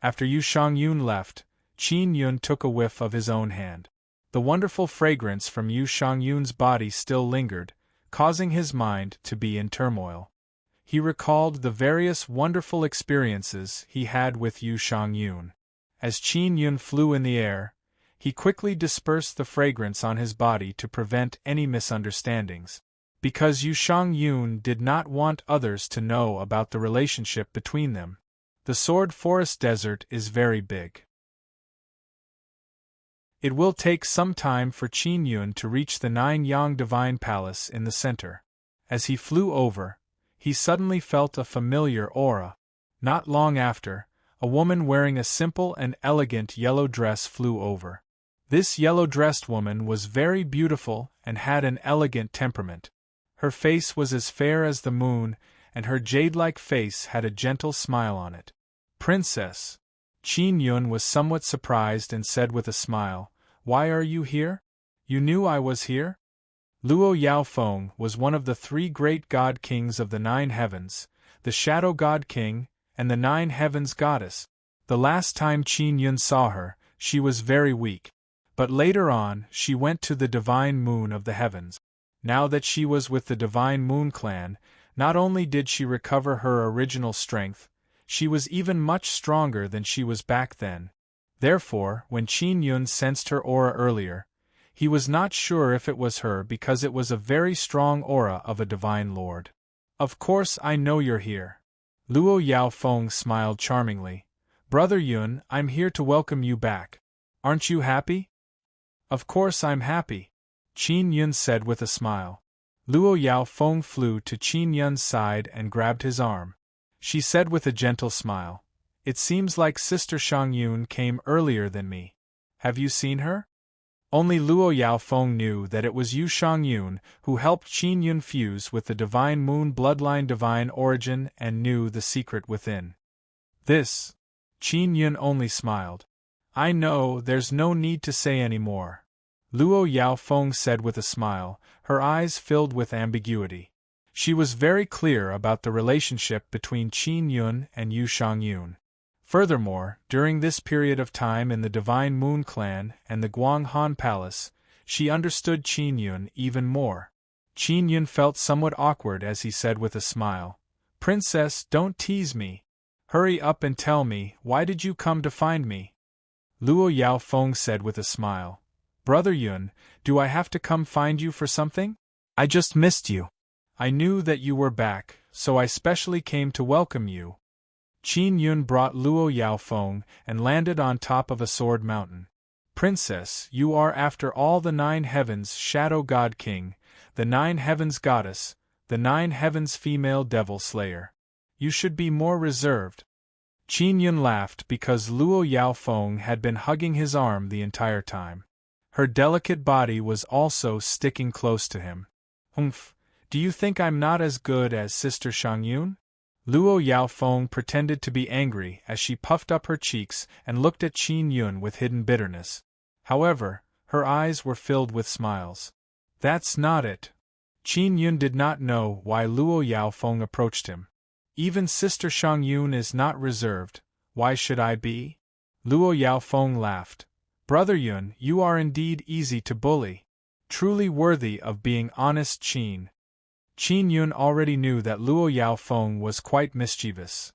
After Yu Shangyun left, Qin Yun took a whiff of his own hand. The wonderful fragrance from Yu Shangyun's body still lingered, causing his mind to be in turmoil. He recalled the various wonderful experiences he had with Yu Shangyun. As Qin Yun flew in the air, he quickly dispersed the fragrance on his body to prevent any misunderstandings. Because Yu Shangyun did not want others to know about the relationship between them. The Sword Forest Desert is very big. It will take some time for Qin Yun to reach the Nine-Yang Divine Palace in the center. As he flew over, he suddenly felt a familiar aura. Not long after, a woman wearing a simple and elegant yellow dress flew over. This yellow-dressed woman was very beautiful and had an elegant temperament. Her face was as fair as the moon, and her jade-like face had a gentle smile on it. "Princess." Qin Yun was somewhat surprised and said with a smile, "Why are you here? You knew I was here?" Luo Yaofeng was one of the 3 great god kings of the 9 heavens, the Shadow God King, and the 9 heavens goddess. The last time Qin Yun saw her, she was very weak. But later on, she went to the divine moon of the heavens. Now that she was with the divine moon clan, not only did she recover her original strength, she was even much stronger than she was back then. Therefore, when Qin Yun sensed her aura earlier, he was not sure if it was her because it was a very strong aura of a divine lord. "Of course I know you're here." Luo Yaofeng smiled charmingly. "Brother Yun, I'm here to welcome you back. Aren't you happy?" "Of course I'm happy," Qin Yun said with a smile. Luo Yaofeng flew to Qin Yun's side and grabbed his arm. She said with a gentle smile, It seems like Sister Shangyun came earlier than me. Have you seen her? Only Luo Yaofeng knew that it was Yu Shangyun who helped Qin Yun fuse with the divine moon bloodline divine origin and knew the secret within. This. Qin Yun only smiled. I know, there's no need to say any more. Luo Yaofeng said with a smile, her eyes filled with ambiguity. She was very clear about the relationship between Qin Yun and Yu Shangyun. Furthermore, during this period of time in the Divine Moon Clan and the Guanghan Palace, she understood Qin Yun even more. Qin Yun felt somewhat awkward as he said with a smile, Princess, don't tease me. Hurry up and tell me, why did you come to find me? Luo Yaofeng said with a smile, Brother Yun, do I have to come find you for something? I just missed you. I knew that you were back, so I specially came to welcome you. Qin Yun brought Luo Yaofeng and landed on top of a sword mountain. Princess, you are after all the 9 heavens Shadow God King, the 9 heavens Goddess, the 9 heavens Female Devil Slayer. You should be more reserved. Qin Yun laughed because Luo Yaofeng had been hugging his arm the entire time. Her delicate body was also sticking close to him. Humph, do you think I'm not as good as Sister Shangyun? Luo Yaofeng pretended to be angry as she puffed up her cheeks and looked at Qin Yun with hidden bitterness. However, her eyes were filled with smiles. That's not it. Qin Yun did not know why Luo Yaofeng approached him. Even Sister Shangyun is not reserved, why should I be? Luo Yaofeng laughed. Brother Yun, you are indeed easy to bully. Truly worthy of being honest Qin. Qin Yun already knew that Luo Yaofeng was quite mischievous.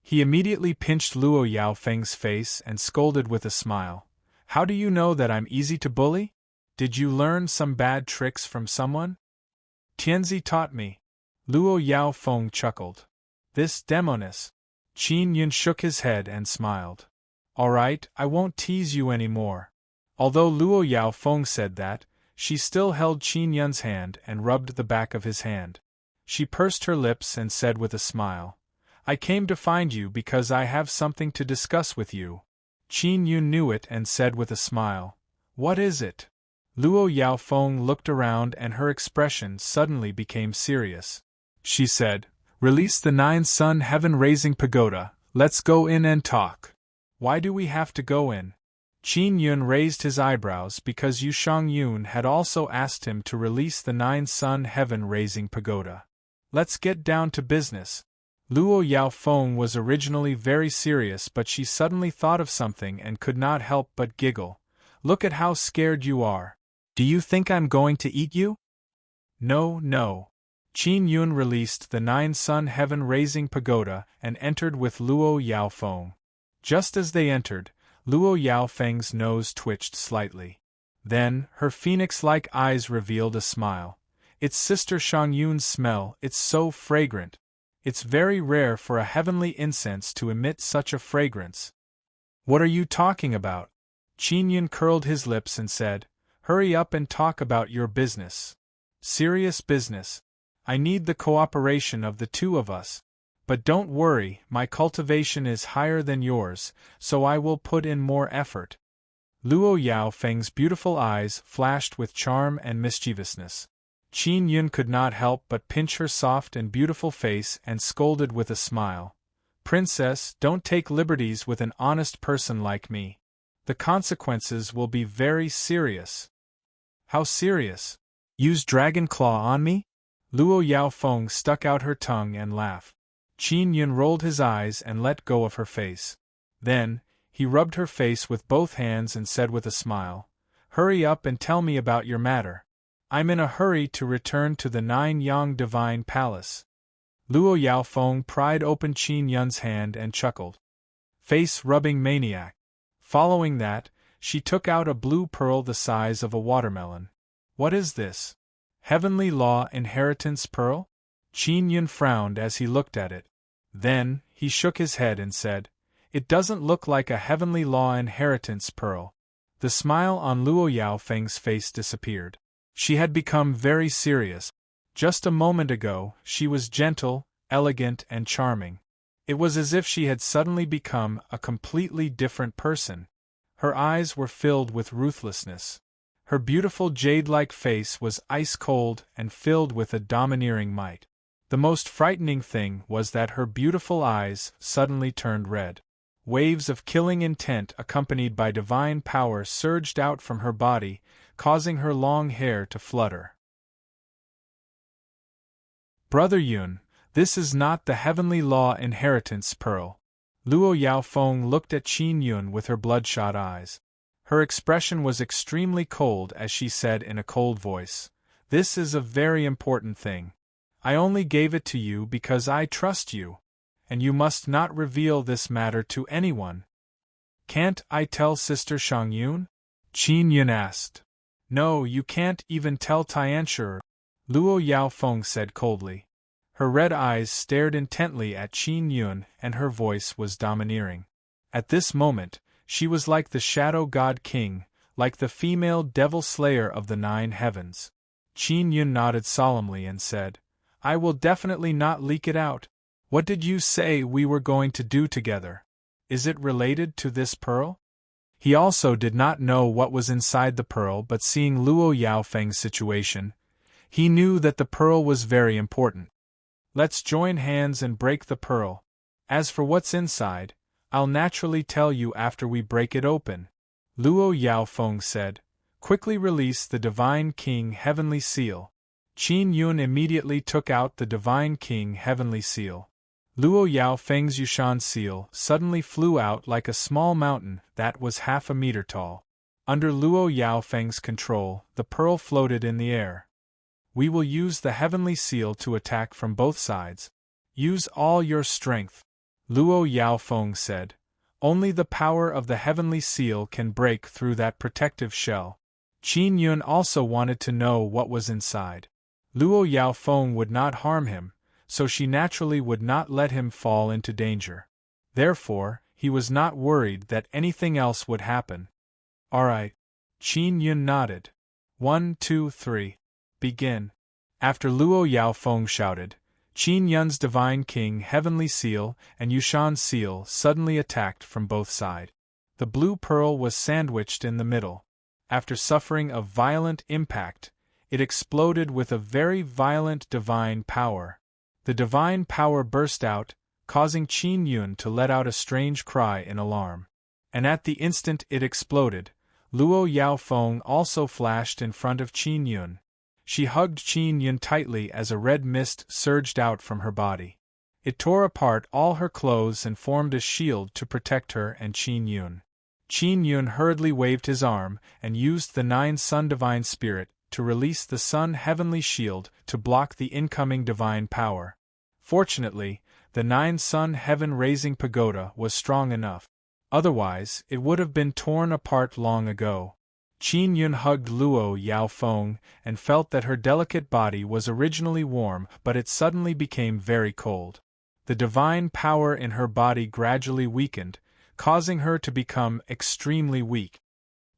He immediately pinched Luo Yaofeng's face and scolded with a smile. How do you know that I'm easy to bully? Did you learn some bad tricks from someone? Tianzi taught me. Luo Yaofeng chuckled. This demoness. Qin Yun shook his head and smiled. All right, I won't tease you any more. Although Luo Yaofeng said that, she still held Qin Yun's hand and rubbed the back of his hand. She pursed her lips and said with a smile, I came to find you because I have something to discuss with you. Qin Yun knew it and said with a smile, What is it? Luo Yaofeng looked around and her expression suddenly became serious. She said, Release the 9-sun heaven-raising pagoda, let's go in and talk. Why do we have to go in? Qin Yun raised his eyebrows because Yu Shangyun had also asked him to release the 9-sun heaven-raising pagoda. Let's get down to business. Luo Yaofeng was originally very serious, but she suddenly thought of something and could not help but giggle. Look at how scared you are. Do you think I'm going to eat you? No, no. Qin Yun released the 9-sun heaven-raising pagoda and entered with Luo Yaofeng. Just as they entered, Luo Yaofeng's nose twitched slightly. Then, her phoenix-like eyes revealed a smile. It's Sister Shangyun's smell, it's so fragrant. It's very rare for a heavenly incense to emit such a fragrance. What are you talking about? Qin Yun curled his lips and said, Hurry up and talk about your business. Serious business. I need the cooperation of the two of us. But don't worry, my cultivation is higher than yours, so I will put in more effort. Luo Yaofeng's beautiful eyes flashed with charm and mischievousness. Qin Yun could not help but pinch her soft and beautiful face and scolded with a smile. Princess, don't take liberties with an honest person like me. The consequences will be very serious. How serious? Use dragon claw on me? Luo Yaofeng stuck out her tongue and laughed. Qin Yun rolled his eyes and let go of her face. Then, he rubbed her face with both hands and said with a smile, Hurry up and tell me about your matter. I'm in a hurry to return to the 9-yang divine palace. Luo Yaofeng pried open Qin Yun's hand and chuckled. Face-rubbing maniac. Following that, she took out a blue pearl the size of a watermelon. What is this? Heavenly Law Inheritance Pearl? Qin Yun frowned as he looked at it. Then, he shook his head and said, It doesn't look like a Heavenly Law Inheritance Pearl. The smile on Luo Yaofeng's face disappeared. She had become very serious. Just a moment ago, she was gentle, elegant and charming. It was as if she had suddenly become a completely different person. Her eyes were filled with ruthlessness. Her beautiful jade-like face was ice-cold and filled with a domineering might. The most frightening thing was that her beautiful eyes suddenly turned red. Waves of killing intent accompanied by divine power surged out from her body, causing her long hair to flutter. Brother Yun, this is not the heavenly law inheritance pearl. Luo Yaofeng looked at Qin Yun with her bloodshot eyes. Her expression was extremely cold as she said in a cold voice, "This is a very important thing. I only gave it to you because I trust you, and you must not reveal this matter to anyone." "Can't I tell Sister Shangyun?" Qin Yun asked. "No, you can't even tell Tianshi," Luo Yaofeng said coldly. Her red eyes stared intently at Qin Yun and her voice was domineering. At this moment, she was like the Shadow God King, like the female devil slayer of the 9 heavens. Qin Yun nodded solemnly and said, "I will definitely not leak it out. What did you say we were going to do together? Is it related to this pearl?" He also did not know what was inside the pearl, but seeing Luo Yaofeng's situation, he knew that the pearl was very important. "Let's join hands and break the pearl. As for what's inside, I'll naturally tell you after we break it open," Luo Yaofeng said. "Quickly release the Divine King Heavenly Seal." Qin Yun immediately took out the Divine King Heavenly Seal. Luo Yaofeng's Yushan seal suddenly flew out like a small mountain that was half a meter tall. Under Luo Yaofeng's control, the pearl floated in the air. "We will use the Heavenly Seal to attack from both sides. Use all your strength," Luo Yaofeng said. "Only the power of the Heavenly Seal can break through that protective shell." Qin Yun also wanted to know what was inside. Luo Yaofeng would not harm him, so she naturally would not let him fall into danger. Therefore, he was not worried that anything else would happen. "All right." Qin Yun nodded. 1, 2, 3. Begin. After Luo Yaofeng shouted, Qin Yun's Divine King Heavenly Seal and Yushan Seal suddenly attacked from both sides. The blue pearl was sandwiched in the middle. After suffering a violent impact, it exploded with a very violent divine power. The divine power burst out, causing Qin Yun to let out a strange cry in alarm. And at the instant it exploded, Luo Yaofeng also flashed in front of Qin Yun. She hugged Qin Yun tightly as a red mist surged out from her body. It tore apart all her clothes and formed a shield to protect her and Qin Yun. Qin Yun hurriedly waved his arm and used the 9 Sun Divine Spirit to release the Sun Heavenly Shield to block the incoming divine power. Fortunately, the 9 Sun Heaven Raising Pagoda was strong enough. Otherwise, it would have been torn apart long ago. Qin Yun hugged Luo Yaofeng and felt that her delicate body was originally warm, but it suddenly became very cold. The divine power in her body gradually weakened, causing her to become extremely weak.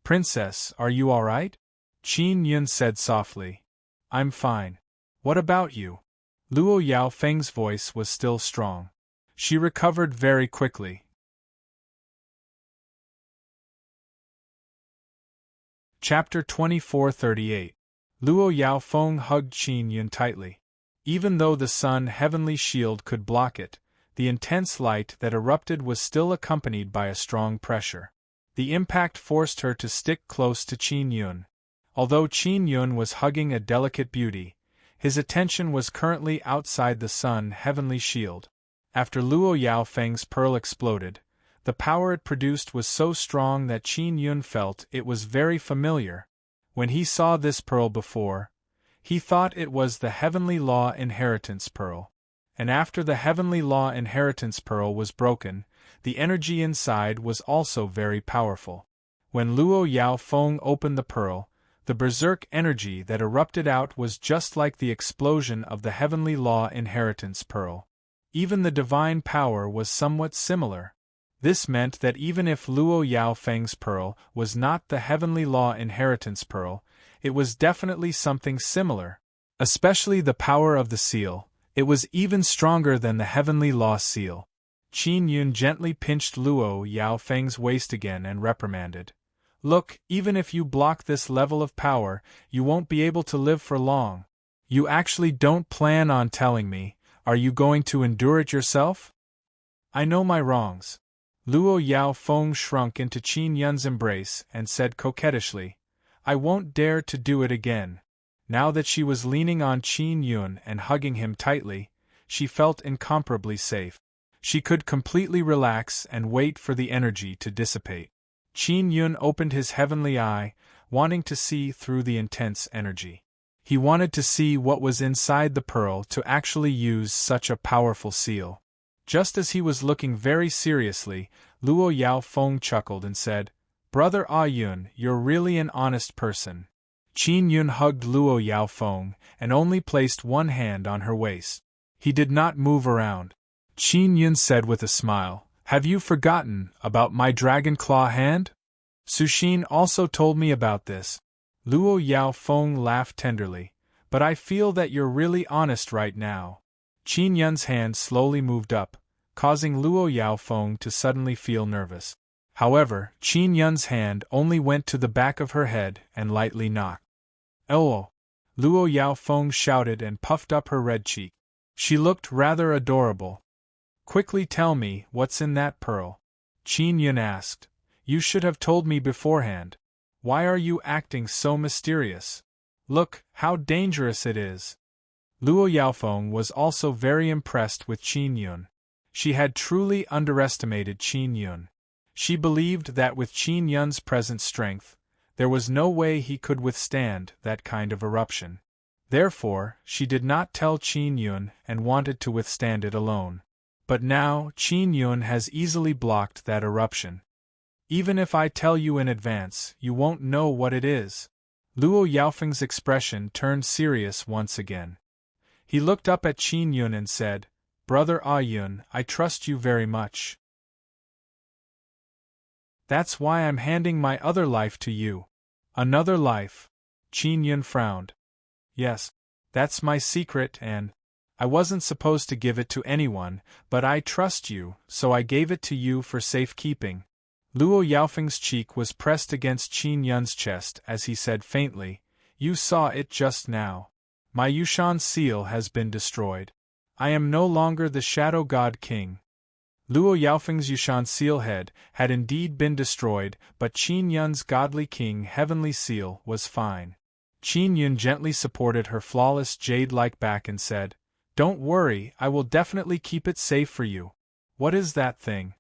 "Princess, are you all right?" Qin Yun said softly. "I'm fine. What about you?" Luo Yaofeng's voice was still strong. She recovered very quickly. Chapter 2438. Luo Yaofeng hugged Qin Yun tightly. Even though the Sun Heavenly Shield could block it, the intense light that erupted was still accompanied by a strong pressure. The impact forced her to stick close to Qin Yun. Although Qin Yun was hugging a delicate beauty, his attention was currently outside the Sun Heavenly Shield. After Luo Yaofeng's pearl exploded, the power it produced was so strong that Qin Yun felt it was very familiar. When he saw this pearl before, he thought it was the Heavenly Law Inheritance Pearl. And after the Heavenly Law Inheritance Pearl was broken, the energy inside was also very powerful. When Luo Yaofeng opened the pearl, the berserk energy that erupted out was just like the explosion of the Heavenly Law Inheritance Pearl. Even the divine power was somewhat similar. This meant that even if Luo Yaofeng's pearl was not the Heavenly Law Inheritance Pearl, it was definitely something similar. Especially the power of the seal, it was even stronger than the Heavenly Law Seal. Qin Yun gently pinched Luo Yaofeng's waist again and reprimanded. Look, even if you block this level of power, you won't be able to live for long. You actually don't plan on telling me, are you going to endure it yourself? I know my wrongs. Luo Yaofeng shrunk into Qin Yun's embrace and said coquettishly, I won't dare to do it again. Now that she was leaning on Qin Yun and hugging him tightly, she felt incomparably safe. She could completely relax and wait for the energy to dissipate. Qin Yun opened his heavenly eye, wanting to see through the intense energy. He wanted to see what was inside the pearl to actually use such a powerful seal. Just as he was looking very seriously, Luo Yaofeng chuckled and said, Brother Ah Yun, you're really an honest person. Qin Yun hugged Luo Yaofeng and only placed one hand on her waist. He did not move around. Qin Yun said with a smile, Have you forgotten about my dragon claw hand? Sushin also told me about this. Luo Yaofeng laughed tenderly, but I feel that you're really honest right now. Qin Yun's hand slowly moved up, causing Luo Yaofeng to suddenly feel nervous. However, Qin Yun's hand only went to the back of her head and lightly knocked. Oh! Luo Yaofeng shouted and puffed up her red cheek. She looked rather adorable. Quickly tell me what's in that pearl. Qin Yun asked. You should have told me beforehand. Why are you acting so mysterious? Look, how dangerous it is. Luo Yaofeng was also very impressed with Qin Yun. She had truly underestimated Qin Yun. She believed that with Qin Yun's present strength, there was no way he could withstand that kind of eruption. Therefore, she did not tell Qin Yun and wanted to withstand it alone. But now, Qin Yun has easily blocked that eruption. Even if I tell you in advance, you won't know what it is. Luo Yaofeng's expression turned serious once again. He looked up at Qin Yun and said, Brother Ah Yun, I trust you very much. That's why I'm handing my other life to you. Another life? Qin Yun frowned. Yes, that's my secret and I wasn't supposed to give it to anyone, but I trust you, so I gave it to you for safekeeping. Luo Yaofeng's cheek was pressed against Qin Yun's chest as he said faintly, You saw it just now. My Yushan seal has been destroyed. I am no longer the Shadow God King. Luo Yaofeng's Yushan seal head had indeed been destroyed, but Qin Yun's godly king heavenly seal was fine. Qin Yun gently supported her flawless jade-like back and said, Don't worry, I will definitely keep it safe for you. What is that thing?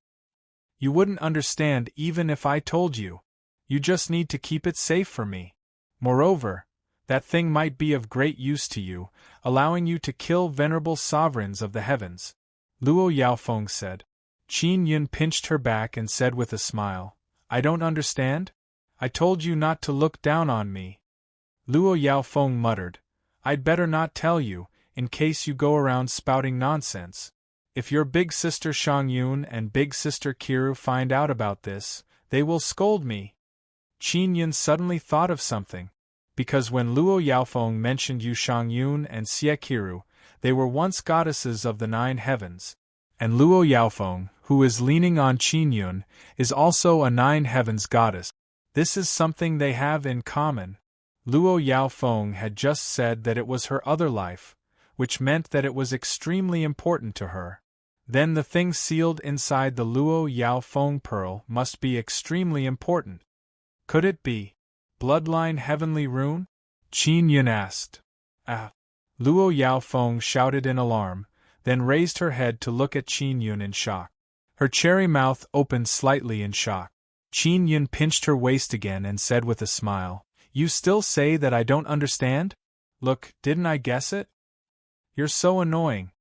You wouldn't understand even if I told you. You just need to keep it safe for me. Moreover, that thing might be of great use to you, allowing you to kill venerable sovereigns of the heavens. Luo Yaofeng said. Qin Yun pinched her back and said with a smile, I don't understand? I told you not to look down on me. Luo Yaofeng muttered, I'd better not tell you, in case you go around spouting nonsense. If your big sister Shangyun and big sister Kiru find out about this, they will scold me. Qin Yun suddenly thought of something, because when Luo Yaofeng mentioned Yu Shangyun and Xie Kiru, they were once goddesses of the 9 heavens, and Luo Yaofeng, who is leaning on Qin Yun, is also a 9 heavens goddess. This is something they have in common. Luo Yaofeng had just said that it was her other life, which meant that it was extremely important to her. Then the thing sealed inside the Luo Yaofeng pearl must be extremely important. Could it be bloodline heavenly rune? Qin Yun asked. Ah! Luo Yaofeng shouted in alarm, then raised her head to look at Qin Yun in shock. Her cherry mouth opened slightly in shock. Qin Yun pinched her waist again and said with a smile, You still say that I don't understand? Look, didn't I guess it? You're so annoying.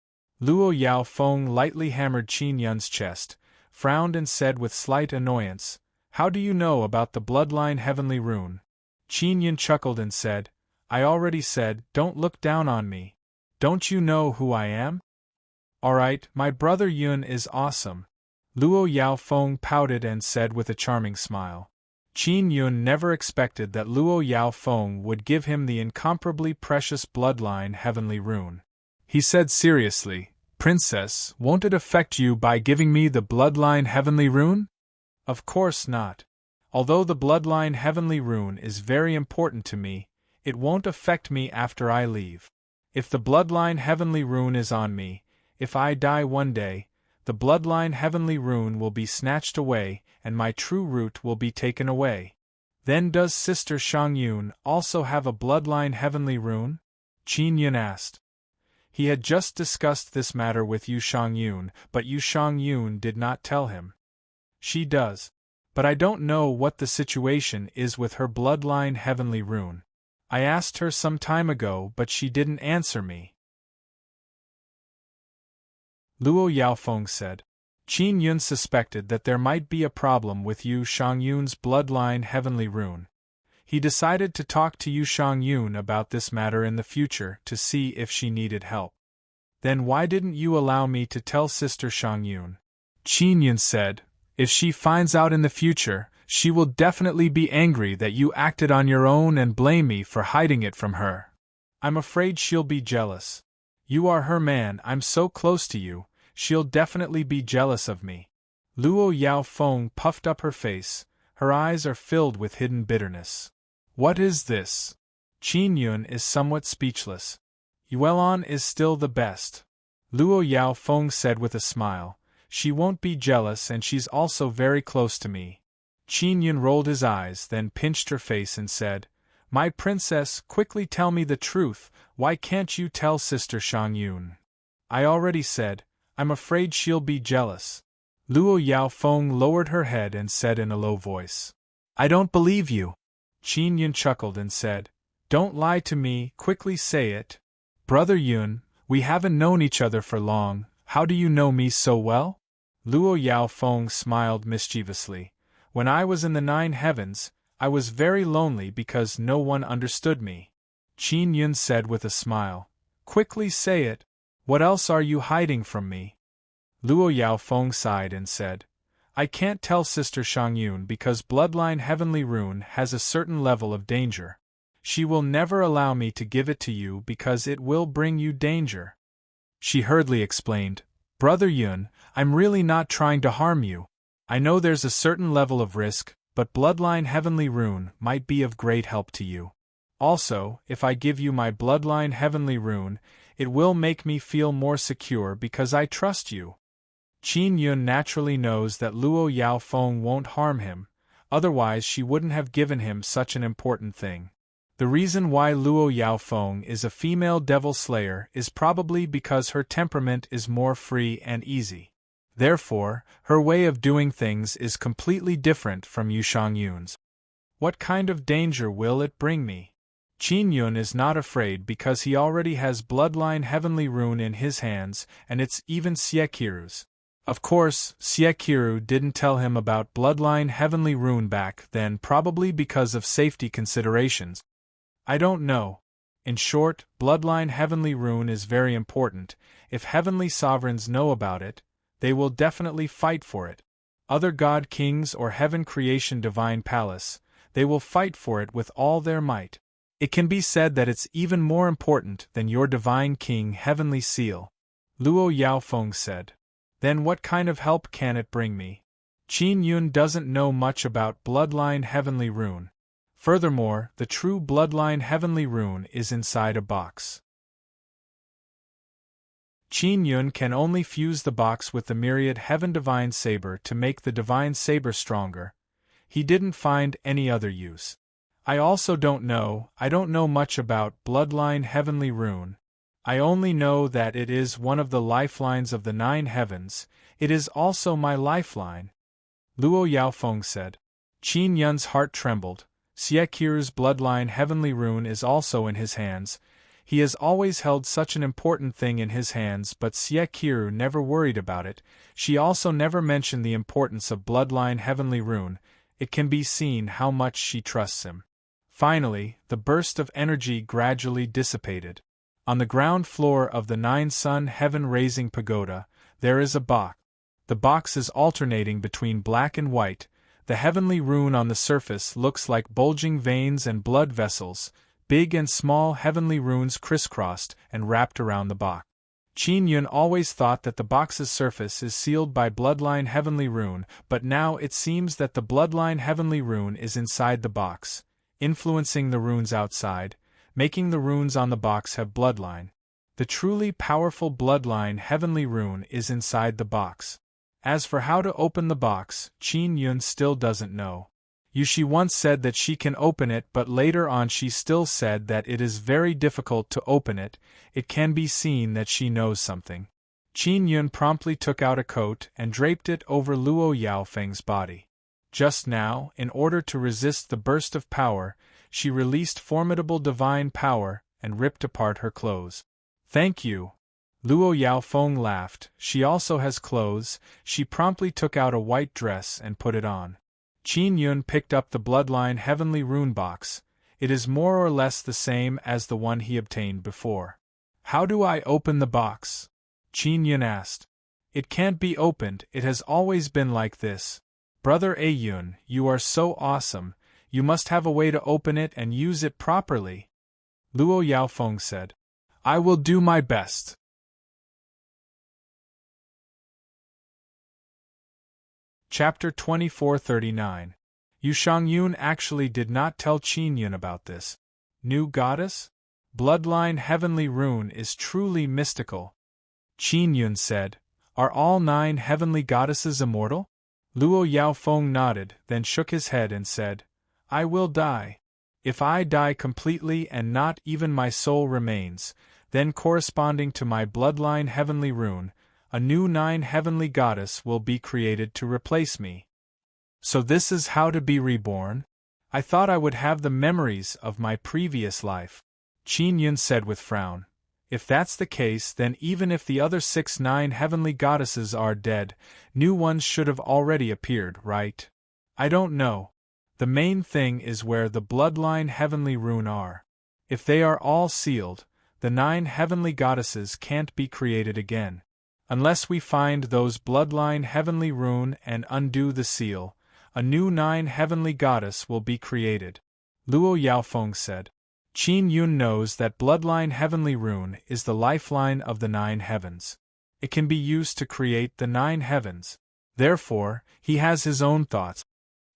Luo Yaofeng lightly hammered Qin Yun's chest, frowned and said with slight annoyance, How do you know about the bloodline heavenly rune? Qin Yun chuckled and said, I already said, don't look down on me. Don't you know who I am? Alright, my brother Yun is awesome. Luo Yaofeng pouted and said with a charming smile. Qin Yun never expected that Luo Yaofeng would give him the incomparably precious bloodline heavenly rune. He said seriously, Princess, won't it affect you by giving me the bloodline heavenly rune? Of course not. Although the bloodline heavenly rune is very important to me, it won't affect me after I leave. If the bloodline heavenly rune is on me, if I die one day, the bloodline heavenly rune will be snatched away and my true root will be taken away. Then does Sister Shangyun also have a bloodline heavenly rune? Qin Yun asked. He had just discussed this matter with Yu Shangyun, but Yu Shangyun did not tell him. She does. But I don't know what the situation is with her bloodline heavenly rune. I asked her some time ago but she didn't answer me. Luo Yaofeng said. Qin Yun suspected that there might be a problem with Yu Shangyun's bloodline heavenly rune. He decided to talk to Yu Shangyun about this matter in the future to see if she needed help. Then why didn't you allow me to tell Sister Shangyun? Qin Yun said. If she finds out in the future, she will definitely be angry that you acted on your own and blame me for hiding it from her. I'm afraid she'll be jealous. You are her man, I'm so close to you, she'll definitely be jealous of me. Luo Yaofeng puffed up her face, her eyes are filled with hidden bitterness. What is this? Qin Yun is somewhat speechless. Yuelon is still the best. Luo Yaofeng said with a smile. She won't be jealous and she's also very close to me. Qin Yun rolled his eyes, then pinched her face and said, My princess, quickly tell me the truth, why can't you tell Sister Shangyun? I already said, I'm afraid she'll be jealous. Luo Yaofeng lowered her head and said in a low voice, I don't believe you. Qin Yun chuckled and said, Don't lie to me, quickly say it. Brother Yun, we haven't known each other for long, how do you know me so well? Luo Yaofeng smiled mischievously. When I was in the 9 heavens, I was very lonely because no one understood me. Qin Yun said with a smile. Quickly say it. What else are you hiding from me? Luo Yaofeng sighed and said, I can't tell Sister Shangyun because bloodline heavenly rune has a certain level of danger. She will never allow me to give it to you because it will bring you danger. She hurriedly explained, Brother Yun, I'm really not trying to harm you. I know there's a certain level of risk, but bloodline heavenly rune might be of great help to you. Also, if I give you my bloodline heavenly rune, it will make me feel more secure because I trust you. Qin Yun naturally knows that Luo Yaofeng won't harm him, otherwise she wouldn't have given him such an important thing. The reason why Luo Yaofeng is a female devil slayer is probably because her temperament is more free and easy. Therefore, her way of doing things is completely different from Yu Shangyun's. What kind of danger will it bring me? Qin Yun is not afraid because he already has bloodline heavenly rune in his hands and it's even Siekiru's. Of course, Siekiru didn't tell him about bloodline heavenly rune back then probably because of safety considerations. I don't know. In short, bloodline heavenly rune is very important. If heavenly sovereigns know about it, they will definitely fight for it. Other god kings or heaven creation divine palace, they will fight for it with all their might. It can be said that it's even more important than your divine king heavenly seal. Luo Yaofeng said. Then what kind of help can it bring me? Qin Yun doesn't know much about bloodline heavenly rune. Furthermore, the true bloodline heavenly rune is inside a box. Qin Yun can only fuse the box with the myriad heaven divine saber to make the divine saber stronger. He didn't find any other use. I also don't know much about bloodline heavenly rune. I only know that it is one of the lifelines of the 9 heavens. It is also my lifeline. Luo Yaofeng said. Qin Yun's heart trembled. Siekiru's bloodline heavenly rune is also in his hands. He has always held such an important thing in his hands, but Siekiru never worried about it. She also never mentioned the importance of bloodline heavenly rune. It can be seen how much she trusts him. Finally, the burst of energy gradually dissipated. On the ground floor of the 9-sun heaven-raising pagoda, there is a box. The box is alternating between black and white. The heavenly rune on the surface looks like bulging veins and blood vessels, big and small heavenly runes crisscrossed and wrapped around the box. Qin Yun always thought that the box's surface is sealed by Bloodline Heavenly Rune, but now it seems that the Bloodline Heavenly Rune is inside the box, influencing the runes outside, making the runes on the box have bloodline. The truly powerful Bloodline Heavenly Rune is inside the box. As for how to open the box, Qin Yun still doesn't know. Yushi once said that she can open it, but later on she still said that it is very difficult to open it. It can be seen that she knows something. Qin Yun promptly took out a coat and draped it over Luo Yaofeng's body. Just now, in order to resist the burst of power, she released formidable divine power and ripped apart her clothes. "Thank you." Luo Yaofeng laughed. "She also has clothes." She promptly took out a white dress and put it on. Qin Yun picked up the Bloodline Heavenly Rune box. It is more or less the same as the one he obtained before. "How do I open the box?" Qin Yun asked. "It can't be opened, it has always been like this." "Brother A Yun, you are so awesome, you must have a way to open it and use it properly," Luo Yaofeng said. "I will do my best." Chapter 2439. Yu Shangyun actually did not tell Qin Yun about this. New goddess? Bloodline Heavenly Rune is truly mystical. Qin Yun said, "Are all 9 heavenly goddesses immortal?" Luo Yaofeng nodded, then shook his head and said, "I will die. If I die completely and not even my soul remains, then corresponding to my Bloodline Heavenly Rune, a new 9 heavenly goddess will be created to replace me." "So this is how to be reborn? I thought I would have the memories of my previous life," Qin Yun said with frown. "If that's the case, then even if the other 9 heavenly goddesses are dead, new ones should have already appeared, right? I don't know. The main thing is where the Bloodline Heavenly Rune are. If they are all sealed, the 9 heavenly goddesses can't be created again. Unless we find those Bloodline Heavenly Rune and undo the seal, a new 9 heavenly goddess will be created," Luo Yaofeng said. Qin Yun knows that Bloodline Heavenly Rune is the lifeline of the 9 heavens. It can be used to create the 9 heavens. Therefore, he has his own thoughts.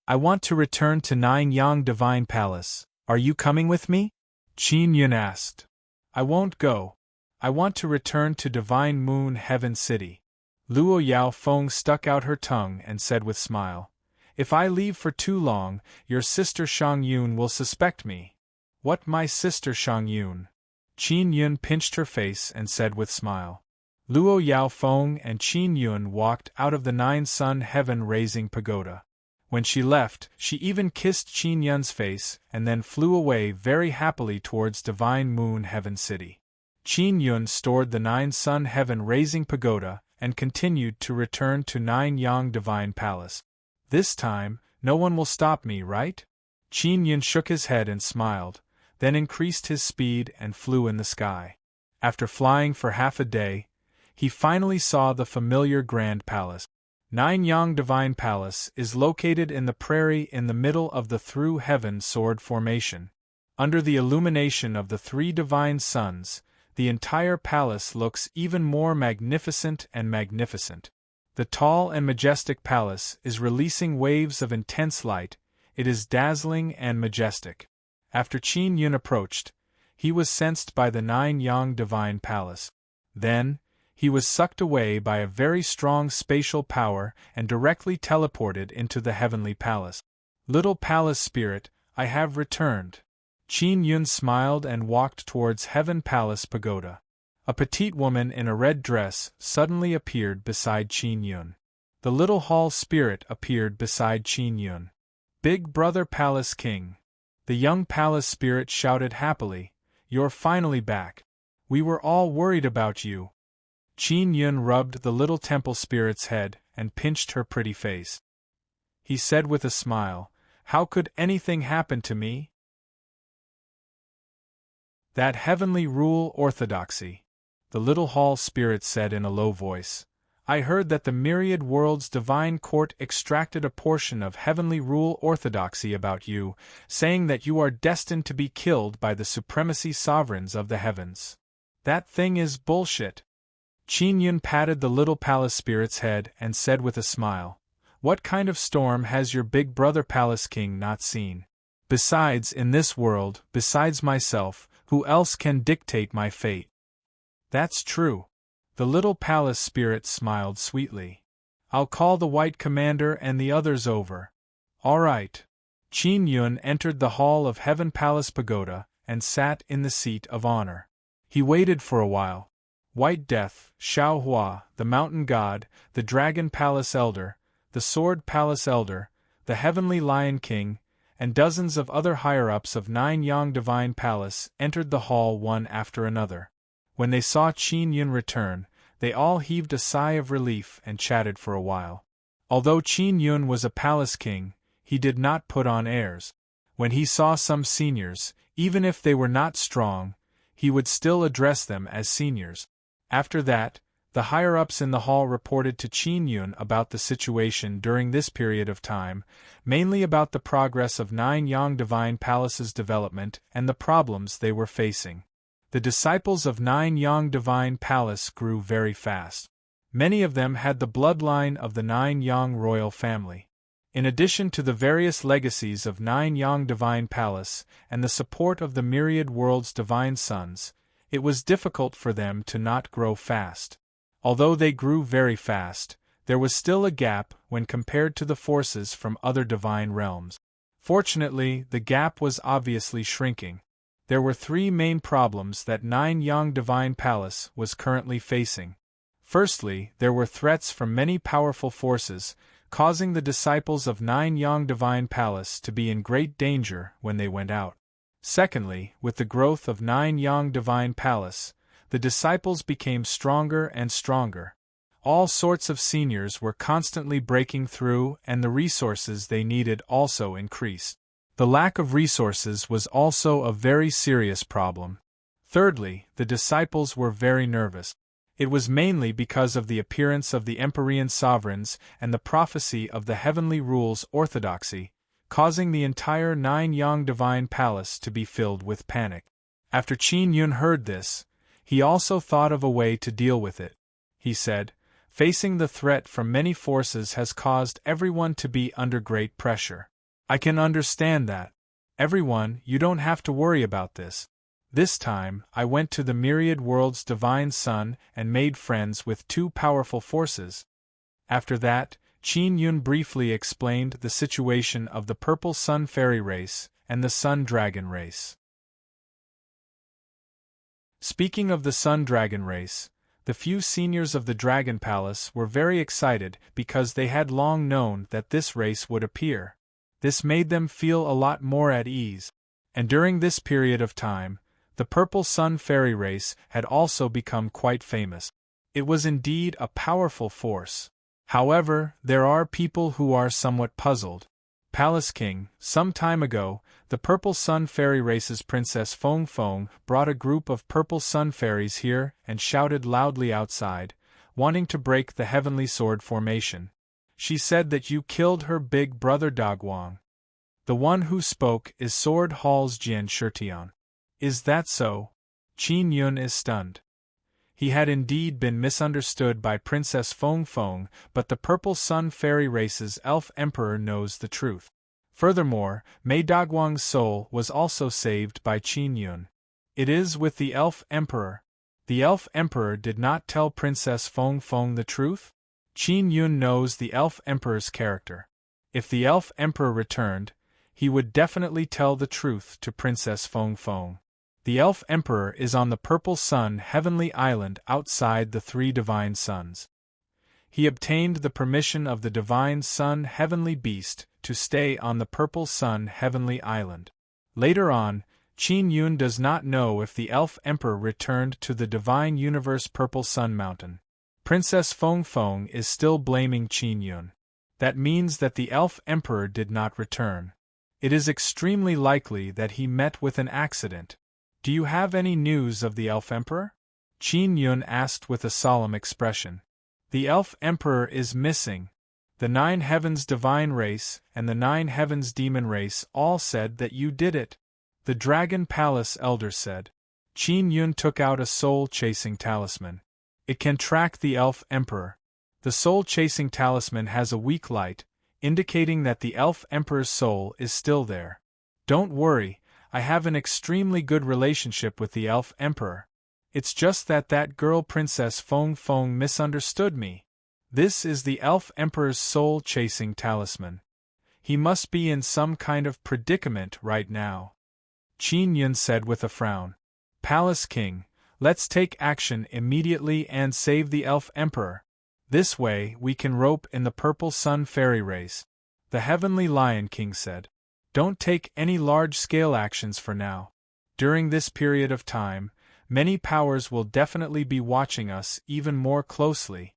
"I want to return to Nine Yang Divine Palace. Are you coming with me?" Qin Yun asked. "I won't go. I want to return to Divine Moon Heaven City." Luo Yaofeng stuck out her tongue and said with smile, "If I leave for too long, your sister Shangyun will suspect me." "What, my sister Shangyun?" Qin Yun pinched her face and said with smile. Luo Yaofeng and Qin Yun walked out of the 9-sun heaven-raising pagoda. When she left, she even kissed Qin Yun's face and then flew away very happily towards Divine Moon Heaven City. Qin Yun stored the 9-sun heaven-raising pagoda and continued to return to Nine Yang Divine Palace. "This time, no one will stop me, right?" Qin Yun shook his head and smiled, then increased his speed and flew in the sky. After flying for half a day, he finally saw the familiar Grand Palace. Nine Yang Divine Palace is located in the prairie in the middle of the Through Heaven Sword Formation. Under the illumination of the 3 divine suns, the entire palace looks even more magnificent and magnificent. The tall and majestic palace is releasing waves of intense light. It is dazzling and majestic. After Qin Yun approached, he was sensed by the 9 Yang Divine Palace. Then, he was sucked away by a very strong spatial power and directly teleported into the heavenly palace. "Little palace spirit, I have returned." Qin Yun smiled and walked towards Heaven Palace Pagoda. A petite woman in a red dress suddenly appeared beside Qin Yun. The little hall spirit appeared beside Qin Yun. "Big Brother Palace King." The young palace spirit shouted happily, "You're finally back. We were all worried about you." Qin Yun rubbed the little temple spirit's head and pinched her pretty face. He said with a smile, "How could anything happen to me?" "That heavenly rule orthodoxy," the little hall spirit said in a low voice. "I heard that the myriad world's divine court extracted a portion of heavenly rule orthodoxy about you, saying that you are destined to be killed by the supremacy sovereigns of the heavens. That thing is bullshit." Qin Yun patted the little palace spirit's head and said with a smile, "What kind of storm has your big brother Palace King not seen? Besides, in this world, besides myself, who else can dictate my fate?" "That's true." The little palace spirit smiled sweetly. "I'll call the White Commander and the others over." "All right." Qin Yun entered the Hall of Heaven Palace Pagoda and sat in the seat of honor. He waited for a while. White Death, Xiao Hua, the Mountain God, the Dragon Palace Elder, the Sword Palace Elder, the Heavenly Lion King, and dozens of other higher-ups of Nine Yang Divine Palace entered the hall one after another. When they saw Qin Yun return, they all heaved a sigh of relief and chatted for a while. Although Qin Yun was a palace king, he did not put on airs. When he saw some seniors, even if they were not strong, he would still address them as seniors. After that, the higher-ups in the hall reported to Qin Yun about the situation during this period of time, mainly about the progress of Nine Yang Divine Palace's development and the problems they were facing. The disciples of Nine Yang Divine Palace grew very fast. Many of them had the bloodline of the Nine Yang royal family. In addition to the various legacies of Nine Yang Divine Palace and the support of the myriad world's divine sons, it was difficult for them to not grow fast. Although they grew very fast, there was still a gap when compared to the forces from other divine realms. Fortunately, the gap was obviously shrinking. There were three main problems that Nine Yang Divine Palace was currently facing. Firstly, there were threats from many powerful forces, causing the disciples of Nine Yang Divine Palace to be in great danger when they went out. Secondly, with the growth of Nine Yang Divine Palace, the disciples became stronger and stronger. All sorts of seniors were constantly breaking through, and the resources they needed also increased. The lack of resources was also a very serious problem. Thirdly, the disciples were very nervous. It was mainly because of the appearance of the Empyrean sovereigns and the prophecy of the heavenly rules orthodoxy, causing the entire Nine Yang Divine Palace to be filled with panic. After Qin Yun heard this, he also thought of a way to deal with it. He said, "Facing the threat from many forces has caused everyone to be under great pressure. I can understand that. Everyone, you don't have to worry about this. This time, I went to the myriad world's divine sun and made friends with two powerful forces." After that, Qin Yun briefly explained the situation of the Purple Sun Fairy race and the Sun Dragon race. Speaking of the Sun Dragon race, the few seniors of the Dragon Palace were very excited because they had long known that this race would appear. This made them feel a lot more at ease. And during this period of time, the Purple Sun Fairy race had also become quite famous. It was indeed a powerful force. However, there are people who are somewhat puzzled. Palace King, some time ago, the Purple Sun Fairy race's Princess Feng Feng brought a group of Purple Sun Fairies here and shouted loudly outside, wanting to break the Heavenly Sword formation. She said that you killed her big brother Dagwang. The one who spoke is Sword Hall's Jian Shirtian. Is that so? Qin Yun is stunned. He had indeed been misunderstood by Princess Feng Feng, but the Purple Sun Fairy race's Elf Emperor knows the truth. Furthermore, Mei Dagwang's soul was also saved by Qin Yun. It is with the Elf Emperor. The Elf Emperor did not tell Princess Feng Feng the truth? Qin Yun knows the Elf Emperor's character. If the Elf Emperor returned, he would definitely tell the truth to Princess Feng Feng. The Elf Emperor is on the Purple Sun Heavenly Island outside the three Divine Suns. He obtained the permission of the Divine Sun Heavenly Beast to stay on the Purple Sun Heavenly Island. Later on, Qin Yun does not know if the Elf Emperor returned to the Divine Universe Purple Sun Mountain. Princess Feng Feng is still blaming Qin Yun. That means that the Elf Emperor did not return. It is extremely likely that he met with an accident. Do you have any news of the Elf Emperor? Qin Yun asked with a solemn expression. The Elf Emperor is missing. The Nine Heavens Divine Race and the Nine Heavens Demon Race all said that you did it. The Dragon Palace Elder said. Qin Yun took out a soul-chasing talisman. It can track the elf emperor. The soul-chasing talisman has a weak light, indicating that the elf emperor's soul is still there. Don't worry, I have an extremely good relationship with the elf emperor. It's just that girl Princess Fong Fong misunderstood me. This is the elf emperor's soul-chasing talisman. He must be in some kind of predicament right now. Qin Yun said with a frown. Palace King, let's take action immediately and save the elf emperor. This way we can rope in the purple sun fairy race. The Heavenly Lion King said. Don't take any large-scale actions for now. During this period of time, many powers will definitely be watching us even more closely.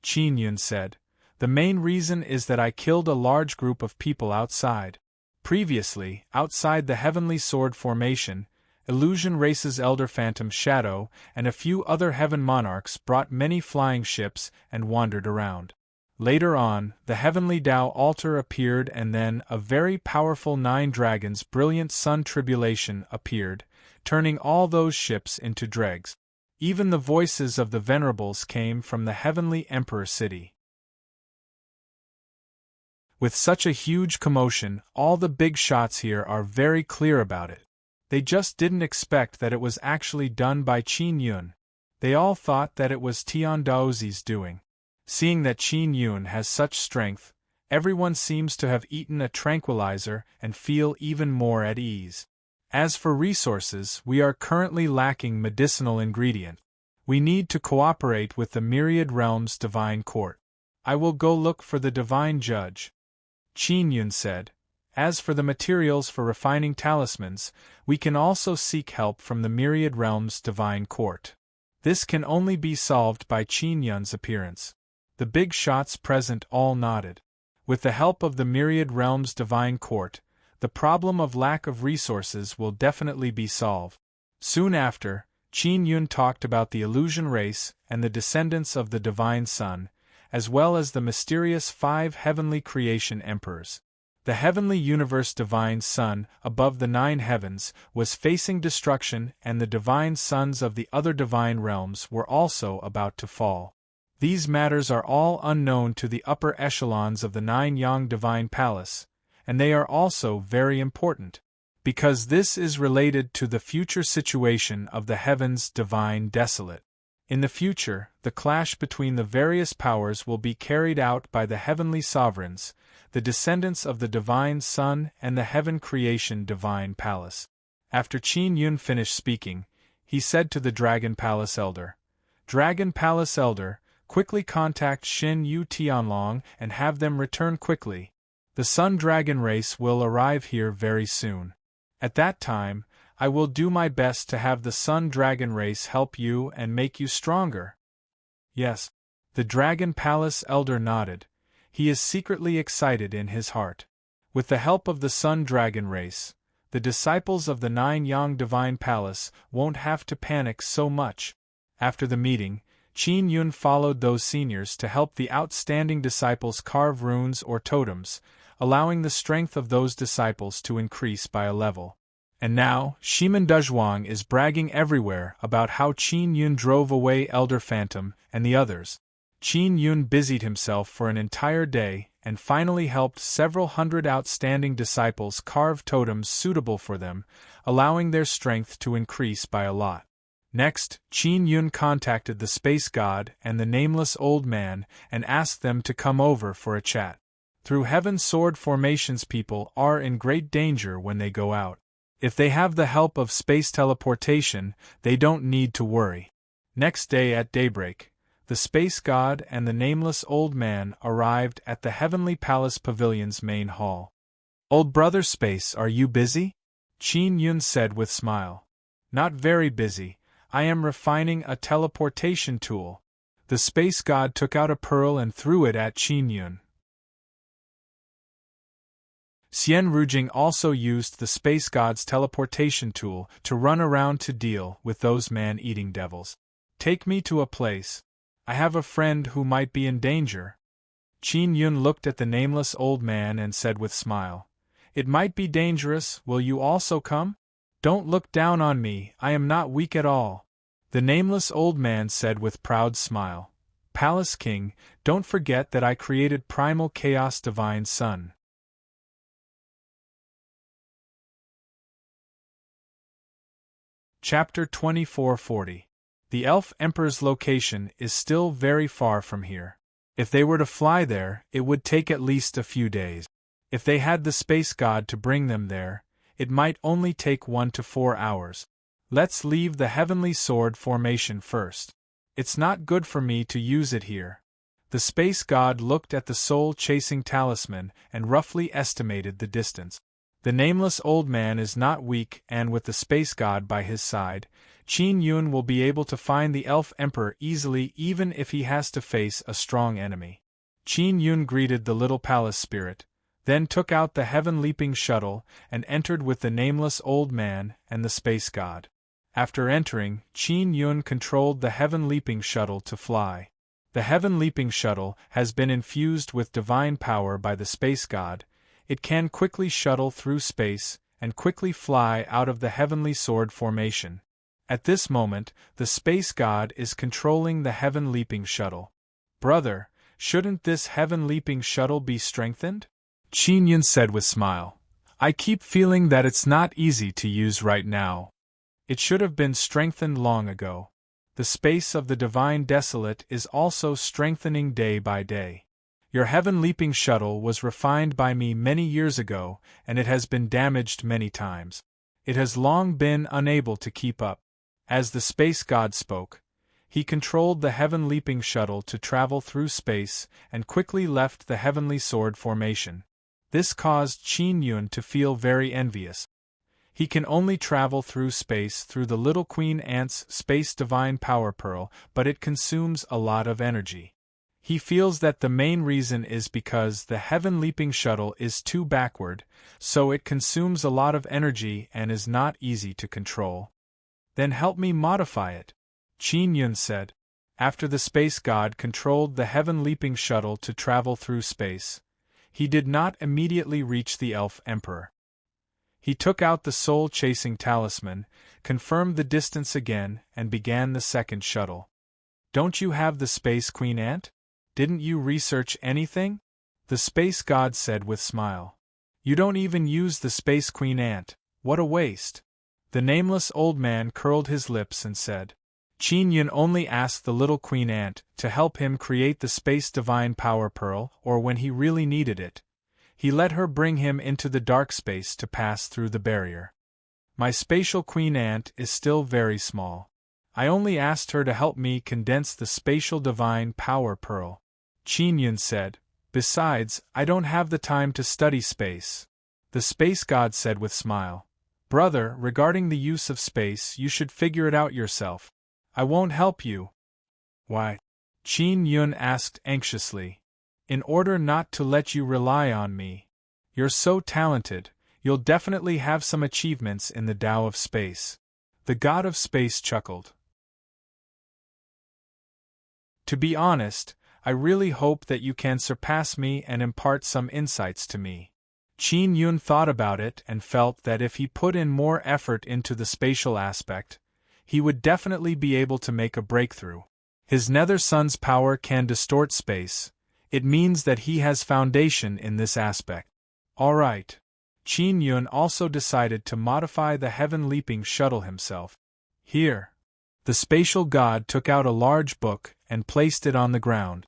Qin Yun said. The main reason is that I killed a large group of people outside. Previously, outside the Heavenly Sword Formation, Illusion Race's Elder Phantom Shadow and a few other Heaven Monarchs brought many flying ships and wandered around. Later on, the Heavenly Tao Altar appeared and then a very powerful 9 dragons brilliant sun tribulation appeared, turning all those ships into dregs. Even the voices of the Venerables came from the Heavenly Emperor City. With such a huge commotion, all the big shots here are very clear about it. They just didn't expect that it was actually done by Qin Yun. They all thought that it was Tian Daozi's doing. Seeing that Qin Yun has such strength, everyone seems to have eaten a tranquilizer and feel even more at ease. As for resources, we are currently lacking medicinal ingredient. We need to cooperate with the Myriad Realms Divine Court. I will go look for the Divine Judge. Qin Yun said. As for the materials for refining talismans, we can also seek help from the Myriad Realms Divine Court. This can only be solved by Qin Yun's appearance. The big shots present all nodded. With the help of the Myriad Realms Divine Court, the problem of lack of resources will definitely be solved. Soon after, Qin Yun talked about the illusion race and the descendants of the Divine Sun, as well as the mysterious 5 heavenly creation emperors. The heavenly universe Divine Sun, above the 9 heavens, was facing destruction and the divine sons of the other divine realms were also about to fall. These matters are all unknown to the upper echelons of the 9 Yang Divine Palace, and they are also very important, because this is related to the future situation of the heavens Divine Desolate. In the future, the clash between the various powers will be carried out by the heavenly sovereigns, the descendants of the Divine Sun and the Heaven Creation Divine Palace. After Qin Yun finished speaking, he said to the Dragon Palace Elder, Dragon Palace Elder, quickly contact Xin Yu Tianlong and have them return quickly. The Sun Dragon race will arrive here very soon. At that time, I will do my best to have the Sun Dragon race help you and make you stronger. Yes. The Dragon Palace Elder nodded. He is secretly excited in his heart. With the help of the Sun Dragon race, the disciples of the 9 Yang Divine Palace won't have to panic so much. After the meeting, Qin Yun followed those seniors to help the outstanding disciples carve runes or totems, allowing the strength of those disciples to increase by a level. And now, Shiman Dezhuang is bragging everywhere about how Qin Yun drove away Elder Phantom and the others. Qin Yun busied himself for an entire day and finally helped several hundred outstanding disciples carve totems suitable for them, allowing their strength to increase by a lot. Next, Qin Yun contacted the Space God and the Nameless Old Man and asked them to come over for a chat. Through Heaven Sword Formations, people are in great danger when they go out. If they have the help of space teleportation, they don't need to worry. Next day at daybreak, the Space God and the Nameless Old Man arrived at the Heavenly Palace Pavilion's main hall. Old Brother Space, are you busy? Qin Yun said with smile. Not very busy, I am refining a teleportation tool. The Space God took out a pearl and threw it at Qin Yun. Xian Rujing also used the Space God's teleportation tool to run around to deal with those man-eating devils. Take me to a place. I have a friend who might be in danger. Qin Yun looked at the Nameless Old Man and said with smile, It might be dangerous, will you also come? Don't look down on me, I am not weak at all. The nameless old man said with proud smile. Palace King, don't forget that I created primal chaos divine sun. Chapter 2440. The Elf Emperor's location is still very far from here. If they were to fly there, it would take at least a few days. If they had the space god to bring them there, it might only take 1 to 4 hours. Let's leave the Heavenly Sword formation first. It's not good for me to use it here. The space god looked at the soul-chasing talisman and roughly estimated the distance. The nameless old man is not weak, and with the space god by his side, Qin Yun will be able to find the Elf Emperor easily even if he has to face a strong enemy. Qin Yun greeted the little palace spirit, then took out the heaven-leaping shuttle and entered with the nameless old man and the space god. After entering, Qin Yun controlled the heaven-leaping shuttle to fly. The heaven-leaping shuttle has been infused with divine power by the space god. It can quickly shuttle through space and quickly fly out of the heavenly sword formation. At this moment, the space god is controlling the heaven-leaping shuttle. Brother, shouldn't this heaven-leaping shuttle be strengthened? Qin Yun said with smile. I keep feeling that it's not easy to use right now. It should have been strengthened long ago. The space of the divine desolate is also strengthening day by day. Your heaven-leaping shuttle was refined by me many years ago, and it has been damaged many times. It has long been unable to keep up. As the space god spoke, he controlled the heaven-leaping shuttle to travel through space and quickly left the heavenly sword formation. This caused Qin Yun to feel very envious. He can only travel through space through the little Queen Ant's space divine power pearl, but it consumes a lot of energy. He feels that the main reason is because the heaven-leaping shuttle is too backward, so it consumes a lot of energy and is not easy to control. Then help me modify it, Qin Yun said. After the space god controlled the heaven-leaping shuttle to travel through space, he did not immediately reach the Elf Emperor. He took out the soul-chasing talisman, confirmed the distance again, and began the second shuttle. Don't you have the Space Queen Ant? Didn't you research anything? The space god said with smile. You don't even use the Space Queen Ant. What a waste. The nameless old man curled his lips and said. Qin Yun only asked the little Queen Ant to help him create the space divine power pearl, or when he really needed it. He let her bring him into the dark space to pass through the barrier. My spatial Queen Ant is still very small. I only asked her to help me condense the spatial divine power pearl, Qin Yun said. Besides, I don't have the time to study space. The space god said with smile. Brother, regarding the use of space, you should figure it out yourself. I won't help you. Why? Qin Yun asked anxiously. In order not to let you rely on me. You're so talented, you'll definitely have some achievements in the Tao of space. The god of space chuckled. To be honest, I really hope that you can surpass me and impart some insights to me. Qin Yun thought about it and felt that if he put in more effort into the spatial aspect, he would definitely be able to make a breakthrough. His nether sun's power can distort space. It means that he has foundation in this aspect. All right. Qin Yun also decided to modify the heaven-leaping shuttle himself. Here. The spatial god took out a large book and placed it on the ground.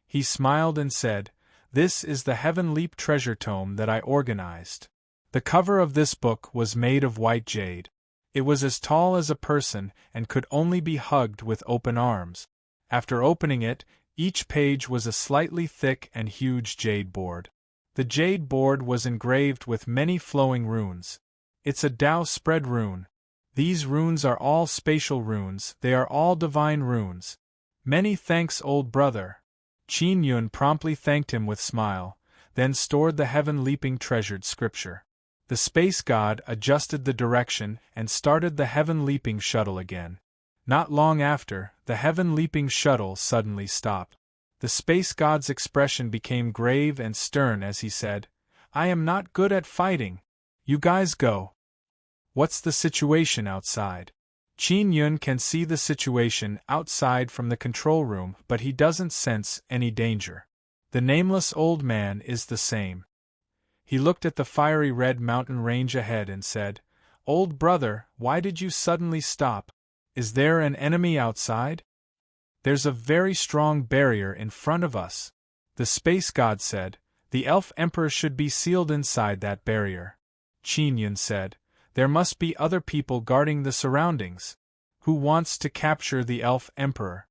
He smiled and said, This is the Heaven Leap treasure tome that I organized. The cover of this book was made of white jade. It was as tall as a person and could only be hugged with open arms. After opening it, each page was a slightly thick and huge jade board. The jade board was engraved with many flowing runes. It's a Tao spread rune. These runes are all spatial runes, they are all divine runes. Many thanks, old brother. Qin Yun promptly thanked him with smile, then stored the heaven-leaping treasured scripture. The space god adjusted the direction and started the heaven-leaping shuttle again. Not long after, the heaven-leaping shuttle suddenly stopped. The space god's expression became grave and stern as he said, I am not good at fighting. You guys go. What's the situation outside? Qin Yun can see the situation outside from the control room, but he doesn't sense any danger. The nameless old man is the same. He looked at the fiery red mountain range ahead and said, "Old brother, why did you suddenly stop? Is there an enemy outside?" "There's a very strong barrier in front of us," the space god said. "The elf emperor should be sealed inside that barrier." Qin Yun said, "There must be other people guarding the surroundings. Who wants to capture the elf emperor?"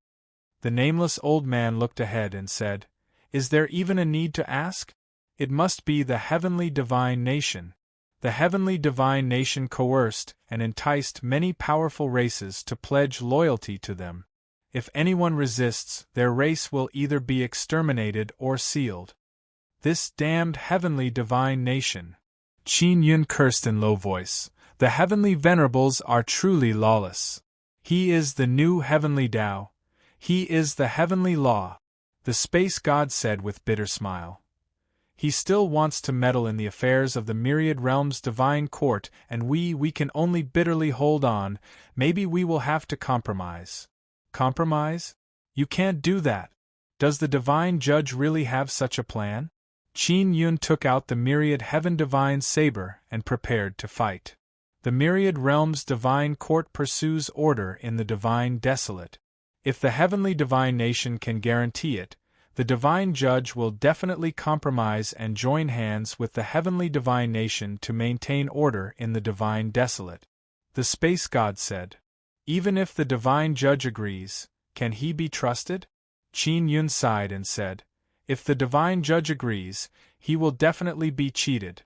The nameless old man looked ahead and said, "Is there even a need to ask? It must be the heavenly divine nation." The heavenly divine nation coerced and enticed many powerful races to pledge loyalty to them. If anyone resists, their race will either be exterminated or sealed. This damned heavenly divine nation. Qin Yun cursed in low voice. The heavenly venerables are truly lawless. He is the new heavenly Tao. He is the heavenly law, the space god said with bitter smile. He still wants to meddle in the affairs of the myriad realms' divine court, and we can only bitterly hold on. Maybe we will have to compromise. Compromise? You can't do that. Does the divine judge really have such a plan? Qin Yun took out the myriad heaven divine saber and prepared to fight. The myriad realms' divine court pursues order in the divine desolate. If the heavenly divine nation can guarantee it, the divine judge will definitely compromise and join hands with the heavenly divine nation to maintain order in the divine desolate. The space god said. Even if the divine judge agrees, can he be trusted? Qin Yun sighed and said, if the divine judge agrees, he will definitely be cheated.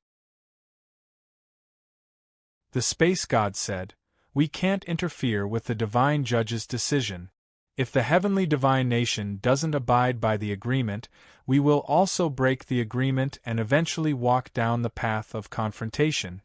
The space god said, we can't interfere with the divine judge's decision. If the heavenly divine nation doesn't abide by the agreement, we will also break the agreement and eventually walk down the path of confrontation.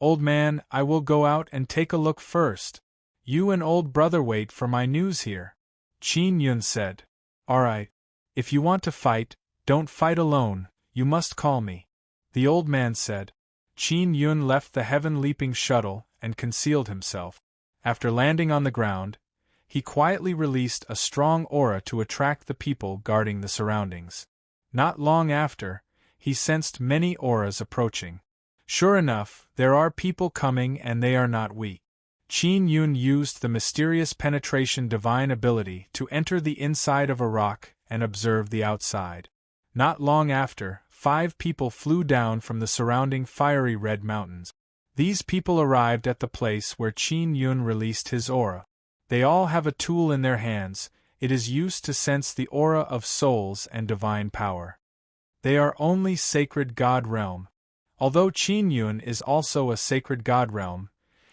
Old man, I will go out and take a look first. You and old brother wait for my news here. Qin Yun said. Alright. If you want to fight, don't fight alone, you must call me. The old man said. Qin Yun left the heaven-leaping shuttle and concealed himself. After landing on the ground, he quietly released a strong aura to attract the people guarding the surroundings. Not long after, he sensed many auras approaching. Sure enough, there are people coming and they are not weak. Qin Yun used the mysterious penetration divine ability to enter the inside of a rock and observe the outside. Not long after, 5 people flew down from the surrounding fiery red mountains. These people arrived at the place where Qin Yun released his aura. They all have a tool in their hands. It is used to sense the aura of souls and divine power. They are only sacred god realm. Although Qin Yun is also a sacred god realm,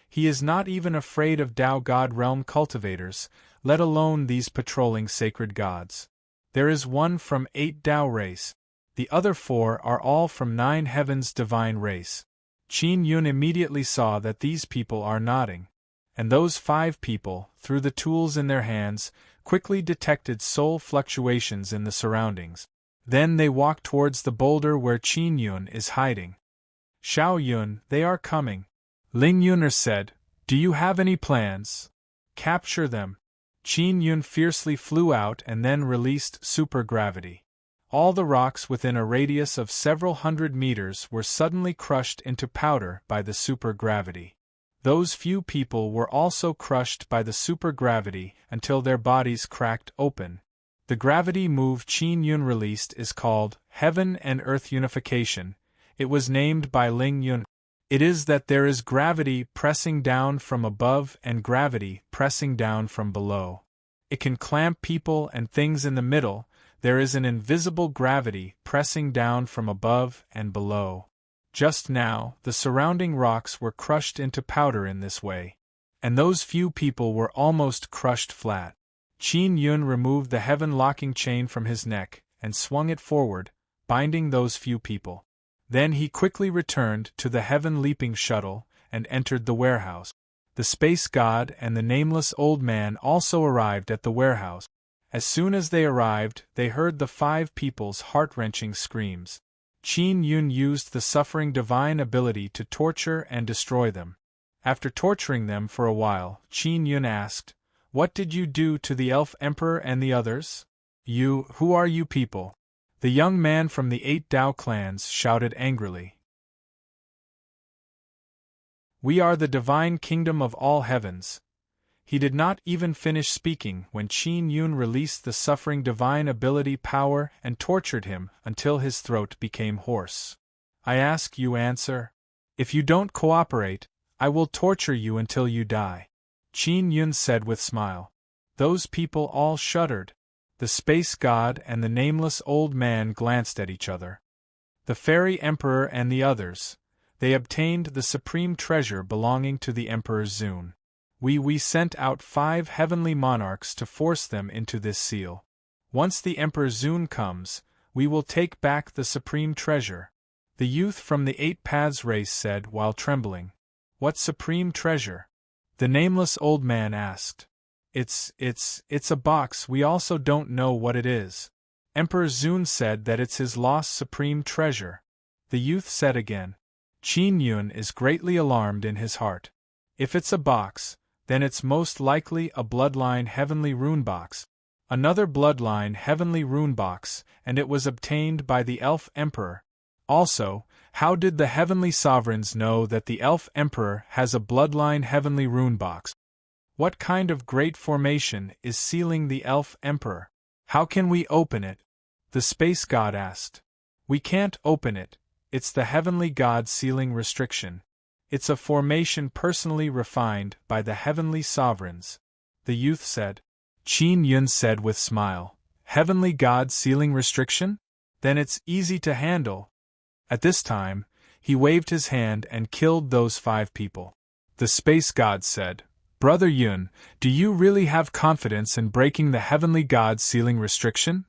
he is not even afraid of Tao god realm cultivators, let alone these patrolling sacred gods. There is one from 8 Tao race. The other 4 are all from 9 heavens divine race. Qin Yun immediately saw that these people are nodding. And those 5 people, through the tools in their hands, quickly detected soul fluctuations in the surroundings. Then they walked towards the boulder where Qin Yun is hiding. Xiao Yun, they are coming. Ling Yuner said, do you have any plans? Capture them. Qin Yun fiercely flew out and then released supergravity. All the rocks within a radius of several hundred meters were suddenly crushed into powder by the supergravity. Those few people were also crushed by the supergravity until their bodies cracked open. The gravity move Qin Yun released is called Heaven and Earth Unification. It was named by Ling Yun. It is that there is gravity pressing down from above and gravity pressing down from below. It can clamp people and things in the middle. There is an invisible gravity pressing down from above and below. Just now, the surrounding rocks were crushed into powder in this way. And those few people were almost crushed flat. Qin Yun removed the heaven-locking chain from his neck and swung it forward, binding those few people. Then he quickly returned to the heaven-leaping shuttle and entered the warehouse. The space god and the nameless old man also arrived at the warehouse. As soon as they arrived, they heard the 5 people's heart-wrenching screams. Qin Yun used the suffering divine ability to torture and destroy them. After torturing them for a while, Qin Yun asked, "What did you do to the elf emperor and the others?" Who are you people?" The young man from the 8 Dao clans shouted angrily. "We are the divine kingdom of all heavens." He did not even finish speaking when Qin Yun released the suffering divine ability power and tortured him until his throat became hoarse. "I ask you answer. If you don't cooperate, I will torture you until you die," Qin Yun said with smile. Those people all shuddered. The space god and the nameless old man glanced at each other. The fairy emperor and the others. They obtained the supreme treasure belonging to the Emperor Zun. We sent out 5 heavenly monarchs to force them into this seal. Once the Emperor Zun comes, we will take back the supreme treasure. The youth from the 8 Paths race said while trembling. "What supreme treasure?" the nameless old man asked. It's a box, we also don't know what it is." Emperor Zun said that it's his lost supreme treasure. The youth said again. Qin Yun is greatly alarmed in his heart. If it's a box, then it's most likely a bloodline heavenly rune box. Another bloodline heavenly rune box, and it was obtained by the elf emperor. Also, how did the heavenly sovereigns know that the elf emperor has a bloodline heavenly rune box? What kind of great formation is sealing the elf emperor? How can we open it? The space god asked. We can't open it. It's the heavenly god sealing restriction. It's a formation personally refined by the heavenly sovereigns, the youth said. Qin Yun said with smile, "Heavenly god sealing restriction? Then it's easy to handle." At this time, he waved his hand and killed those 5 people. The space god said, "Brother Yun, do you really have confidence in breaking the heavenly god sealing restriction?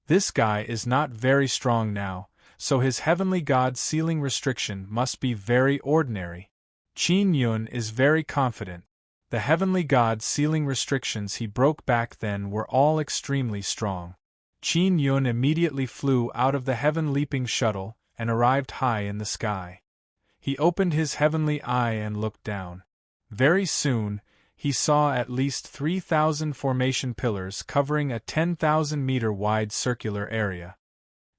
This guy is not very strong now, so his heavenly god sealing restriction must be very ordinary." Qin Yun is very confident. The heavenly god sealing restrictions he broke back then were all extremely strong. Qin Yun immediately flew out of the heaven-leaping shuttle and arrived high in the sky. He opened his heavenly eye and looked down. Very soon, he saw at least 3,000 formation pillars covering a 10,000-meter wide circular area.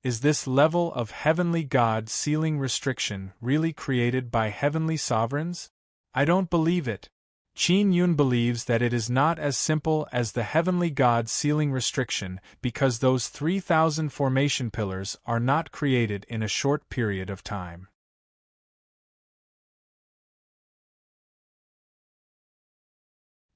Is this level of heavenly god sealing restriction really created by heavenly sovereigns? I don't believe it. Qin Yun believes that it is not as simple as the heavenly god sealing restriction because those 3,000 formation pillars are not created in a short period of time.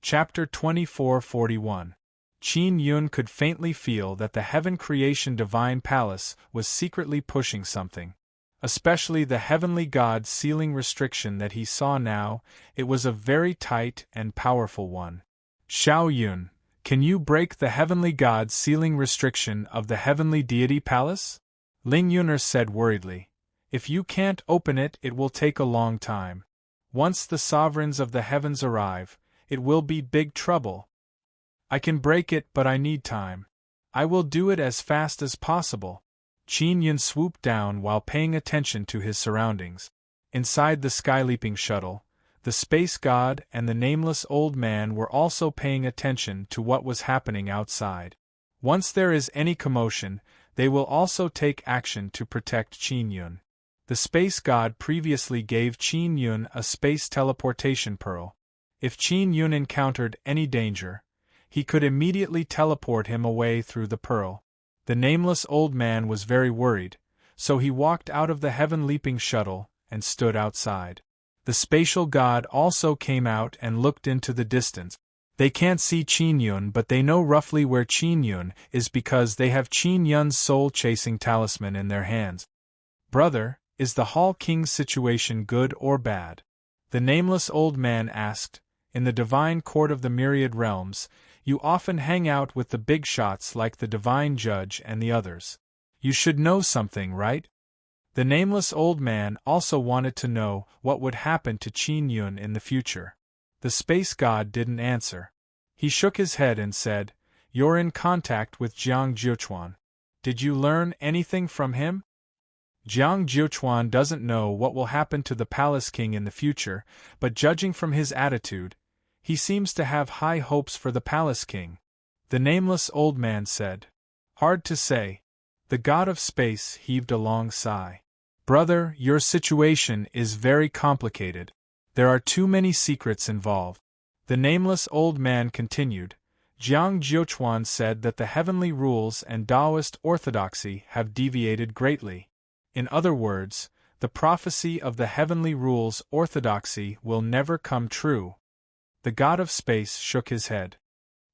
Chapter 2441. Qin Yun could faintly feel that the Heaven Creation Divine Palace was secretly pushing something. Especially the heavenly god sealing restriction that he saw now, it was a very tight and powerful one. "Xiao Yun, can you break the heavenly god sealing restriction of the heavenly deity palace?" Ling Yuner said worriedly. "If you can't open it, it will take a long time. Once the sovereigns of the heavens arrive, it will be big trouble. I can break it, but I need time. I will do it as fast as possible." Qin Yun swooped down while paying attention to his surroundings. Inside the sky-leaping shuttle, the space god and the nameless old man were also paying attention to what was happening outside. Once there is any commotion, they will also take action to protect Qin Yun. The space god previously gave Qin Yun a space teleportation pearl. If Qin Yun encountered any danger, he could immediately teleport him away through the pearl. The nameless old man was very worried, so he walked out of the heaven-leaping shuttle and stood outside. The spatial god also came out and looked into the distance. They can't see Qin Yun, but they know roughly where Qin Yun is because they have Qin Yun's soul-chasing talisman in their hands. "Brother, is the Hall King's situation good or bad?" the nameless old man asked. "In the divine court of the myriad realms, you often hang out with the big shots like the divine judge and the others. You should know something, right?" The nameless old man also wanted to know what would happen to Qin Yun in the future. The space god didn't answer. He shook his head and said, "You're in contact with Jiang Jiuquan. Did you learn anything from him?" Jiang Jiuquan doesn't know what will happen to the Palace King in the future, but judging from his attitude, he seems to have high hopes for the Palace King. The nameless old man said. Hard to say. The god of space heaved a long sigh. Brother, your situation is very complicated. There are too many secrets involved. The nameless old man continued. Jiang Jiuquan said that the heavenly rules and Taoist orthodoxy have deviated greatly. In other words, the prophecy of the heavenly rules orthodoxy will never come true. The god of space shook his head.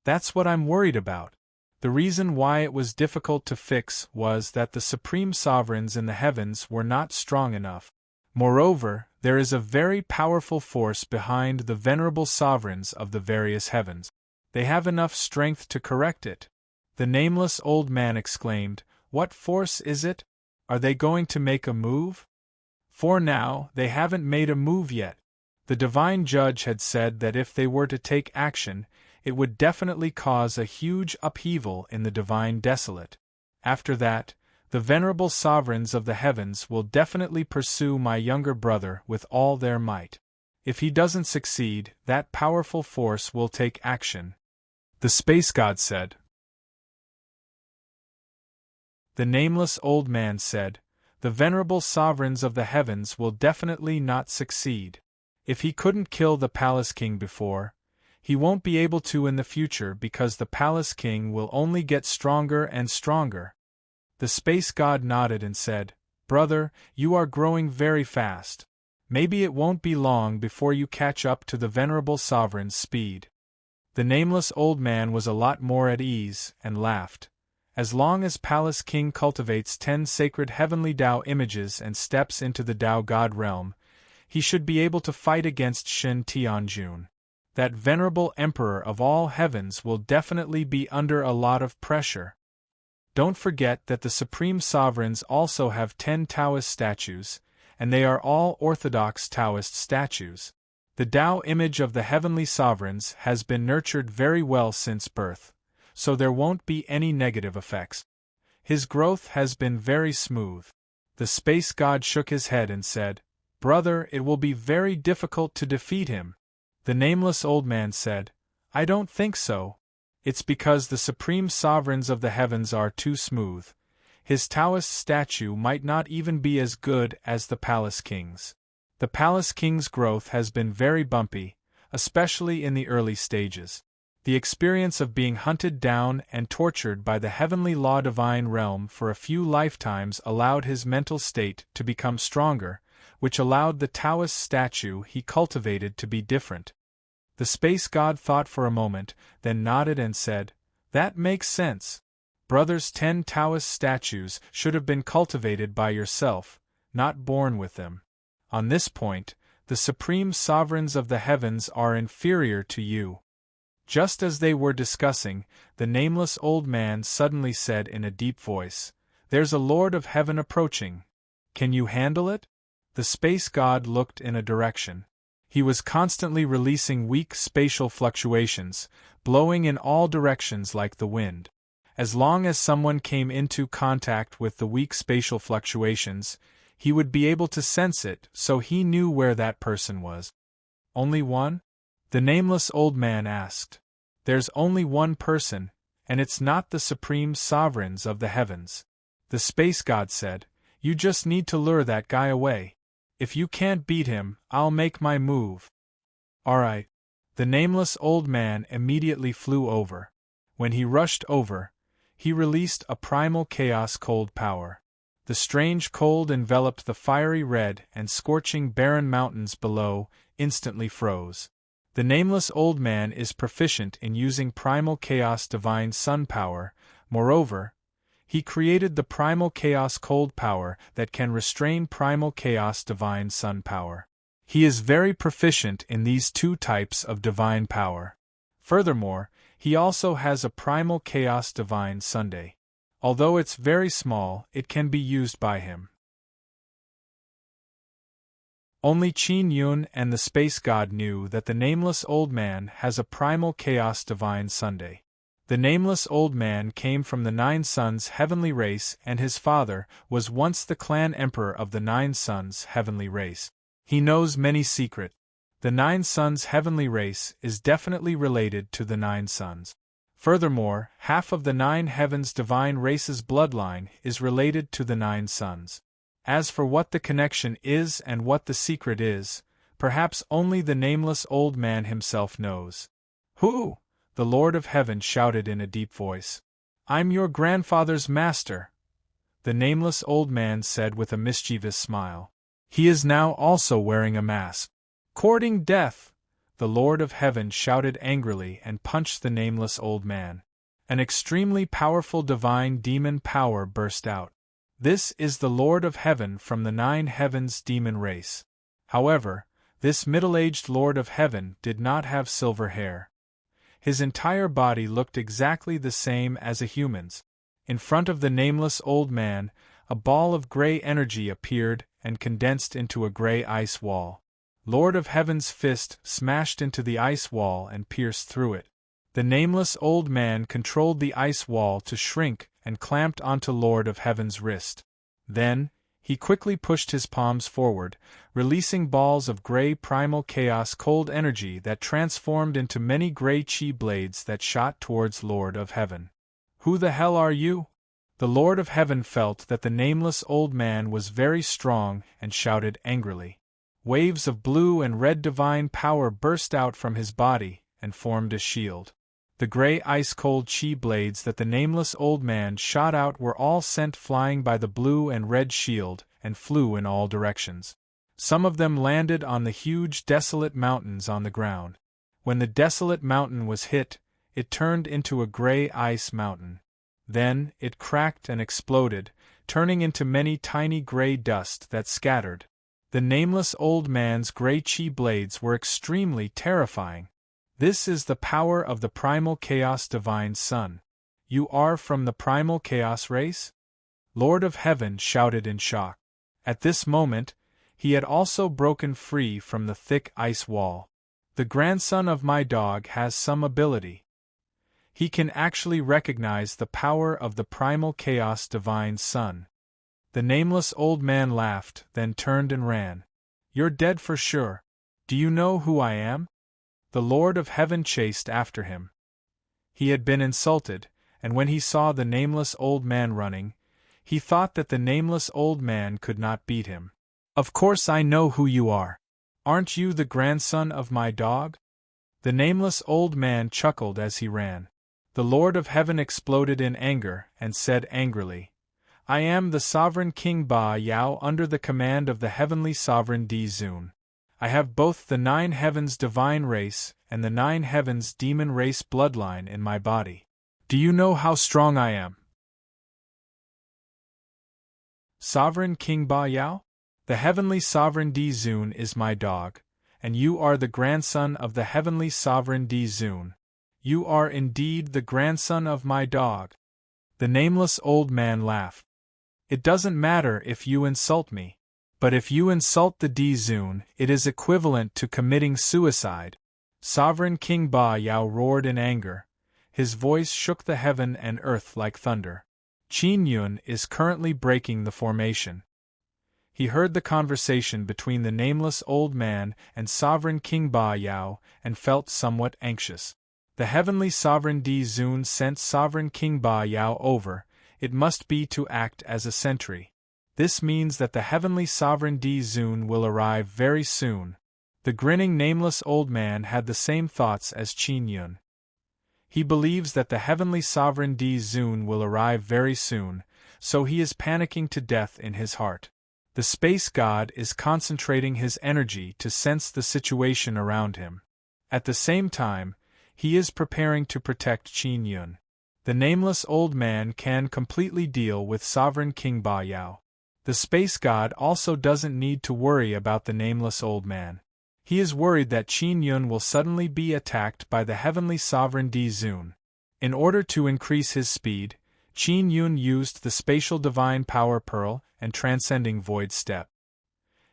That's what I'm worried about. The reason why it was difficult to fix was that the supreme sovereigns in the heavens were not strong enough. Moreover, there is a very powerful force behind the venerable sovereigns of the various heavens. They have enough strength to correct it. The nameless old man exclaimed, What force is it? Are they going to make a move? For now, they haven't made a move yet. The divine judge had said that if they were to take action, it would definitely cause a huge upheaval in the divine desolate. After that, the venerable sovereigns of the heavens will definitely pursue my younger brother with all their might. If he doesn't succeed, that powerful force will take action. The space god said. The nameless old man said, The venerable sovereigns of the heavens will definitely not succeed. If he couldn't kill the Palace King before, he won't be able to in the future because the Palace King will only get stronger and stronger. The space god nodded and said, Brother, you are growing very fast. Maybe it won't be long before you catch up to the venerable sovereign's speed. The nameless old man was a lot more at ease and laughed. As long as Palace King cultivates 10 sacred heavenly Tao images and steps into the Tao God realm, he should be able to fight against Shen Tianjun. That venerable emperor of all heavens will definitely be under a lot of pressure. Don't forget that the supreme sovereigns also have 10 Taoist statues, and they are all orthodox Taoist statues. The Tao image of the heavenly sovereigns has been nurtured very well since birth, so there won't be any negative effects. His growth has been very smooth. The space god shook his head and said, Brother, it will be very difficult to defeat him. The nameless old man said, I don't think so. It's because the supreme sovereigns of the heavens are too smooth. His Taoist statue might not even be as good as the Palace King's. The Palace King's growth has been very bumpy, especially in the early stages. The experience of being hunted down and tortured by the heavenly law divine realm for a few lifetimes allowed his mental state to become stronger, which allowed the Taoist statue he cultivated to be different. The space god thought for a moment, then nodded and said, That makes sense. Brother's 10 Taoist statues should have been cultivated by yourself, not born with them. On this point, the supreme sovereigns of the heavens are inferior to you. Just as they were discussing, the nameless old man suddenly said in a deep voice, There's a Lord of Heaven approaching. Can you handle it? The space god looked in a direction. He was constantly releasing weak spatial fluctuations, blowing in all directions like the wind. As long as someone came into contact with the weak spatial fluctuations, he would be able to sense it, so he knew where that person was. Only one? The nameless old man asked. There's only one person, and it's not the supreme sovereigns of the heavens. The space god said, You just need to lure that guy away. If you can't beat him, I'll make my move. Alright. The nameless old man immediately flew over. When he rushed over, he released a primal chaos cold power. The strange cold enveloped the fiery red and scorching barren mountains below, instantly froze. The nameless old man is proficient in using primal chaos divine sun power. Moreover, he created the primal chaos cold power that can restrain primal chaos divine sun power. He is very proficient in these two types of divine power. Furthermore, he also has a primal chaos divine Sunday. Although it's very small, it can be used by him. Only Qin Yun and the space god knew that the nameless old man has a primal chaos divine Sunday. The nameless old man came from the Nine Suns' heavenly race, and his father was once the clan emperor of the Nine Suns' heavenly race. He knows many secrets. The Nine Suns' heavenly race is definitely related to the Nine Suns. Furthermore, half of the Nine Heavens' divine race's bloodline is related to the Nine Suns. As for what the connection is and what the secret is, perhaps only the nameless old man himself knows. "Who?" the Lord of Heaven shouted in a deep voice. "I'm your grandfather's master," the nameless old man said with a mischievous smile. He is now also wearing a mask. "Courting death!" the Lord of Heaven shouted angrily and punched the nameless old man. An extremely powerful divine demon power burst out. This is the Lord of Heaven from the Nine Heavens demon race. However, this middle-aged Lord of Heaven did not have silver hair. His entire body looked exactly the same as a human's. In front of the nameless old man, a ball of gray energy appeared and condensed into a gray ice wall. Lord of Heaven's fist smashed into the ice wall and pierced through it. The nameless old man controlled the ice wall to shrink and clamped onto Lord of Heaven's wrist. Then, he quickly pushed his palms forward, releasing balls of gray primal chaos cold energy that transformed into many gray chi blades that shot towards Lord of Heaven. "Who the hell are you?" The Lord of Heaven felt that the nameless old man was very strong and shouted angrily. Waves of blue and red divine power burst out from his body and formed a shield. The gray ice-cold chi blades that the nameless old man shot out were all sent flying by the blue and red shield and flew in all directions. Some of them landed on the huge desolate mountains on the ground. When the desolate mountain was hit, it turned into a gray ice mountain. Then, it cracked and exploded, turning into many tiny gray dust that scattered. The nameless old man's gray chi blades were extremely terrifying. "This is the power of the primal chaos divine son. You are from the primal chaos race?" Lord of Heaven shouted in shock. At this moment, he had also broken free from the thick ice wall. "The grandson of my dog has some ability. He can actually recognize the power of the primal chaos divine son." The nameless old man laughed, then turned and ran. "You're dead for sure. Do you know who I am?" The Lord of Heaven chased after him. He had been insulted, and when he saw the nameless old man running, he thought that the nameless old man could not beat him. "Of course I know who you are. Aren't you the grandson of my dog?" The nameless old man chuckled as he ran. The Lord of Heaven exploded in anger and said angrily, "I am the sovereign King Ba Yao under the command of the heavenly sovereign Di Zun. I have both the Nine Heavens divine race and the Nine Heavens demon race bloodline in my body. Do you know how strong I am?" "Sovereign King Ba Yao? The heavenly sovereign Di Zun is my dog, and you are the grandson of the heavenly sovereign Di Zun. You are indeed the grandson of my dog." The nameless old man laughed. "It doesn't matter if you insult me. But if you insult the Di Zun, it is equivalent to committing suicide." Sovereign King Ba Yao roared in anger. His voice shook the heaven and earth like thunder. Qin Yun is currently breaking the formation. He heard the conversation between the nameless old man and Sovereign King Ba Yao and felt somewhat anxious. The heavenly sovereign Di Zun sent Sovereign King Ba Yao over. It must be to act as a sentry. This means that the heavenly sovereign Di Zun will arrive very soon. The grinning nameless old man had the same thoughts as Qin Yun. He believes that the heavenly sovereign Di Zun will arrive very soon, so he is panicking to death in his heart. The space god is concentrating his energy to sense the situation around him. At the same time, he is preparing to protect Qin Yun. The nameless old man can completely deal with Sovereign King Ba Yao. The space god also doesn't need to worry about the nameless old man. He is worried that Qin Yun will suddenly be attacked by the heavenly sovereign Di Zun. In order to increase his speed, Qin Yun used the spatial divine power pearl and transcending void step.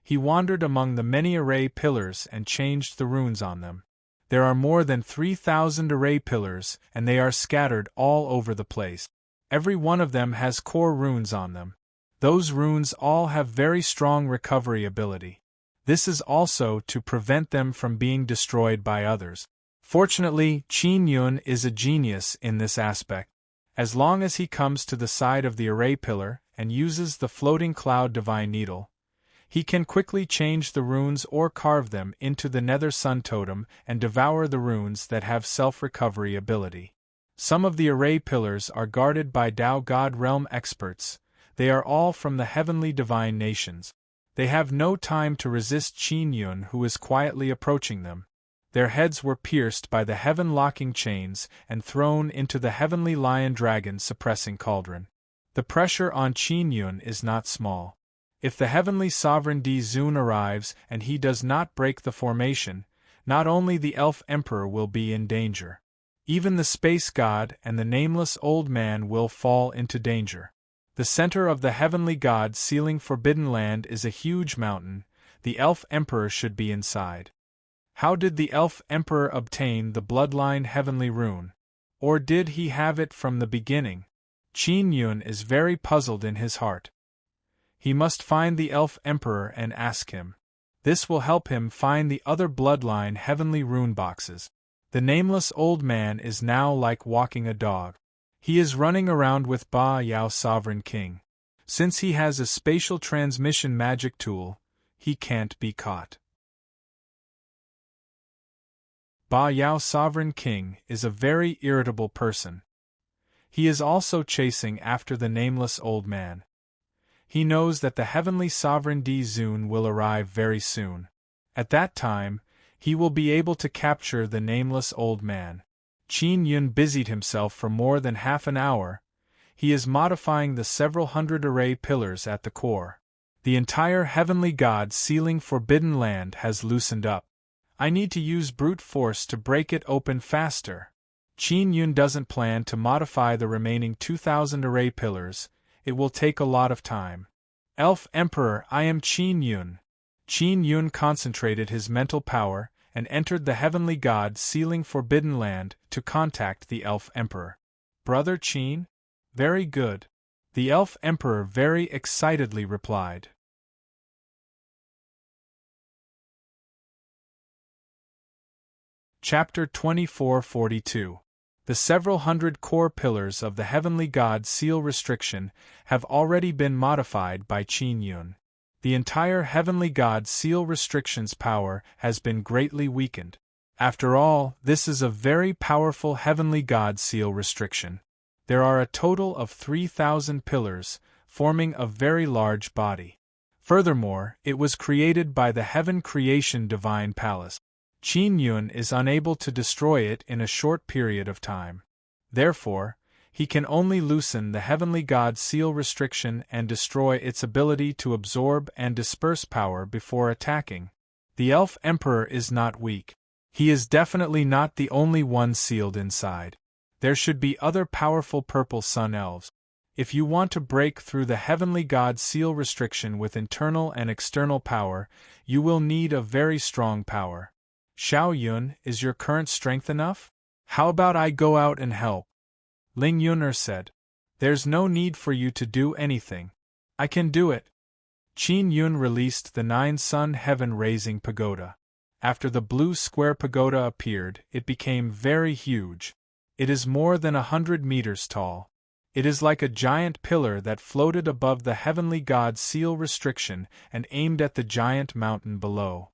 He wandered among the many array pillars and changed the runes on them. There are more than 3,000 array pillars, and they are scattered all over the place. Every one of them has core runes on them. Those runes all have very strong recovery ability. This is also to prevent them from being destroyed by others. Fortunately, Qin Yun is a genius in this aspect. As long as he comes to the side of the array pillar and uses the floating cloud divine needle, he can quickly change the runes or carve them into the nether sun totem and devour the runes that have self-recovery ability. Some of the array pillars are guarded by Tao God realm experts. They are all from the heavenly divine nations. They have no time to resist Qin Yun, who is quietly approaching them. Their heads were pierced by the heaven-locking chains and thrown into the heavenly lion-dragon suppressing cauldron. The pressure on Qin Yun is not small. If the heavenly sovereign Di Zun arrives and he does not break the formation, not only the elf emperor will be in danger. Even the space god and the nameless old man will fall into danger. The center of the heavenly god sealing forbidden land is a huge mountain. The elf emperor should be inside. How did the elf emperor obtain the bloodline heavenly rune? Or did he have it from the beginning? Qin Yun is very puzzled in his heart. He must find the elf emperor and ask him. This will help him find the other bloodline heavenly rune boxes. The nameless old man is now like walking a dog. He is running around with Ba Yao Sovereign King. Since he has a spatial transmission magic tool, he can't be caught. Ba Yao Sovereign King is a very irritable person. He is also chasing after the nameless old man. He knows that the heavenly sovereign Di Zun will arrive very soon. At that time, he will be able to capture the nameless old man. Qin Yun busied himself for more than half an hour. He is modifying the several hundred array pillars at the core. The entire heavenly god sealing forbidden land has loosened up. I need to use brute force to break it open faster. Qin Yun doesn't plan to modify the remaining 2,000 array pillars. It will take a lot of time. Elf Emperor, I am Qin Yun. Qin Yun concentrated his mental power and entered the heavenly god sealing forbidden land to contact the Elf Emperor. Brother Qin? Very good. The Elf Emperor very excitedly replied. Chapter 2442. The several hundred core pillars of the heavenly god seal restriction have already been modified by Qin Yun. The entire heavenly god seal restriction's power has been greatly weakened. After all, this is a very powerful heavenly god seal restriction. There are a total of 3,000 pillars, forming a very large body. Furthermore, it was created by the Heaven Creation Divine Palace. Qin Yun is unable to destroy it in a short period of time. Therefore, he can only loosen the heavenly god seal restriction and destroy its ability to absorb and disperse power before attacking. The Elf Emperor is not weak. He is definitely not the only one sealed inside. There should be other powerful purple sun elves. If you want to break through the heavenly god seal restriction with internal and external power, you will need a very strong power. Xiao Yun, is your current strength enough? How about I go out and help? Ling Yun'er said. There's no need for you to do anything. I can do it. Qin Yun released the 9-sun heaven-raising pagoda. After the blue square pagoda appeared, it became very huge. It is more than 100 meters tall. It is like a giant pillar that floated above the heavenly god seal restriction and aimed at the giant mountain below.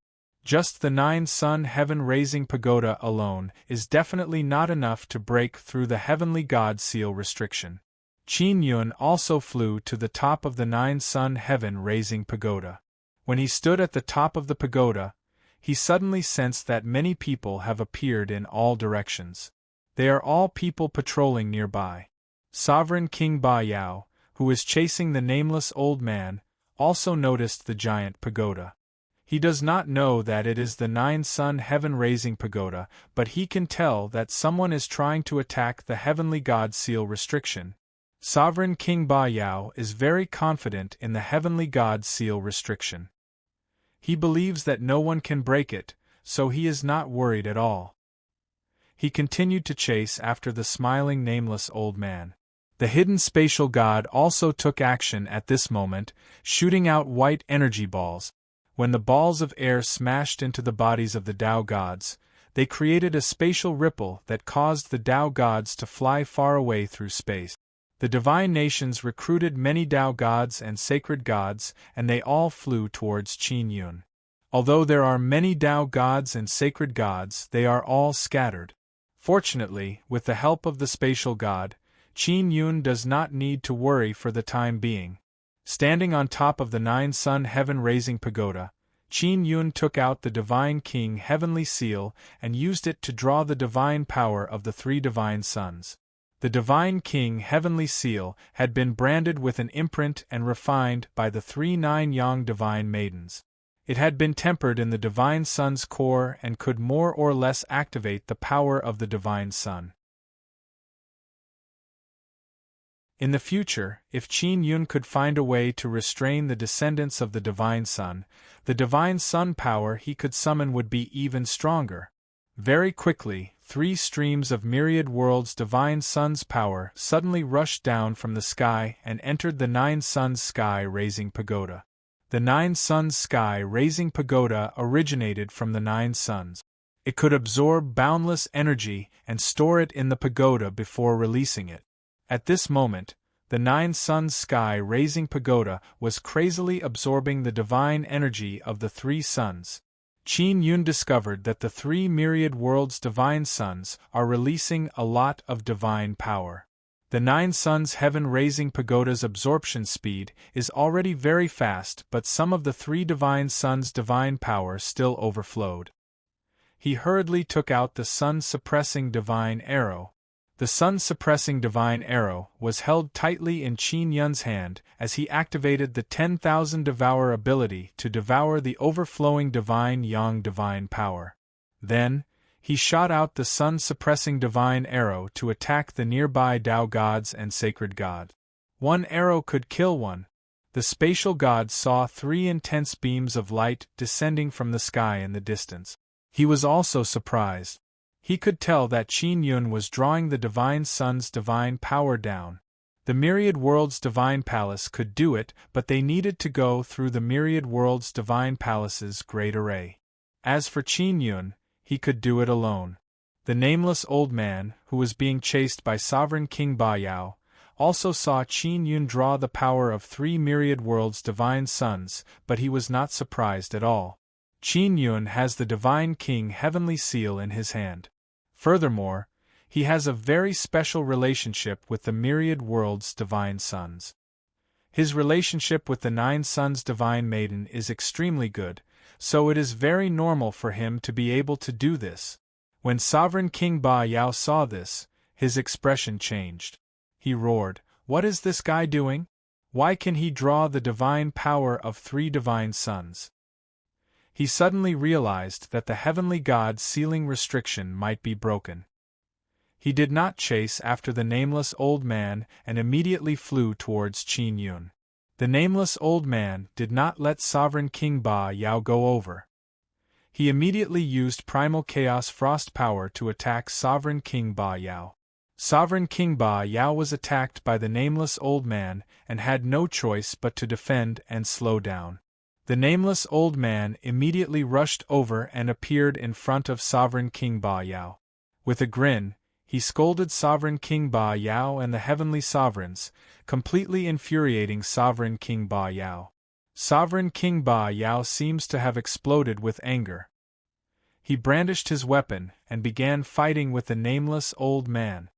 Just the 9-sun heaven-raising pagoda alone is definitely not enough to break through the heavenly god seal restriction. Qin Yun also flew to the top of the 9-sun heaven-raising pagoda. When he stood at the top of the pagoda, he suddenly sensed that many people have appeared in all directions. They are all people patrolling nearby. Sovereign King Ba Yao, who is chasing the nameless old man, also noticed the giant pagoda. He does not know that it is the 9-sun heaven-raising pagoda, but he can tell that someone is trying to attack the heavenly god seal restriction. Sovereign King Ba Yao is very confident in the heavenly god seal restriction. He believes that no one can break it, so he is not worried at all. he continued to chase after the smiling nameless old man. The hidden spatial god also took action at this moment, shooting out white energy balls. When the balls of air smashed into the bodies of the Tao gods, they created a spatial ripple that caused the Tao gods to fly far away through space. The divine nations recruited many Tao gods and sacred gods, and they all flew towards Qin Yun. Although there are many Tao gods and sacred gods, they are all scattered. Fortunately, with the help of the spatial god, Qin Yun does not need to worry for the time being. Standing on top of the 9-sun heaven-raising pagoda, Qin Yun took out the Divine King Heavenly Seal and used it to draw the divine power of the 3 divine suns. The Divine King Heavenly Seal had been branded with an imprint and refined by the 3 9-yang divine maidens. It had been tempered in the divine sun's core and could more or less activate the power of the divine sun. In the future, if Qin Yun could find a way to restrain the descendants of the Divine Sun, the Divine Sun power he could summon would be even stronger. Very quickly, 3 streams of myriad worlds' Divine Sun's power suddenly rushed down from the sky and entered the 9 Suns sky-raising pagoda. The 9 Suns sky-raising pagoda originated from the 9 suns. It could absorb boundless energy and store it in the pagoda before releasing it. At this moment, the 9 Suns sky-raising pagoda was crazily absorbing the divine energy of the 3 suns. Qin Yun discovered that the 3 myriad worlds' divine suns are releasing a lot of divine power. The 9 Suns heaven-raising pagoda's absorption speed is already very fast, but some of the 3 divine suns' divine power still overflowed. He hurriedly took out the sun-suppressing divine arrow. The sun-suppressing divine arrow was held tightly in Qin Yun's hand as he activated the 10,000 devour ability to devour the overflowing divine yang divine power. Then, he shot out the sun-suppressing divine arrow to attack the nearby Tao gods and sacred god. 1 arrow could kill 1. The spatial god saw 3 intense beams of light descending from the sky in the distance. He was also surprised. He could tell that Qin Yun was drawing the divine sun's divine power down. The myriad worlds' divine palace could do it, but they needed to go through the myriad worlds' divine palace's great array. As for Qin Yun, he could do it alone. The nameless old man, who was being chased by Sovereign King Ba Yao, also saw Qin Yun draw the power of 3 myriad worlds' divine suns, but he was not surprised at all. Qin Yun has the Divine King Heavenly Seal in his hand. Furthermore, he has a very special relationship with the myriad worlds' divine suns. His relationship with the 9 suns' divine maiden is extremely good, so it is very normal for him to be able to do this. When Sovereign King Ba Yao saw this, his expression changed. He roared, "What is this guy doing? Why can he draw the divine power of 3 divine suns?" He suddenly realized that the heavenly god's sealing restriction might be broken. He did not chase after the nameless old man and immediately flew towards Qin Yun. The nameless old man did not let Sovereign King Ba Yao go over. He immediately used Primal Chaos Frost power to attack Sovereign King Ba Yao. Sovereign King Ba Yao was attacked by the nameless old man and had no choice but to defend and slow down. The nameless old man immediately rushed over and appeared in front of Sovereign King Ba Yao. With a grin, he scolded Sovereign King Ba Yao and the heavenly sovereigns, completely infuriating Sovereign King Ba Yao. Sovereign King Ba Yao seems to have exploded with anger. He brandished his weapon and began fighting with the nameless old man.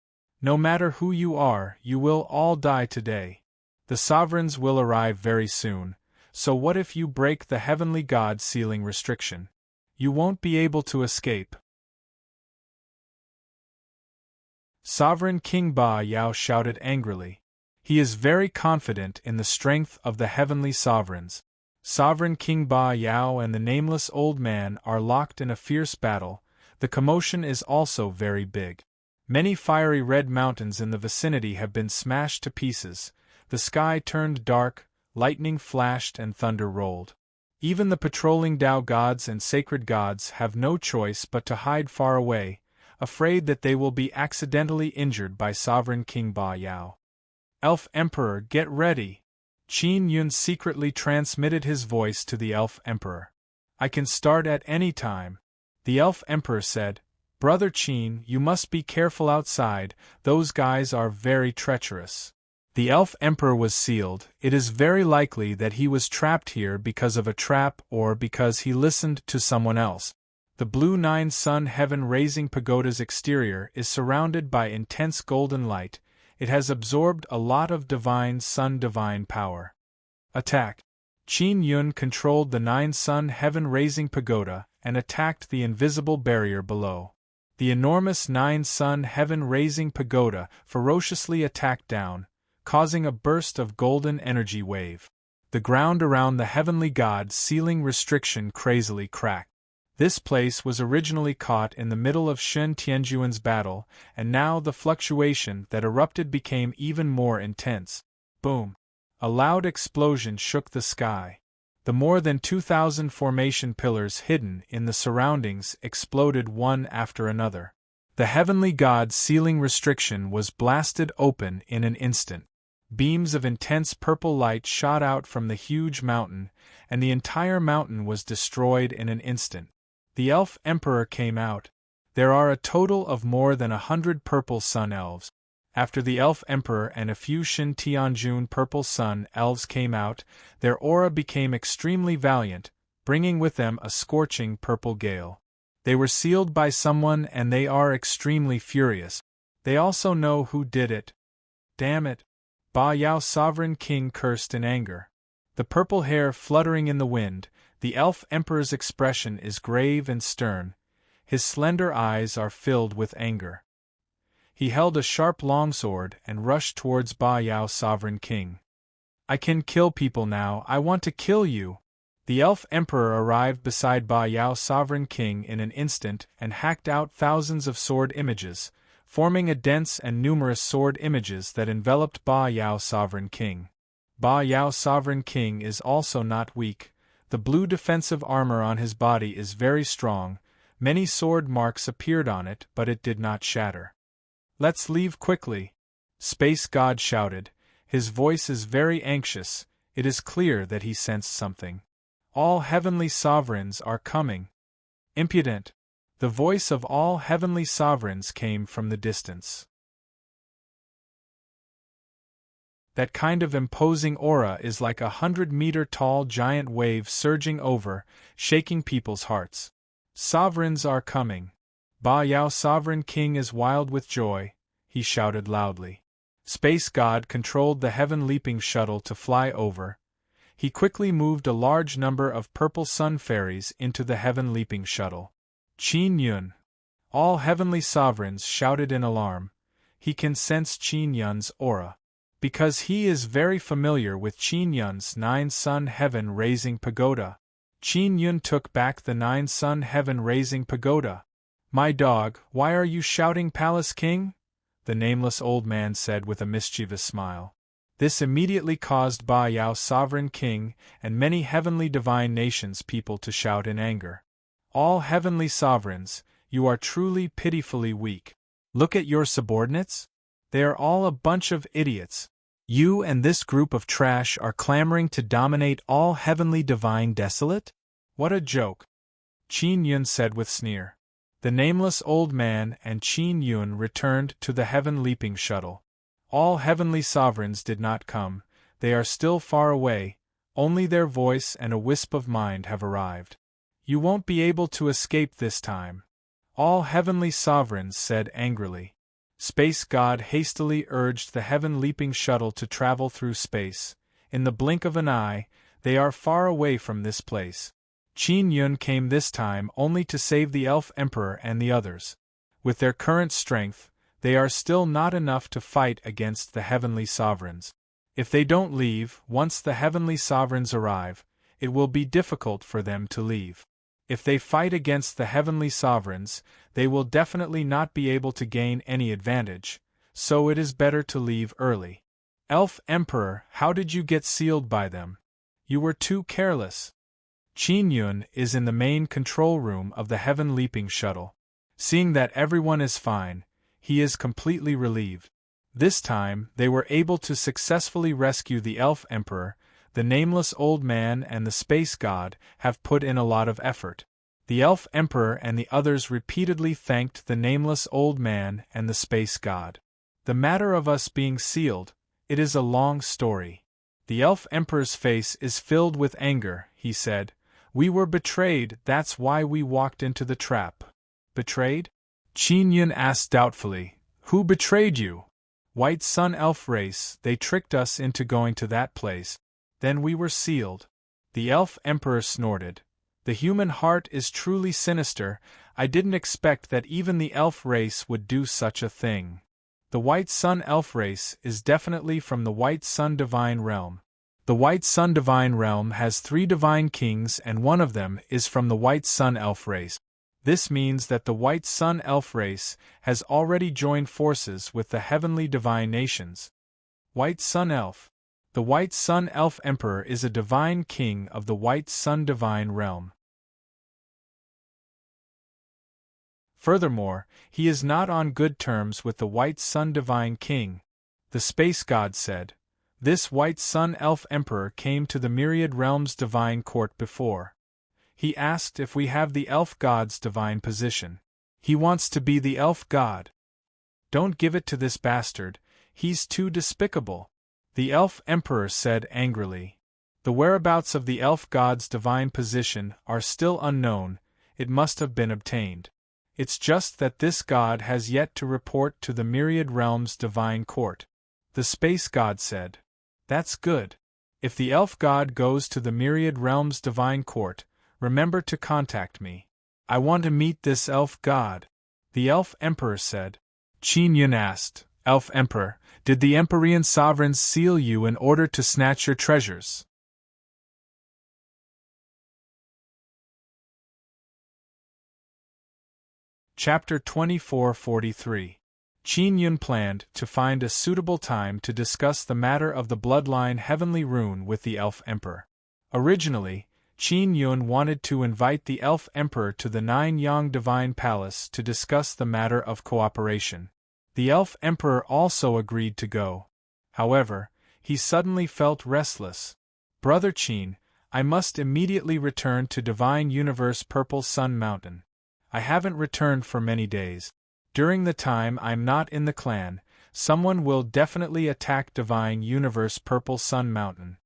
"No matter who you are, you will all die today. The sovereigns will arrive very soon. So what if you break the heavenly god sealing restriction? You won't be able to escape." Sovereign King Ba Yao shouted angrily. He is very confident in the strength of the heavenly sovereigns. Sovereign King Ba Yao and the nameless old man are locked in a fierce battle. The commotion is also very big. Many fiery red mountains in the vicinity have been smashed to pieces. The sky turned dark. Lightning flashed and thunder rolled. Even the patrolling Tao gods and sacred gods have no choice but to hide far away. afraid that they will be accidentally injured by Sovereign King Ba Yao. Elf Emperor, get ready! Qin Yun secretly transmitted his voice to the Elf Emperor. I can start at any time. The Elf Emperor said, Brother Qin, you must be careful outside, those guys are very treacherous. The Elf Emperor was sealed. It is very likely that he was trapped here because of a trap or because he listened to someone else. The blue nine-sun heaven-raising pagoda's exterior is surrounded by intense golden light. It has absorbed a lot of divine sun divine power. Attack! Qin Yun controlled the nine-sun heaven-raising pagoda and attacked the invisible barrier below. The enormous nine-sun heaven-raising pagoda ferociously attacked down, causing a burst of golden energy wave. The ground around the heavenly god sealing restriction crazily cracked. This place was originally caught in the middle of Shen Tianjuan's battle, and now the fluctuation that erupted became even more intense. Boom! A loud explosion shook the sky. The more than 2,000 formation pillars hidden in the surroundings exploded one after another. The heavenly god's sealing restriction was blasted open in an instant. Beams of intense purple light shot out from the huge mountain, and the entire mountain was destroyed in an instant. The Elf Emperor came out. There are a total of more than 100 purple sun elves. After the Elf Emperor and a few Shin Tianjun purple sun elves came out, their aura became extremely valiant, bringing with them a scorching purple gale. They were sealed by someone and they are extremely furious. They also know who did it. Damn it! Ba Yao Sovereign King cursed in anger. The purple hair fluttering in the wind, the Elf Emperor's expression is grave and stern. His slender eyes are filled with anger. He held a sharp longsword and rushed towards Ba Yao Sovereign King. I can kill people now, I want to kill you! The Elf Emperor arrived beside Ba Yao Sovereign King in an instant and hacked out thousands of sword images, forming a dense and numerous sword images that enveloped Ba Yao Sovereign King. Ba Yao Sovereign King is also not weak. The blue defensive armor on his body is very strong. Many sword marks appeared on it, but it did not shatter. Let's leave quickly! Space God shouted. His voice is very anxious. It is clear that he sensed something. All heavenly sovereigns are coming. Impudent! The voice of all heavenly sovereigns came from the distance. That kind of imposing aura is like 100-meter-tall giant wave surging over, shaking people's hearts. Sovereigns are coming. Ba Yao Sovereign King is wild with joy, he shouted loudly. Space God controlled the heaven-leaping shuttle to fly over. He quickly moved a large number of purple sun fairies into the heaven-leaping shuttle. Qin Yun! All heavenly sovereigns shouted in alarm. He can sense Qin Yun's aura. Because he is very familiar with Qin Yun's nine-sun heaven-raising pagoda. Qin Yun took back the nine-sun heaven-raising pagoda. My dog, why are you shouting, Palace King? The nameless old man said with a mischievous smile. This immediately caused Ba Yao Sovereign King and many heavenly divine nations people to shout in anger. All heavenly sovereigns, you are truly pitifully weak. Look at your subordinates. They are all a bunch of idiots. You and this group of trash are clamoring to dominate all heavenly divine desolate? What a joke! Qin Yun said with sneer. The nameless old man and Qin Yun returned to the heaven-leaping shuttle. All heavenly sovereigns did not come, they are still far away, only their voice and a wisp of mind have arrived. You won't be able to escape this time. All heavenly sovereigns said angrily. Space God hastily urged the heaven-leaping shuttle to travel through space. In the blink of an eye, they are far away from this place. Qin Yun came this time only to save the Elf Emperor and the others. With their current strength, they are still not enough to fight against the heavenly sovereigns. If they don't leave, once the heavenly sovereigns arrive, it will be difficult for them to leave. If they fight against the heavenly sovereigns, they will definitely not be able to gain any advantage, so it is better to leave early. Elf Emperor, how did you get sealed by them? You were too careless. Qin Yun is in the main control room of the heaven-leaping shuttle. Seeing that everyone is fine, he is completely relieved. This time, they were able to successfully rescue the Elf Emperor. The nameless old man and the space god have put in a lot of effort. The Elf Emperor and the others repeatedly thanked the nameless old man and the space god. The matter of us being sealed, it is a long story. The Elf Emperor's face is filled with anger. He said, "We were betrayed, that's why we walked into the trap." Betrayed? Qin Yun asked doubtfully, "Who betrayed you?" "White Sun Elf race, they tricked us into going to that place. Then we were sealed." The Elf Emperor snorted. "The human heart is truly sinister. I didn't expect that even the elf race would do such a thing." The White Sun Elf race is definitely from the White Sun Divine Realm. The White Sun Divine Realm has 3 divine kings and one of them is from the White Sun Elf race. This means that the White Sun Elf race has already joined forces with the heavenly divine nations. White Sun Elf. The White Sun Elf Emperor is a divine king of the White Sun Divine Realm. Furthermore, he is not on good terms with the White Sun Divine King. The space god said, "This White Sun Elf Emperor came to the Myriad Realms Divine Court before. He asked if we have the Elf God's divine position. He wants to be the Elf God. Don't give it to this bastard, he's too despicable," the Elf Emperor said angrily. "The whereabouts of the Elf God's divine position are still unknown, it must have been obtained. It's just that this god has yet to report to the Myriad Realms Divine Court." The space god said, "That's good. If the Elf God goes to the Myriad Realms Divine Court, remember to contact me. I want to meet this Elf God." The Elf Emperor said. Qin Yun asked, "Elf Emperor, did the Empyrean sovereigns seal you in order to snatch your treasures?" Chapter 2443. Qin Yun planned to find a suitable time to discuss the matter of the bloodline heavenly rune with the Elf Emperor. Originally, Qin Yun wanted to invite the Elf Emperor to the Nine Yang Divine Palace to discuss the matter of cooperation. The Elf Emperor also agreed to go. However, he suddenly felt restless. "Brother Qin, I must immediately return to Divine Universe Purple Sun Mountain. I haven't returned for many days. During the time I'm not in the clan, someone will definitely attack Divine Universe Purple Sun Mountain."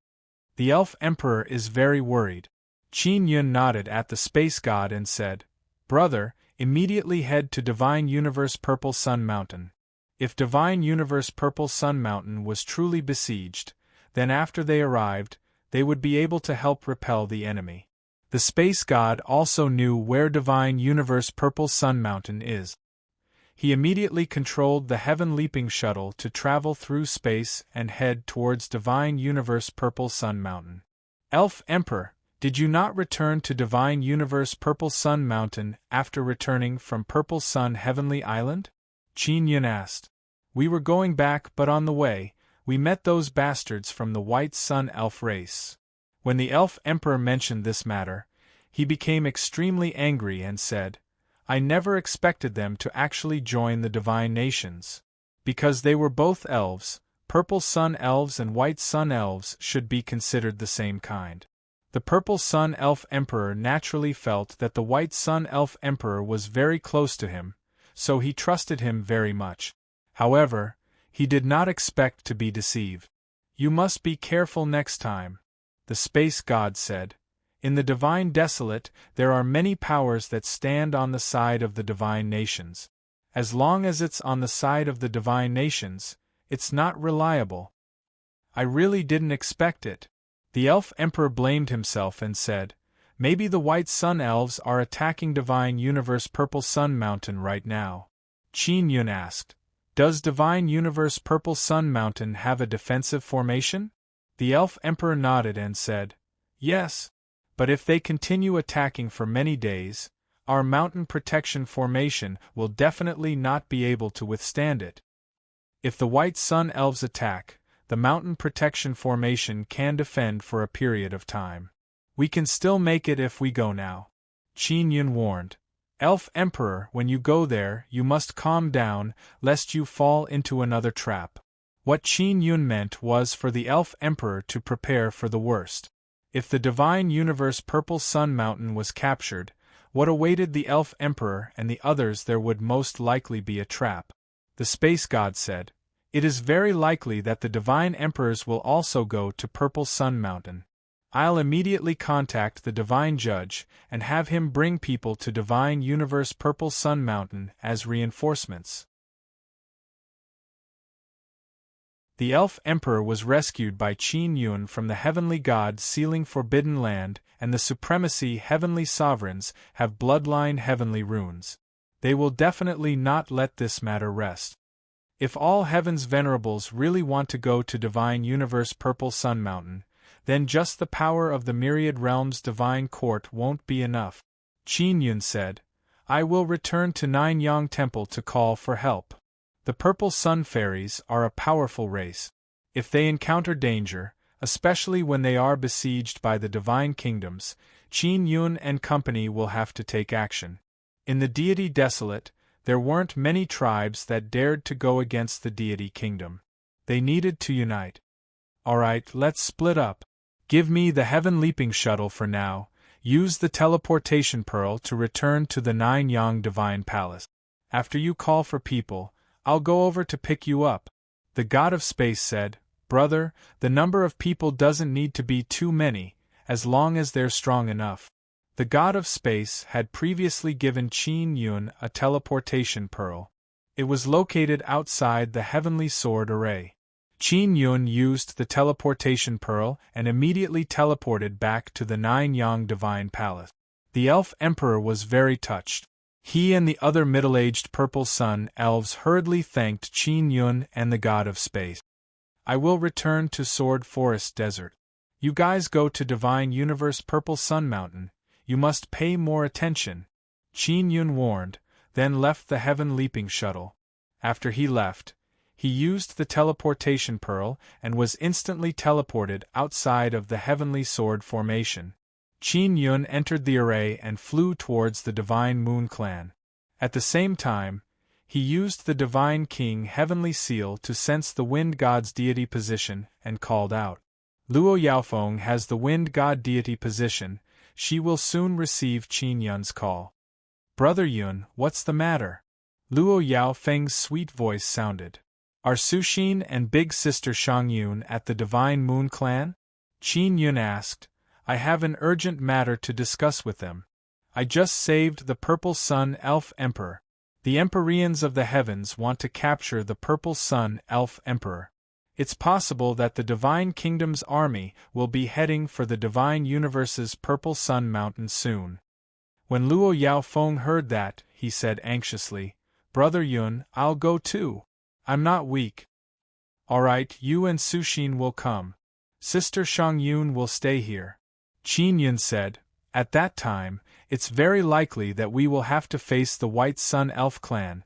The Elf Emperor is very worried. Qin Yun nodded at the space god and said, "Brother, immediately head to Divine Universe Purple Sun Mountain. If Divine Universe Purple Sun Mountain was truly besieged, then after they arrived, they would be able to help repel the enemy." The space god also knew where Divine Universe Purple Sun Mountain is. He immediately controlled the Heaven Leaping Shuttle to travel through space and head towards Divine Universe Purple Sun Mountain. "Elf Emperor, did you not return to Divine Universe Purple Sun Mountain after returning from Purple Sun Heavenly Island?" Qin Yun asked. "We were going back, but on the way, we met those bastards from the White Sun Elf race." When the Elf Emperor mentioned this matter, he became extremely angry and said, "I never expected them to actually join the divine nations. Because they were both elves, Purple Sun Elves and White Sun Elves should be considered the same kind." The Purple Sun Elf Emperor naturally felt that the White Sun Elf Emperor was very close to him, so he trusted him very much. However, he did not expect to be deceived. "You must be careful next time," the space god said. "In the Divine Desolate, there are many powers that stand on the side of the divine nations. As long as it's on the side of the divine nations, it's not reliable." "I really didn't expect it." The Elf Emperor blamed himself and said, "Maybe the White Sun Elves are attacking Divine Universe Purple Sun Mountain right now." Qin Yun asked, "Does Divine Universe Purple Sun Mountain have a defensive formation?" The Elf Emperor nodded and said, "Yes. But if they continue attacking for many days, our mountain protection formation will definitely not be able to withstand it. If the White Sun Elves attack, the mountain protection formation can defend for a period of time. We can still make it if we go now," Qin Yun warned. Elf Emperor, when you go there, you must calm down, lest you fall into another trap. What Qin Yun meant was for the Elf Emperor to prepare for the worst. If the Divine Universe Purple Sun Mountain was captured, what awaited the Elf Emperor and the others there would most likely be a trap. The Space God said, "It is very likely that the Divine Emperors will also go to Purple Sun Mountain. I'll immediately contact the Divine Judge and have him bring people to Divine Universe Purple Sun Mountain as reinforcements." The Elf Emperor was rescued by Qin Yun from the heavenly god sealing Forbidden Land, and the Supremacy Heavenly Sovereigns have bloodline heavenly runes. They will definitely not let this matter rest. If all Heaven's Venerables really want to go to Divine Universe Purple Sun Mountain, then just the power of the Myriad Realms Divine Court won't be enough. Qin Yun said, "I will return to Nine Yang Temple to call for help. The Purple Sun Fairies are a powerful race. If they encounter danger, especially when they are besieged by the Divine Kingdoms, Qin Yun and company will have to take action. In the Deity Desolate, there weren't many tribes that dared to go against the Deity Kingdom. They needed to unite. Alright, let's split up. Give me the Heaven Leaping Shuttle for now. Use the Teleportation Pearl to return to the Nine Yang Divine Palace. After you call for people, I'll go over to pick you up." The God of Space said, "Brother, the number of people doesn't need to be too many, as long as they're strong enough." The God of Space had previously given Qin Yun a teleportation pearl. It was located outside the Heavenly Sword Array. Qin Yun used the teleportation pearl and immediately teleported back to the Nine Yang Divine Palace. The Elf Emperor was very touched. He and the other middle-aged Purple Sun elves hurriedly thanked Qin Yun and the God of Space. "I will return to Sword Forest Desert. You guys go to Divine Universe Purple Sun Mountain. You must pay more attention," Qin Yun warned, then left the Heaven Leaping Shuttle. After he left, he used the teleportation pearl and was instantly teleported outside of the Heavenly Sword Formation. Qin Yun entered the array and flew towards the Divine Moon Clan. At the same time, he used the Divine King Heavenly Seal to sense the Wind God's deity position and called out, "Luo Yaofeng has the Wind God deity position. She will soon receive Qin Yun's call." "Brother Yun, what's the matter?" Luo Yaofeng's sweet voice sounded. "Are Suxin and big sister Shang Yun at the Divine Moon Clan?" Qin Yun asked. "I have an urgent matter to discuss with them. I just saved the Purple Sun Elf Emperor. The Empyreans of the Heavens want to capture the Purple Sun Elf Emperor. It's possible that the Divine Kingdom's army will be heading for the Divine Universe's Purple Sun Mountain soon." When Luo Yaofeng heard that, he said anxiously, "Brother Yun, I'll go too. I'm not weak." "Alright, you and Suxin will come. Sister Shang Yun will stay here," Qin Yun said. "At that time, it's very likely that we will have to face the White Sun Elf clan."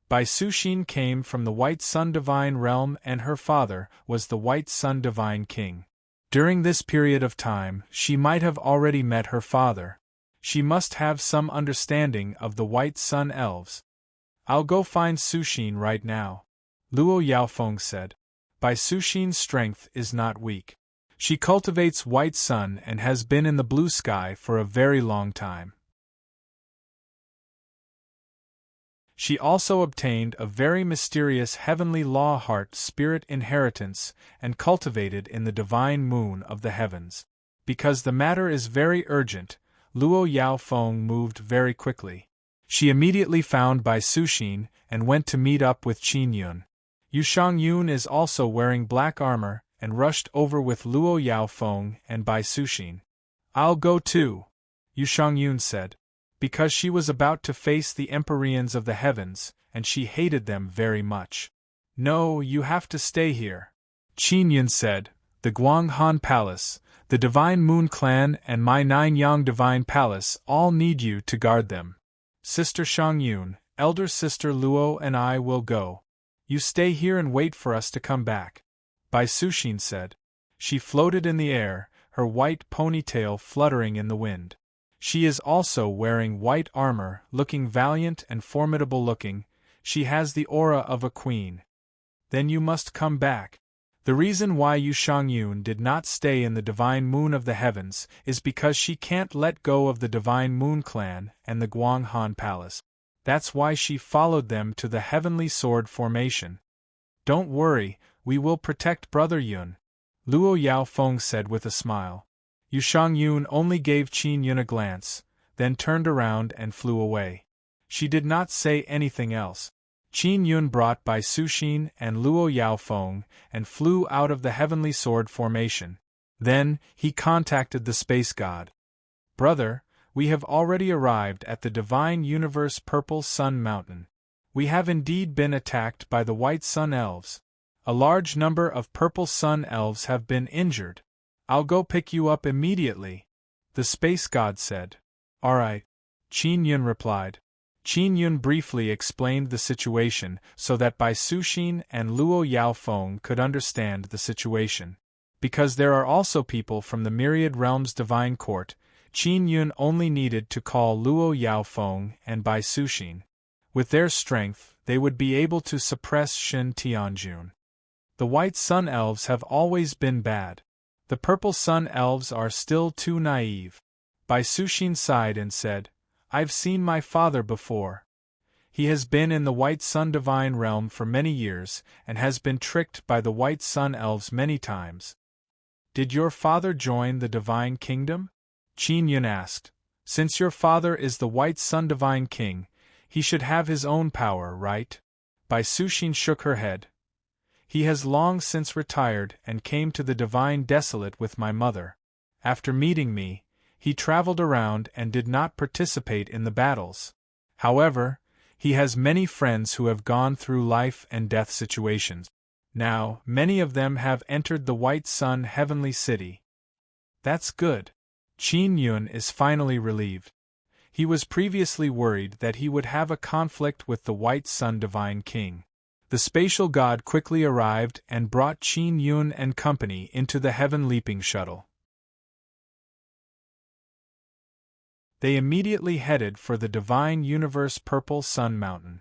Bai Suxin came from the White Sun Divine Realm and her father was the White Sun Divine King. During this period of time, she might have already met her father. She must have some understanding of the White Sun Elves. "I'll go find Suxin right now," Luo Yaofeng said. "Bai Suxin's strength is not weak. She cultivates White Sun and has been in the blue sky for a very long time. She also obtained a very mysterious heavenly law heart spirit inheritance and cultivated in the divine moon of the heavens. Because the matter is very urgent, Luo Yaofeng moved very quickly. She immediately found Bai Suxin and went to meet up with Qin Yun. Yu Shang Yun is also wearing black armor and rushed over with Luo Yaofeng and Bai Suxin. "I'll go too," Yu Shang Yun said. Because she was about to face the Empyreans of the Heavens, and she hated them very much. "No, you have to stay here," Qin Yun said. "The Guanghan Palace, the Divine Moon Clan and my Nine Yang Divine Palace all need you to guard them. Sister Shang Yun, elder sister Luo and I will go. You stay here and wait for us to come back," Bai Suxin said. She floated in the air, her white ponytail fluttering in the wind. She is also wearing white armor, looking valiant and formidable looking. She has the aura of a queen. Then you must come back. The reason why Yu Shangyun did not stay in the Divine Moon of the Heavens is because she can't let go of the Divine Moon Clan and the Guanghan Palace. That's why she followed them to the Heavenly Sword Formation. Don't worry, we will protect Brother Yun, Luo Yaofeng said with a smile. Yu Shangyun only gave Qin Yun a glance, then turned around and flew away. She did not say anything else. Qin Yun brought Bai Suxin and Luo Yaofeng and flew out of the Heavenly Sword Formation. Then, he contacted the space god. Brother, we have already arrived at the Divine Universe Purple Sun Mountain. We have indeed been attacked by the White Sun Elves. A large number of Purple Sun Elves have been injured. I'll go pick you up immediately, the space god said. Alright, Qin Yun replied. Qin Yun briefly explained the situation so that Bai Suxin and Luo Yaofeng could understand the situation. Because there are also people from the Myriad Realms Divine Court, Qin Yun only needed to call Luo Yaofeng and Bai Suxin. With their strength, they would be able to suppress Shen Tianjun. The White Sun Elves have always been bad. The Purple Sun Elves are still too naive. Bai Suxin sighed and said, I've seen my father before. He has been in the White Sun Divine Realm for many years, and has been tricked by the White Sun Elves many times. Did your father join the Divine Kingdom? Qin Yun asked. Since your father is the White Sun Divine King, he should have his own power, right? Bai Suxin shook her head. He has long since retired and came to the Divine Desolate with my mother. After meeting me, he traveled around and did not participate in the battles. However, he has many friends who have gone through life and death situations. Now, many of them have entered the White Sun Heavenly City. That's good. Qin Yun is finally relieved. He was previously worried that he would have a conflict with the White Sun Divine King. The spatial god quickly arrived and brought Qin Yun and company into the Heaven Leaping Shuttle. They immediately headed for the Divine Universe Purple Sun Mountain.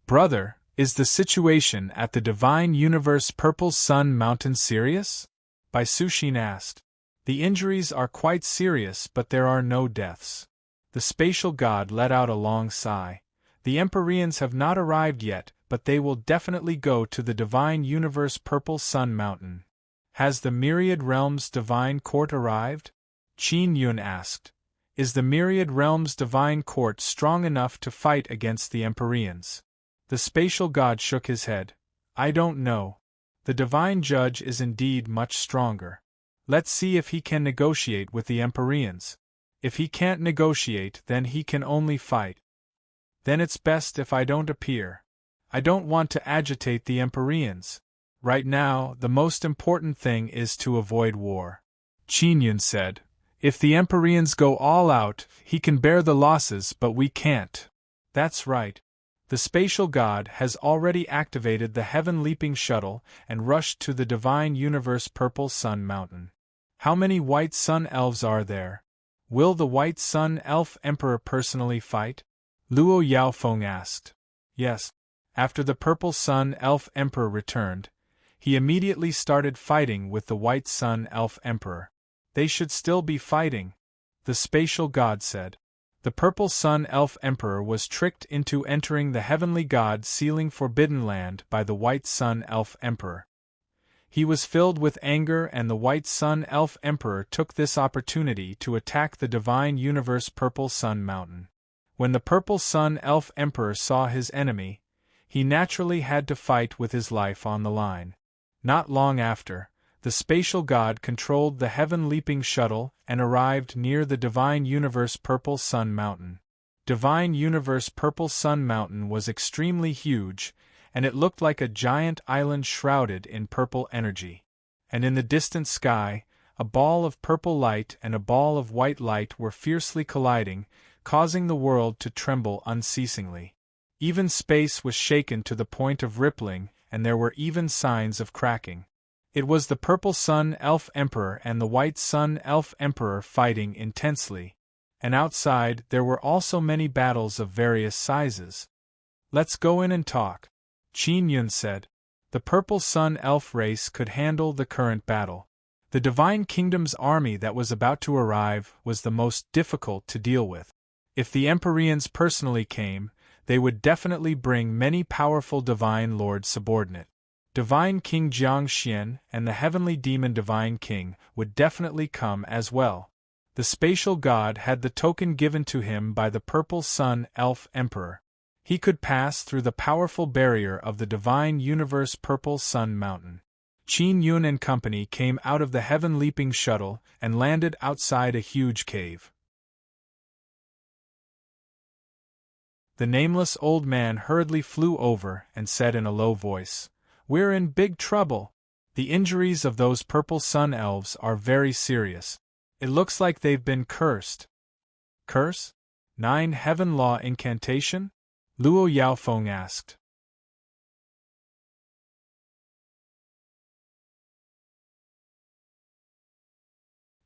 Brother, is the situation at the Divine Universe Purple Sun Mountain serious? Bai Suxin asked. The injuries are quite serious, but there are no deaths. The spatial god let out a long sigh. The Empyreans have not arrived yet, but they will definitely go to the Divine Universe Purple Sun Mountain. Has the Myriad Realms Divine Court arrived? Qin Yun asked. Is the Myriad Realms Divine Court strong enough to fight against the Empyreans? The spatial god shook his head. I don't know. The Divine Judge is indeed much stronger. Let's see if he can negotiate with the Empyreans. If he can't negotiate, then he can only fight. Then it's best if I don't appear. I don't want to agitate the Empyreans. Right now, the most important thing is to avoid war. Qin Yun said. If the Empyreans go all out, he can bear the losses, but we can't. That's right. The spatial god has already activated the Heaven Leaping Shuttle and rushed to the Divine Universe Purple Sun Mountain. How many White Sun Elves are there? Will the White Sun Elf Emperor personally fight? Luo Yaofeng asked. Yes. After the Purple Sun Elf Emperor returned, he immediately started fighting with the White Sun Elf Emperor. They should still be fighting, the spatial god said. The Purple Sun Elf Emperor was tricked into entering the Heavenly God Sealing Forbidden Land by the White Sun Elf Emperor. He was filled with anger, and the White Sun Elf Emperor took this opportunity to attack the Divine Universe Purple Sun Mountain. When the Purple Sun Elf Emperor saw his enemy, he naturally had to fight with his life on the line. Not long after, the spatial god controlled the Heaven Leaping Shuttle and arrived near the Divine Universe Purple Sun Mountain. Divine Universe Purple Sun Mountain was extremely huge, and it looked like a giant island shrouded in purple energy. And in the distant sky, a ball of purple light and a ball of white light were fiercely colliding, causing the world to tremble unceasingly. Even space was shaken to the point of rippling, and there were even signs of cracking. It was the Purple Sun Elf Emperor and the White Sun Elf Emperor fighting intensely. and outside there were also many battles of various sizes. Let's go in and talk, Qin Yun said. The Purple Sun elf race could handle the current battle. The Divine Kingdom's army that was about to arrive was the most difficult to deal with. If the Empyreans personally came, they would definitely bring many powerful Divine Lords subordinate. Divine King Jiangxian and the Heavenly Demon Divine King would definitely come as well. The Spatial God had the token given to him by the Purple Sun Elf Emperor. He could pass through the powerful barrier of the Divine Universe Purple Sun Mountain. Qin Yun and company came out of the heaven-leaping shuttle and landed outside a huge cave. The nameless old man hurriedly flew over and said in a low voice, "We're in big trouble. The injuries of those Purple Sun elves are very serious. It looks like they've been cursed." Curse? 9 Heaven Law incantation? Luo Yaofeng asked.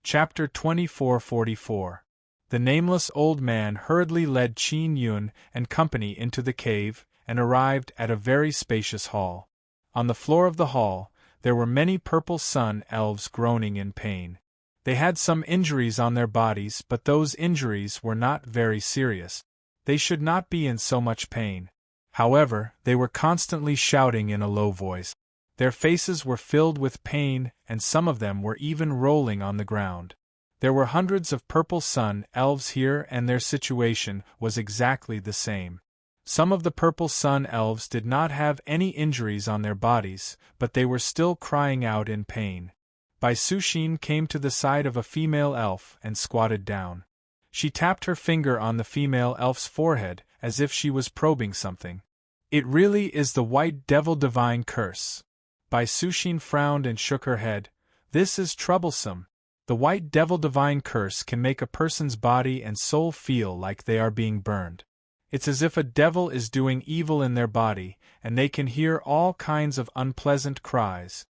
Chapter 2444. The nameless old man hurriedly led Qin Yun and company into the cave and arrived at a very spacious hall. On the floor of the hall, there were many Purple Sun elves groaning in pain. They had some injuries on their bodies, but those injuries were not very serious. They should not be in so much pain. However, they were constantly shouting in a low voice. Their faces were filled with pain, and some of them were even rolling on the ground. There were hundreds of Purple Sun elves here, and their situation was exactly the same. Some of the Purple Sun elves did not have any injuries on their bodies, but they were still crying out in pain. Bai Suxin came to the side of a female elf and squatted down. She tapped her finger on the female elf's forehead as if she was probing something. "It really is the White Devil Divine Curse." Bai Suxin frowned and shook her head. "This is troublesome. The White Devil Divine Curse can make a person's body and soul feel like they are being burned. It's as if a devil is doing evil in their body, and they can hear all kinds of unpleasant cries.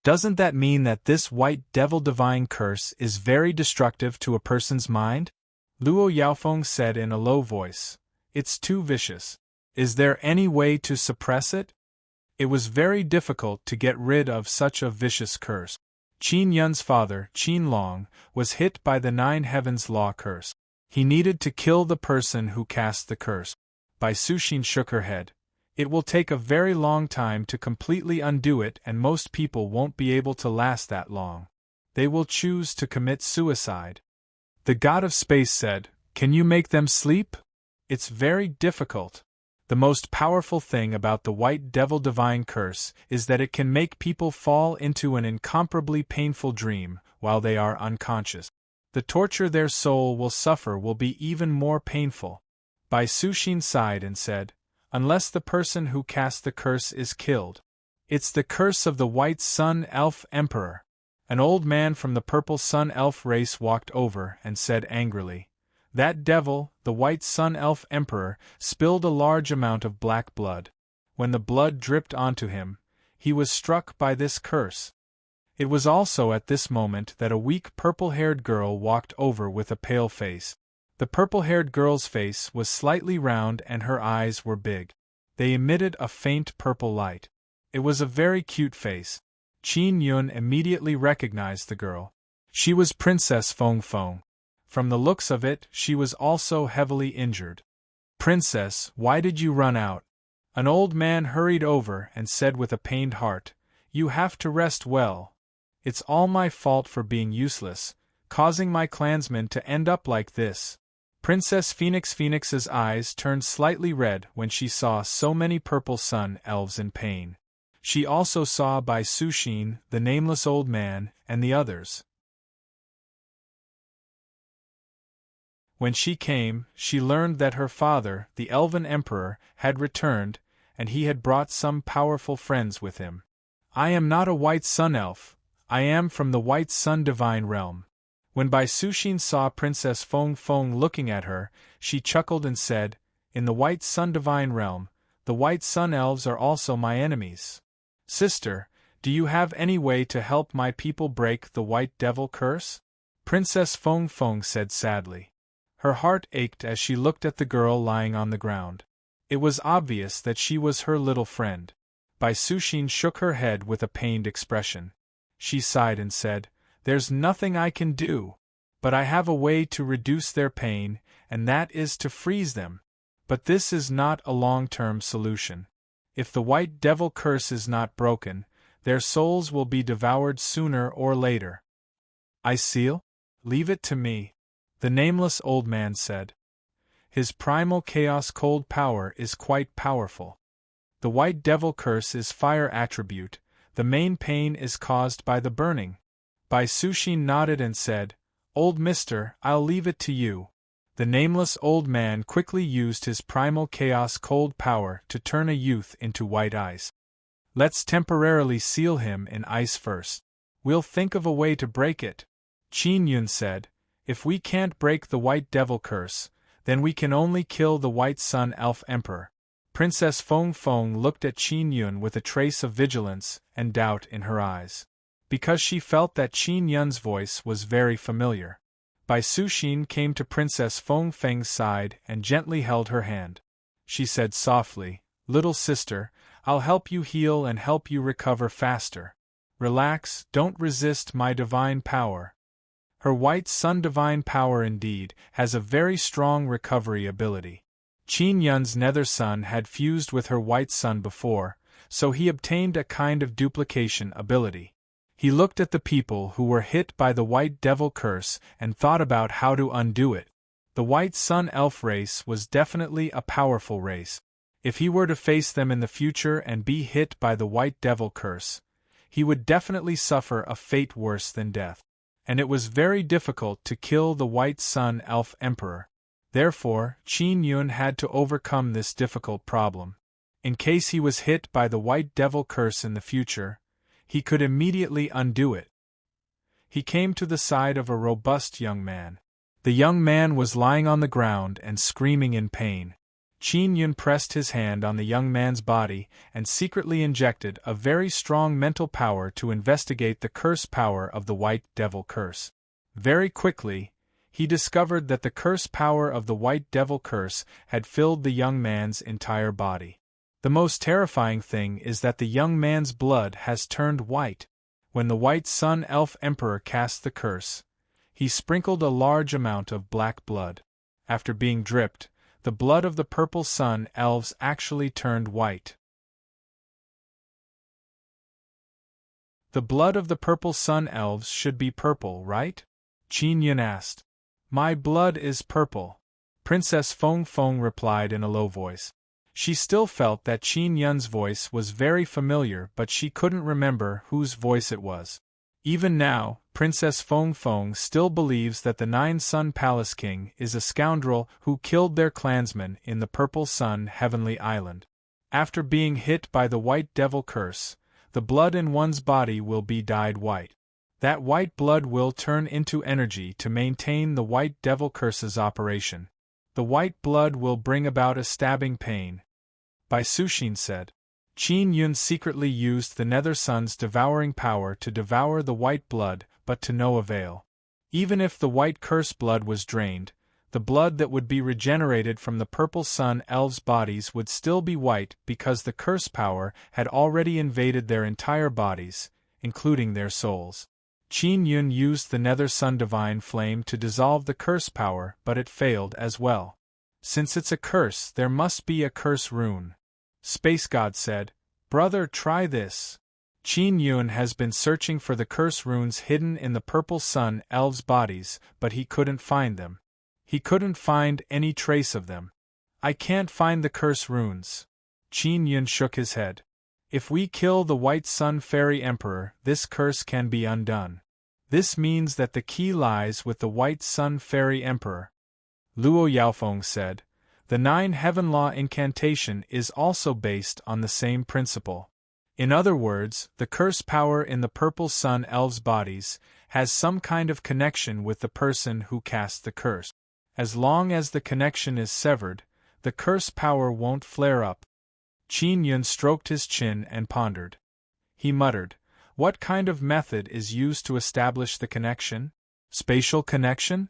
Doesn't that mean that this White Devil Divine Curse is very destructive to a person's mind?" Luo Yaofeng said in a low voice. "It's too vicious. Is there any way to suppress it?" It was very difficult to get rid of such a vicious curse. Qin Yun's father, Qin Long, was hit by the 9 Heavens Law curse. He needed to kill the person who cast the curse. Bai Suxin shook her head. "It will take a very long time to completely undo it, and most people won't be able to last that long. They will choose to commit suicide." The god of space said, "Can you make them sleep?" "It's very difficult. The most powerful thing about the White Devil Divine Curse is that it can make people fall into an incomparably painful dream while they are unconscious. The torture their soul will suffer will be even more painful." Bai Suxin sighed and said, "Unless the person who cast the curse is killed. It's the curse of the White Sun Elf Emperor." An old man from the Purple Sun Elf race walked over and said angrily, "That devil, the White Sun Elf Emperor, spilled a large amount of black blood. When the blood dripped onto him, he was struck by this curse." It was also at this moment that a weak purple-haired girl walked over with a pale face. The purple-haired girl's face was slightly round and her eyes were big. They emitted a faint purple light. It was a very cute face. Qin Yun immediately recognized the girl. She was Princess Feng Feng. From the looks of it, she was also heavily injured. "Princess, why did you run out?" An old man hurried over and said with a pained heart, "You have to rest well. It's all my fault for being useless, causing my clansmen to end up like this." Princess Phoenix's eyes turned slightly red when she saw so many Purple Sun elves in pain. She also saw Bai Suxin, the nameless old man, and the others. When she came, she learned that her father, the Elven Emperor, had returned, and he had brought some powerful friends with him. "I am not a White Sun Elf. I am from the White Sun Divine Realm." When Bai Suxin saw Princess Feng Feng looking at her, she chuckled and said, "In the White Sun Divine Realm, the White Sun Elves are also my enemies. Sister, do you have any way to help my people break the White Devil Curse?" Princess Feng Feng said sadly. Her heart ached as she looked at the girl lying on the ground. It was obvious that she was her little friend. Bai Suxin shook her head with a pained expression. She sighed and said, "There's nothing I can do. But I have a way to reduce their pain, and that is to freeze them. But this is not a long-term solution. If the white devil curse is not broken, their souls will be devoured sooner or later." "I seal? Leave it to me," the nameless old man said. "His primal chaos cold power is quite powerful. The white devil curse is fire attribute, the main pain is caused by the burning." Bai Suxin nodded and said, "Old mister, I'll leave it to you." The nameless old man quickly used his primal chaos cold power to turn a youth into white ice. "Let's temporarily seal him in ice first. We'll think of a way to break it," Qin Yun said. "If we can't break the white devil curse, then we can only kill the white sun elf emperor." Princess Feng Feng looked at Qin Yun with a trace of vigilance and doubt in her eyes. Because she felt that Qin Yun's voice was very familiar. Bai Suxin came to Princess Feng Feng's side and gently held her hand. She said softly, "Little sister, I'll help you heal and help you recover faster. Relax, don't resist my divine power." Her white sun divine power indeed has a very strong recovery ability. Qin Yun's nether sun had fused with her white sun before, so he obtained a kind of duplication ability. He looked at the people who were hit by the white devil curse and thought about how to undo it. The white sun elf race was definitely a powerful race. If he were to face them in the future and be hit by the white devil curse, he would definitely suffer a fate worse than death. And it was very difficult to kill the white sun elf emperor. Therefore, Qin Yun had to overcome this difficult problem. In case he was hit by the white devil curse in the future, he could immediately undo it. He came to the side of a robust young man. The young man was lying on the ground and screaming in pain. Qin Yun pressed his hand on the young man's body and secretly injected a very strong mental power to investigate the curse power of the white devil curse. Very quickly, he discovered that the curse power of the white devil curse had filled the young man's entire body. The most terrifying thing is that the young man's blood has turned white. When the white sun elf emperor cast the curse, he sprinkled a large amount of black blood. After being dripped, the blood of the purple sun elves actually turned white. The blood of the purple sun elves should be purple, right? Qin Yun asked. "My blood is purple," Princess Feng Feng replied in a low voice. She still felt that Qin Yun's voice was very familiar, but she couldn't remember whose voice it was. Even now, Princess Feng Feng still believes that the Nine Sun Palace King is a scoundrel who killed their clansmen in the Purple Sun Heavenly Island. After being hit by the white devil curse, the blood in one's body will be dyed white. That white blood will turn into energy to maintain the white devil curse's operation. The white blood will bring about a stabbing pain, Bai Suxin said. Qin Yun secretly used the Nether Sun's devouring power to devour the white blood, but to no avail. Even if the white curse blood was drained, the blood that would be regenerated from the purple sun elves' bodies would still be white because the curse power had already invaded their entire bodies, including their souls. Qin Yun used the Nether Sun divine flame to dissolve the curse power, but it failed as well. Since it's a curse, there must be a curse rune. Space God said, "Brother, try this." Qin Yun has been searching for the curse runes hidden in the purple sun elves' bodies, but he couldn't find them. He couldn't find any trace of them. "I can't find the curse runes." Qin Yun shook his head. "If we kill the White Sun Fairy Emperor, this curse can be undone. This means that the key lies with the White Sun Fairy Emperor." Luo Yaofeng said, "The 9 Heaven Law incantation is also based on the same principle. In other words, the curse power in the Purple Sun elves' bodies has some kind of connection with the person who cast the curse. As long as the connection is severed, the curse power won't flare up." Qin Yun stroked his chin and pondered. He muttered, "What kind of method is used to establish the connection? Spatial connection?"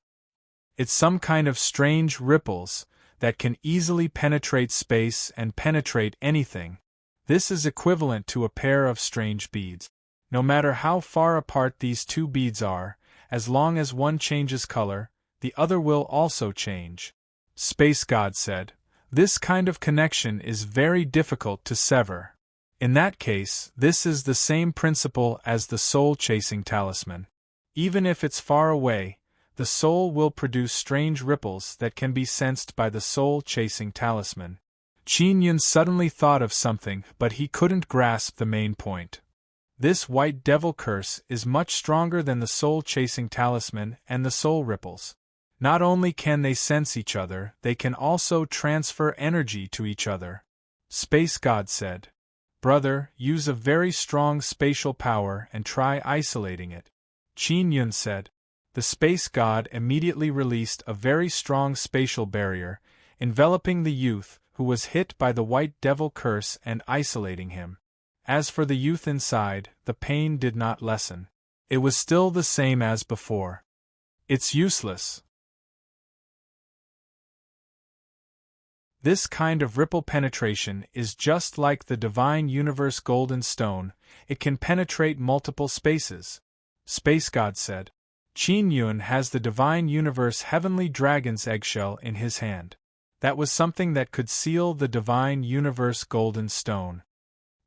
It's some kind of strange ripples that can easily penetrate space and penetrate anything. This is equivalent to a pair of strange beads. No matter how far apart these two beads are, as long as one changes color, the other will also change. Space God said, "This kind of connection is very difficult to sever." In that case, this is the same principle as the soul-chasing talisman. Even if it's far away, the soul will produce strange ripples that can be sensed by the soul-chasing talisman. Qin Yun suddenly thought of something, but he couldn't grasp the main point. This white devil curse is much stronger than the soul-chasing talisman and the soul ripples. Not only can they sense each other, they can also transfer energy to each other. Space God said, "Brother, use a very strong spatial power and try isolating it." Qin Yun said. The space god immediately released a very strong spatial barrier, enveloping the youth, who was hit by the white devil curse and isolating him. As for the youth inside, the pain did not lessen. It was still the same as before. It's useless. This kind of ripple penetration is just like the divine universe golden stone, it can penetrate multiple spaces. Space God said. Qin Yun has the divine universe heavenly dragon's eggshell in his hand. That was something that could seal the divine universe golden stone.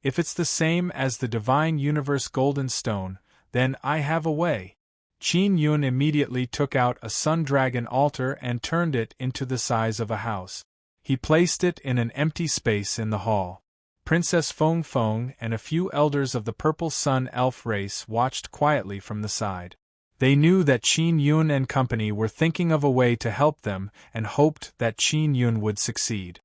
If it's the same as the divine universe golden stone, then I have a way. Qin Yun immediately took out a sun dragon altar and turned it into the size of a house. He placed it in an empty space in the hall. Princess Feng Feng and a few elders of the Purple Sun elf race watched quietly from the side. They knew that Qin Yun and company were thinking of a way to help them and hoped that Qin Yun would succeed.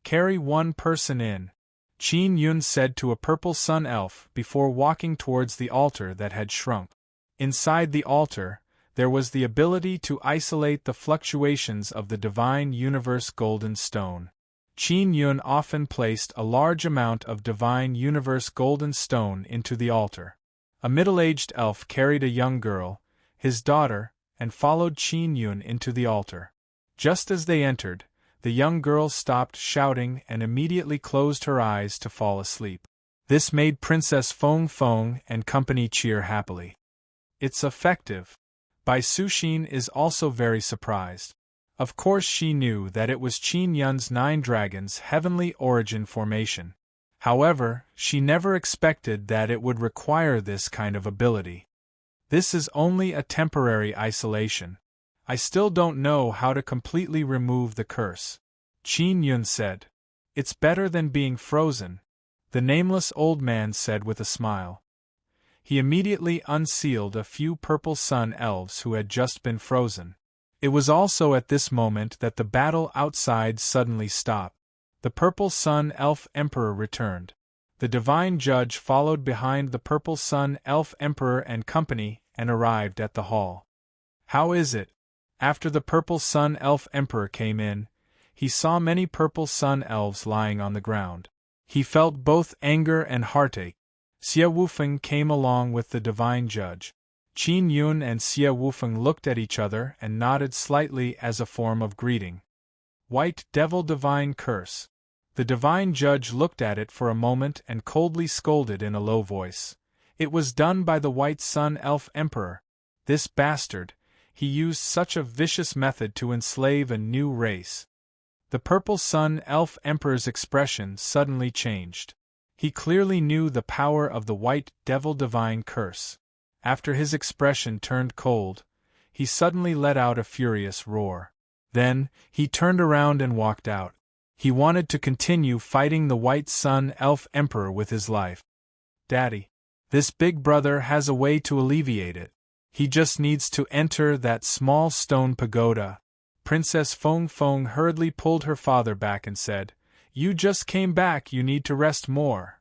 "Carry one person in," Qin Yun said to a Purple Sun elf before walking towards the altar that had shrunk. Inside the altar, there was the ability to isolate the fluctuations of the divine universe golden stone. Qin Yun often placed a large amount of divine universe golden stone into the altar. A middle-aged elf carried a young girl, his daughter, and followed Qin Yun into the altar. Just as they entered, the young girl stopped shouting and immediately closed her eyes to fall asleep. This made Princess Feng Feng and company cheer happily. "It's effective." Bai Suxin is also very surprised. Of course she knew that it was Qin Yun's 9 dragons' heavenly origin formation. However, she never expected that it would require this kind of ability. "This is only a temporary isolation. I still don't know how to completely remove the curse," Qin Yun said. "It's better than being frozen," the nameless old man said with a smile. He immediately unsealed a few Purple Sun elves who had just been frozen. It was also at this moment that the battle outside suddenly stopped. The Purple Sun Elf Emperor returned. The Divine Judge followed behind the Purple Sun Elf Emperor and company and arrived at the hall. "How is it?" After the Purple Sun Elf Emperor came in, he saw many Purple Sun Elves lying on the ground. He felt both anger and heartache. Xie Wufeng came along with the Divine Judge. Qin Yun and Xie Wufeng looked at each other and nodded slightly as a form of greeting. "White Devil Divine Curse." The Divine Judge looked at it for a moment and coldly scolded in a low voice. "It was done by the White Sun Elf Emperor. This bastard, he used such a vicious method to enslave a new race." The Purple Sun Elf Emperor's expression suddenly changed. He clearly knew the power of the White Devil Divine Curse. After his expression turned cold, he suddenly let out a furious roar. Then, he turned around and walked out. He wanted to continue fighting the White Sun Elf Emperor with his life. "Daddy, this big brother has a way to alleviate it. He just needs to enter that small stone pagoda." Princess Feng Feng hurriedly pulled her father back and said, "You just came back, you need to rest more."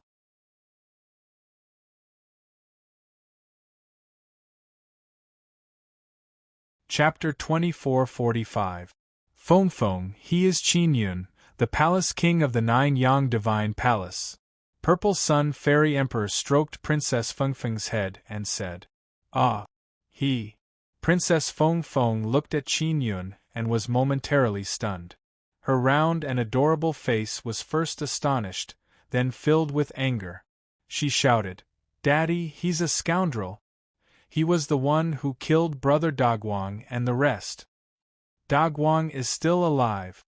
Chapter 2445. Feng Feng, he is Qin Yun, the Palace King of the 9 Yang Divine Palace. Purple Sun Fairy Emperor stroked Princess Feng Feng's head and said, "Ah, he." Princess Feng Feng looked at Qin Yun and was momentarily stunned. Her round and adorable face was first astonished, then filled with anger. She shouted, "Daddy, he's a scoundrel! He was the one who killed Brother Dagwang and the rest. Dagwang is still alive.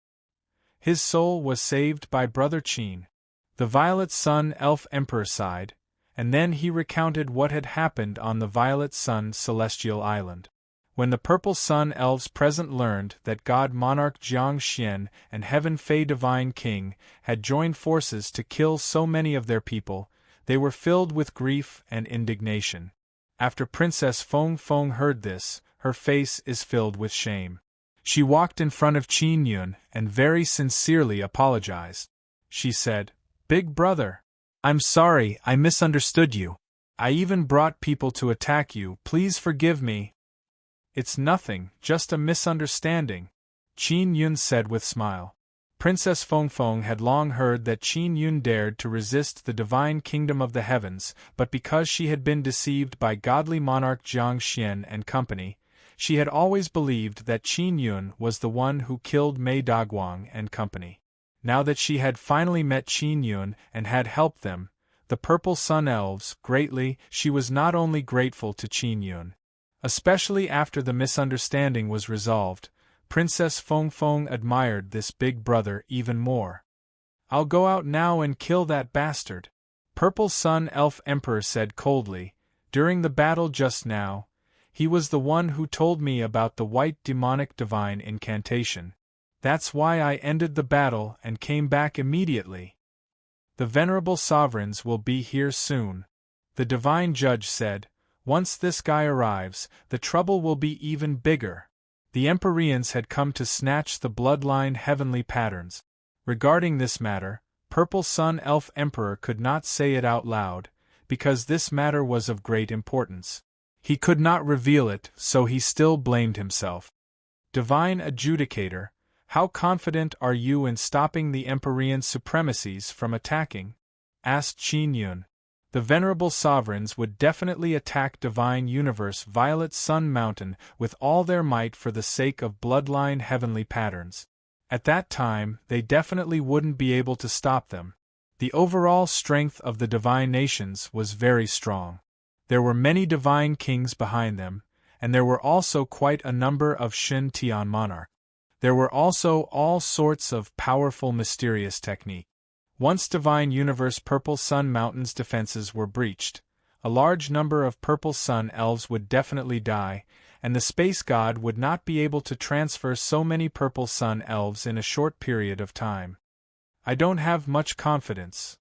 His soul was saved by Brother Qin." The Violet Sun Elf Emperor sighed, and then he recounted what had happened on the Violet Sun Celestial Island. When the Purple Sun Elves present learned that God Monarch Jiang Xian and Heaven Fei Divine King had joined forces to kill so many of their people, they were filled with grief and indignation. After Princess Feng Feng heard this, her face is filled with shame. She walked in front of Qin Yun and very sincerely apologized. She said, "Big brother, I'm sorry I misunderstood you. I even brought people to attack you, please forgive me." "It's nothing, just a misunderstanding," Qin Yun said with smile. Princess Feng Feng had long heard that Qin Yun dared to resist the divine kingdom of the heavens, but because she had been deceived by godly monarch Jiang Xian and company, she had always believed that Qin Yun was the one who killed Mei Dagwang and company. Now that she had finally met Qin Yun and had helped them, the Purple Sun Elves, greatly, she was not only grateful to Qin Yun. Especially after the misunderstanding was resolved, Princess Feng Feng admired this big brother even more. "I'll go out now and kill that bastard," Purple Sun Elf Emperor said coldly. "During the battle just now, he was the one who told me about the white demonic divine incantation. That's why I ended the battle and came back immediately. The venerable sovereigns will be here soon," the divine judge said. "Once this guy arrives, the trouble will be even bigger." The Empyreans had come to snatch the bloodline heavenly patterns. Regarding this matter, Purple Sun Elf Emperor could not say it out loud, because this matter was of great importance. He could not reveal it, so he still blamed himself. "Divine Adjudicator, how confident are you in stopping the Empyrean supremacies from attacking?" asked Qin Yun. The venerable sovereigns would definitely attack Divine Universe Violet Sun Mountain with all their might for the sake of bloodline heavenly patterns. At that time, they definitely wouldn't be able to stop them. The overall strength of the divine nations was very strong. There were many divine kings behind them, and there were also quite a number of Shin Tian monarchs. There were also all sorts of powerful mysterious techniques. Once Divine Universe Purple Sun Mountain's defenses were breached, a large number of Purple Sun Elves would definitely die, and the Space God would not be able to transfer so many Purple Sun Elves in a short period of time. "I don't have much confidence.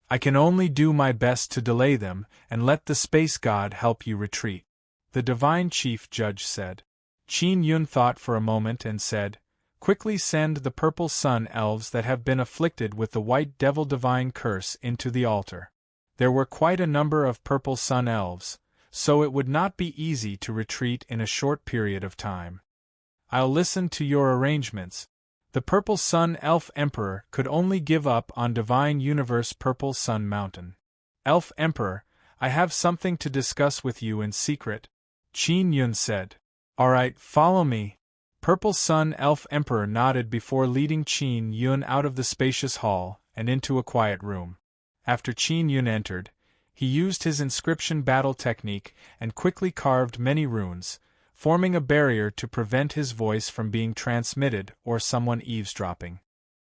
I can only do my best to delay them and let the Space God help you retreat," the Divine Chief Judge said. Qin Yun thought for a moment and said, "Quickly send the Purple Sun Elves that have been afflicted with the White Devil Divine Curse into the altar." There were quite a number of Purple Sun Elves, so it would not be easy to retreat in a short period of time. "I'll listen to your arrangements." The Purple Sun Elf Emperor could only give up on Divine Universe Purple Sun Mountain. "Elf Emperor, I have something to discuss with you in secret," Qin Yun said. "All right, follow me." Purple Sun Elf Emperor nodded before leading Qin Yun out of the spacious hall and into a quiet room. After Qin Yun entered, he used his inscription battle technique and quickly carved many runes, forming a barrier to prevent his voice from being transmitted or someone eavesdropping.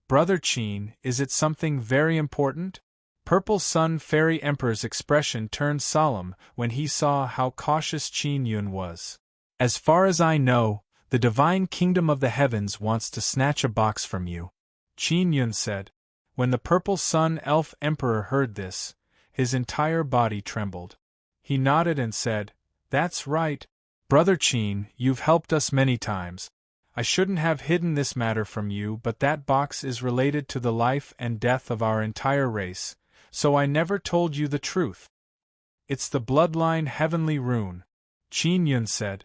"Brother Qin, is it something very important?" Purple Sun Fairy Emperor's expression turned solemn when he saw how cautious Qin Yun was. "As far as I know, the divine kingdom of the heavens wants to snatch a box from you," Qin Yun said. When the Purple Sun Elf Emperor heard this, his entire body trembled. He nodded and said, "That's right. Brother Qin, you've helped us many times. I shouldn't have hidden this matter from you, but that box is related to the life and death of our entire race, so I never told you the truth. It's the bloodline heavenly rune," Qin Yun said.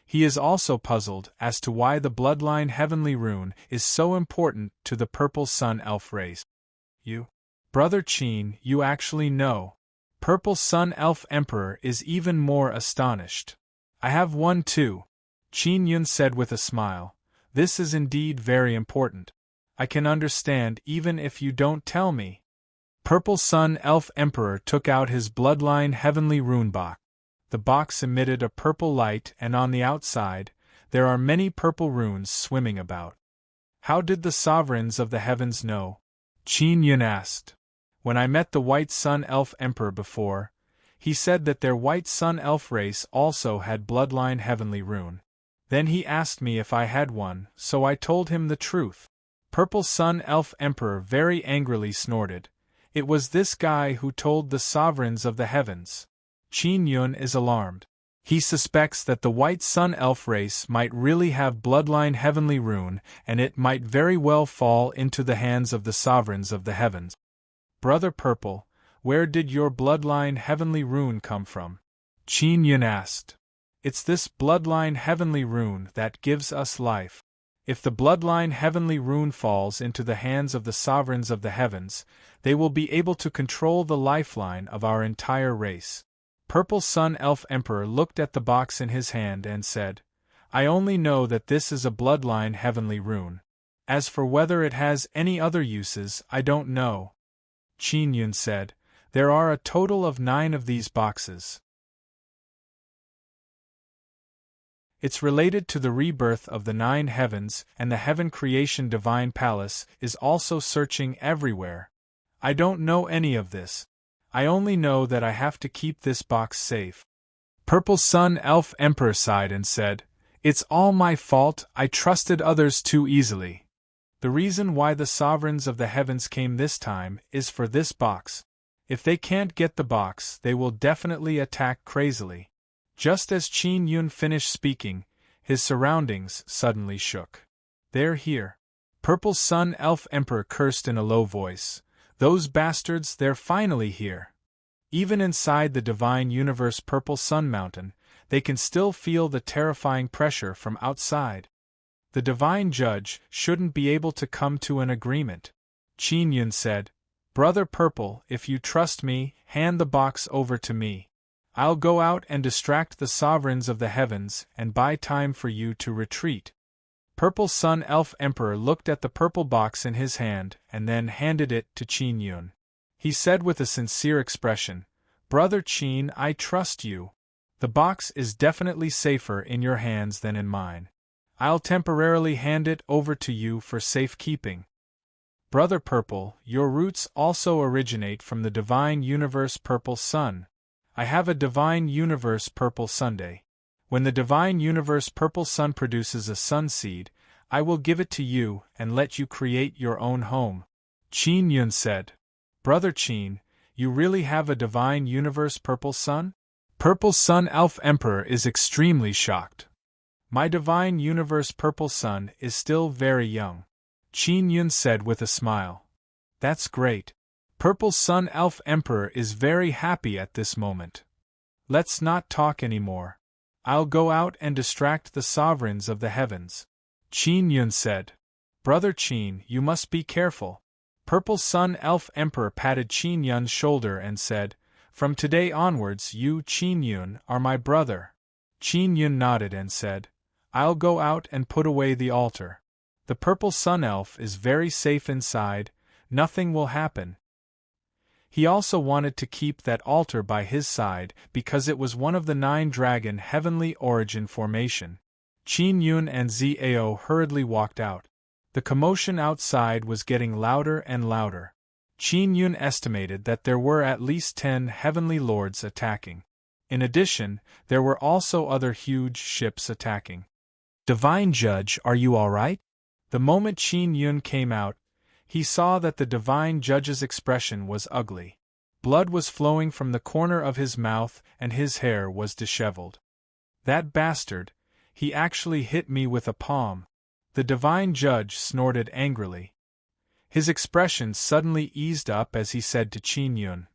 He is also puzzled as to why the bloodline heavenly rune is so important to the Purple Sun Elf race. "You? Brother Qin, you actually know." Purple Sun Elf Emperor is even more astonished. I have one too, Qin Yun said with a smile. This is indeed very important. I can understand even if you don't tell me. Purple Sun Elf Emperor took out his bloodline heavenly rune box. The box emitted a purple light, and on the outside, there are many purple runes swimming about. How did the sovereigns of the heavens know? Qin Yun asked. When I met the White Sun Elf Emperor before, he said that their White Sun Elf race also had bloodline heavenly rune. Then he asked me if I had one, so I told him the truth. Purple Sun Elf Emperor very angrily snorted. It was this guy who told the sovereigns of the heavens. Qin Yun is alarmed. He suspects that the White Sun Elf race might really have bloodline heavenly rune, and it might very well fall into the hands of the sovereigns of the heavens. Brother Purple, where did your bloodline heavenly rune come from? Qin Yun asked. It's this bloodline heavenly rune that gives us life. If the bloodline heavenly rune falls into the hands of the sovereigns of the heavens, they will be able to control the lifeline of our entire race. Purple Sun Elf Emperor looked at the box in his hand and said, I only know that this is a bloodline heavenly rune. As for whether it has any other uses, I don't know. Qin Yun said, there are a total of 9 of these boxes. It's related to the rebirth of the 9 heavens, and the heaven creation divine palace is also searching everywhere. I don't know any of this. I only know that I have to keep this box safe. Purple Sun Elf Emperor sighed and said, It's all my fault, I trusted others too easily. The reason why the sovereigns of the heavens came this time is for this box. If they can't get the box, they will definitely attack crazily. Just as Qin Yun finished speaking, his surroundings suddenly shook. They're here. Purple Sun Elf Emperor cursed in a low voice. Those bastards, they're finally here. Even inside the divine universe Purple Sun Mountain, they can still feel the terrifying pressure from outside. The divine judge shouldn't be able to come to an agreement. Qin Yun said, Brother Purple, if you trust me, hand the box over to me. I'll go out and distract the sovereigns of the heavens and buy time for you to retreat. Purple Sun Elf Emperor looked at the purple box in his hand and then handed it to Qin Yun. He said with a sincere expression, Brother Qin, I trust you. The box is definitely safer in your hands than in mine. I'll temporarily hand it over to you for safekeeping. Brother Purple, your roots also originate from the divine universe Purple Sun. I have a divine universe Purple Sunday. When the divine universe Purple Sun produces a sun seed, I will give it to you and let you create your own home. Qin Yun said, Brother Qin, you really have a divine universe Purple Sun? Purple Sun Elf Emperor is extremely shocked. My divine universe Purple Sun is still very young. Qin Yun said with a smile. That's great. Purple Sun Elf Emperor is very happy at this moment. Let's not talk anymore. I'll go out and distract the sovereigns of the heavens. Qin Yun said. Brother Qin, you must be careful. Purple Sun Elf Emperor patted Qin Yun's shoulder and said, From today onwards you, Qin Yun, are my brother. Qin Yun nodded and said, I'll go out and put away the altar. The Purple Sun Elf is very safe inside, nothing will happen. He also wanted to keep that altar by his side because it was one of the 9 dragon heavenly origin formation. Qin Yun and Zao hurriedly walked out. The commotion outside was getting louder and louder. Qin Yun estimated that there were at least 10 heavenly lords attacking. In addition, there were also other huge ships attacking. Divine Judge, are you all right? The moment Qin Yun came out, he saw that the divine judge's expression was ugly. Blood was flowing from the corner of his mouth and his hair was disheveled. That bastard, he actually hit me with a palm. The divine judge snorted angrily. His expression suddenly eased up as he said to Qin Yun,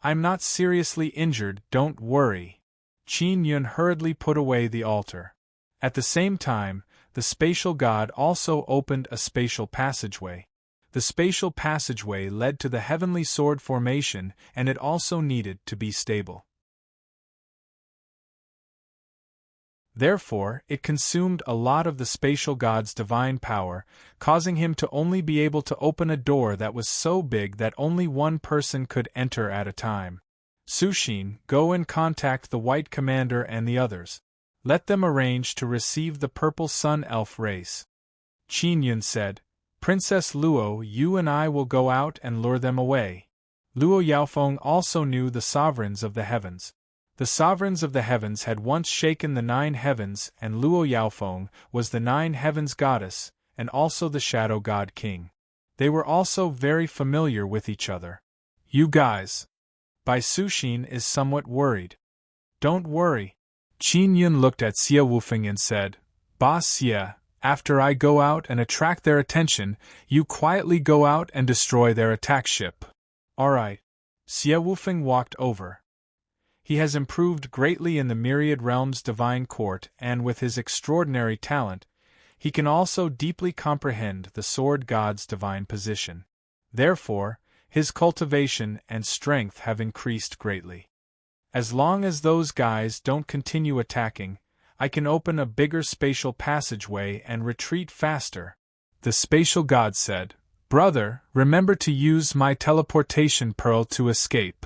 I'm not seriously injured, don't worry. Qin Yun hurriedly put away the altar. At the same time, the spatial god also opened a spatial passageway. The spatial passageway led to the heavenly sword formation, and it also needed to be stable. Therefore, it consumed a lot of the spatial god's divine power, causing him to only be able to open a door that was so big that only one person could enter at a time. Sushin, go and contact the White Commander and the others. Let them arrange to receive the Purple Sun Elf race. Qin Yun said, Princess Luo, you and I will go out and lure them away. Luo Yaofeng also knew the sovereigns of the heavens. The sovereigns of the heavens had once shaken the 9 heavens, and Luo Yaofeng was the 9 heavens goddess, and also the shadow god king. They were also very familiar with each other. You guys. Bai Sushin is somewhat worried. Don't worry. Qin Yun looked at Xie Wufeng and said, Boss Xie, after I go out and attract their attention, you quietly go out and destroy their attack ship. Alright. Xie Wufeng walked over. He has improved greatly in the Myriad Realms Divine Court, and with his extraordinary talent, he can also deeply comprehend the Sword God's divine position. Therefore, his cultivation and strength have increased greatly. As long as those guys don't continue attacking, I can open a bigger spatial passageway and retreat faster. The spatial god said, Brother, remember to use my teleportation pearl to escape.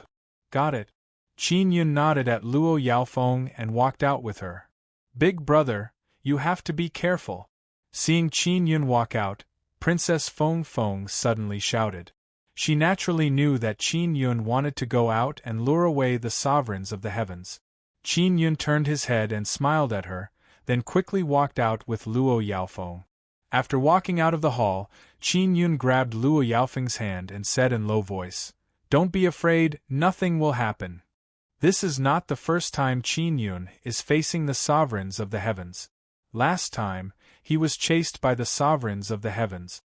Got it. Qin Yun nodded at Luo Yaofeng and walked out with her. Big brother, you have to be careful. Seeing Qin Yun walk out, Princess Feng Feng suddenly shouted. She naturally knew that Qin Yun wanted to go out and lure away the sovereigns of the heavens. Qin Yun turned his head and smiled at her, then quickly walked out with Luo Yaofeng. After walking out of the hall, Qin Yun grabbed Luo Yaofeng's hand and said in low voice, Don't be afraid, nothing will happen. This is not the first time Qin Yun is facing the sovereigns of the heavens. Last time, he was chased by the sovereigns of the heavens.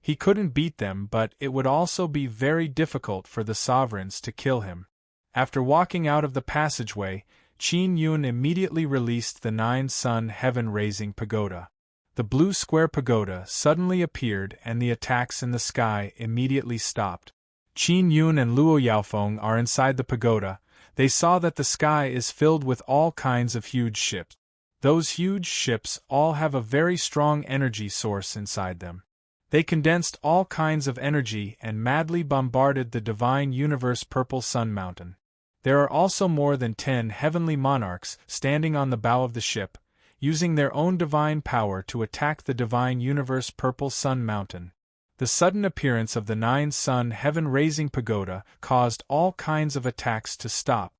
He couldn't beat them, but it would also be very difficult for the sovereigns to kill him. After walking out of the passageway, Qin Yun immediately released the 9-sun heaven-raising pagoda. The blue square pagoda suddenly appeared and the attacks in the sky immediately stopped. Qin Yun and Luo Yaofeng are inside the pagoda. They saw that the sky is filled with all kinds of huge ships. Those huge ships all have a very strong energy source inside them. They condensed all kinds of energy and madly bombarded the divine universe Purple Sun Mountain. There are also more than 10 heavenly monarchs standing on the bow of the ship, using their own divine power to attack the divine universe Purple Sun Mountain. The sudden appearance of the 9-sun heaven-raising pagoda caused all kinds of attacks to stop.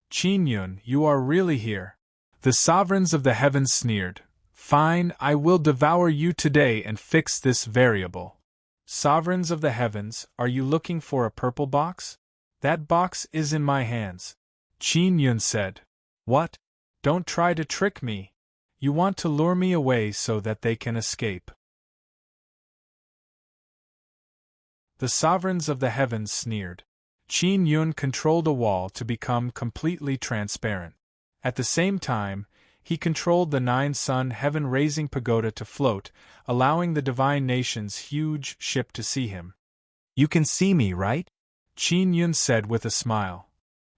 Qin Yun, you are really here. The sovereigns of the heavens sneered. Fine, I will devour you today and fix this variable. Sovereigns of the heavens, are you looking for a purple box? That box is in my hands. Qin Yun said. What? Don't try to trick me. You want to lure me away so that they can escape. The sovereigns of the heavens sneered. Qin Yun controlled a wall to become completely transparent. At the same time, he controlled the 9-sun heaven-raising pagoda to float, allowing the divine nation's huge ship to see him. You can see me, right? Qin Yun said with a smile.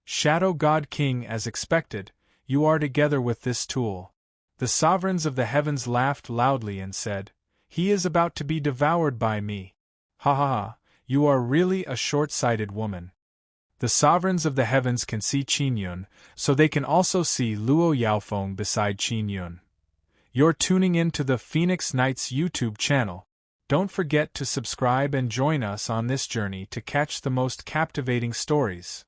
Shadow God King, as expected, you are together with this tool. The sovereigns of the heavens laughed loudly and said, He is about to be devoured by me. Ha ha ha, you are really a short-sighted woman. The sovereigns of the heavens can see Qin Yun, so they can also see Luo Yaofeng beside Qin Yun. You're tuning in to the Phoenix Knights YouTube channel. Don't forget to subscribe and join us on this journey to catch the most captivating stories.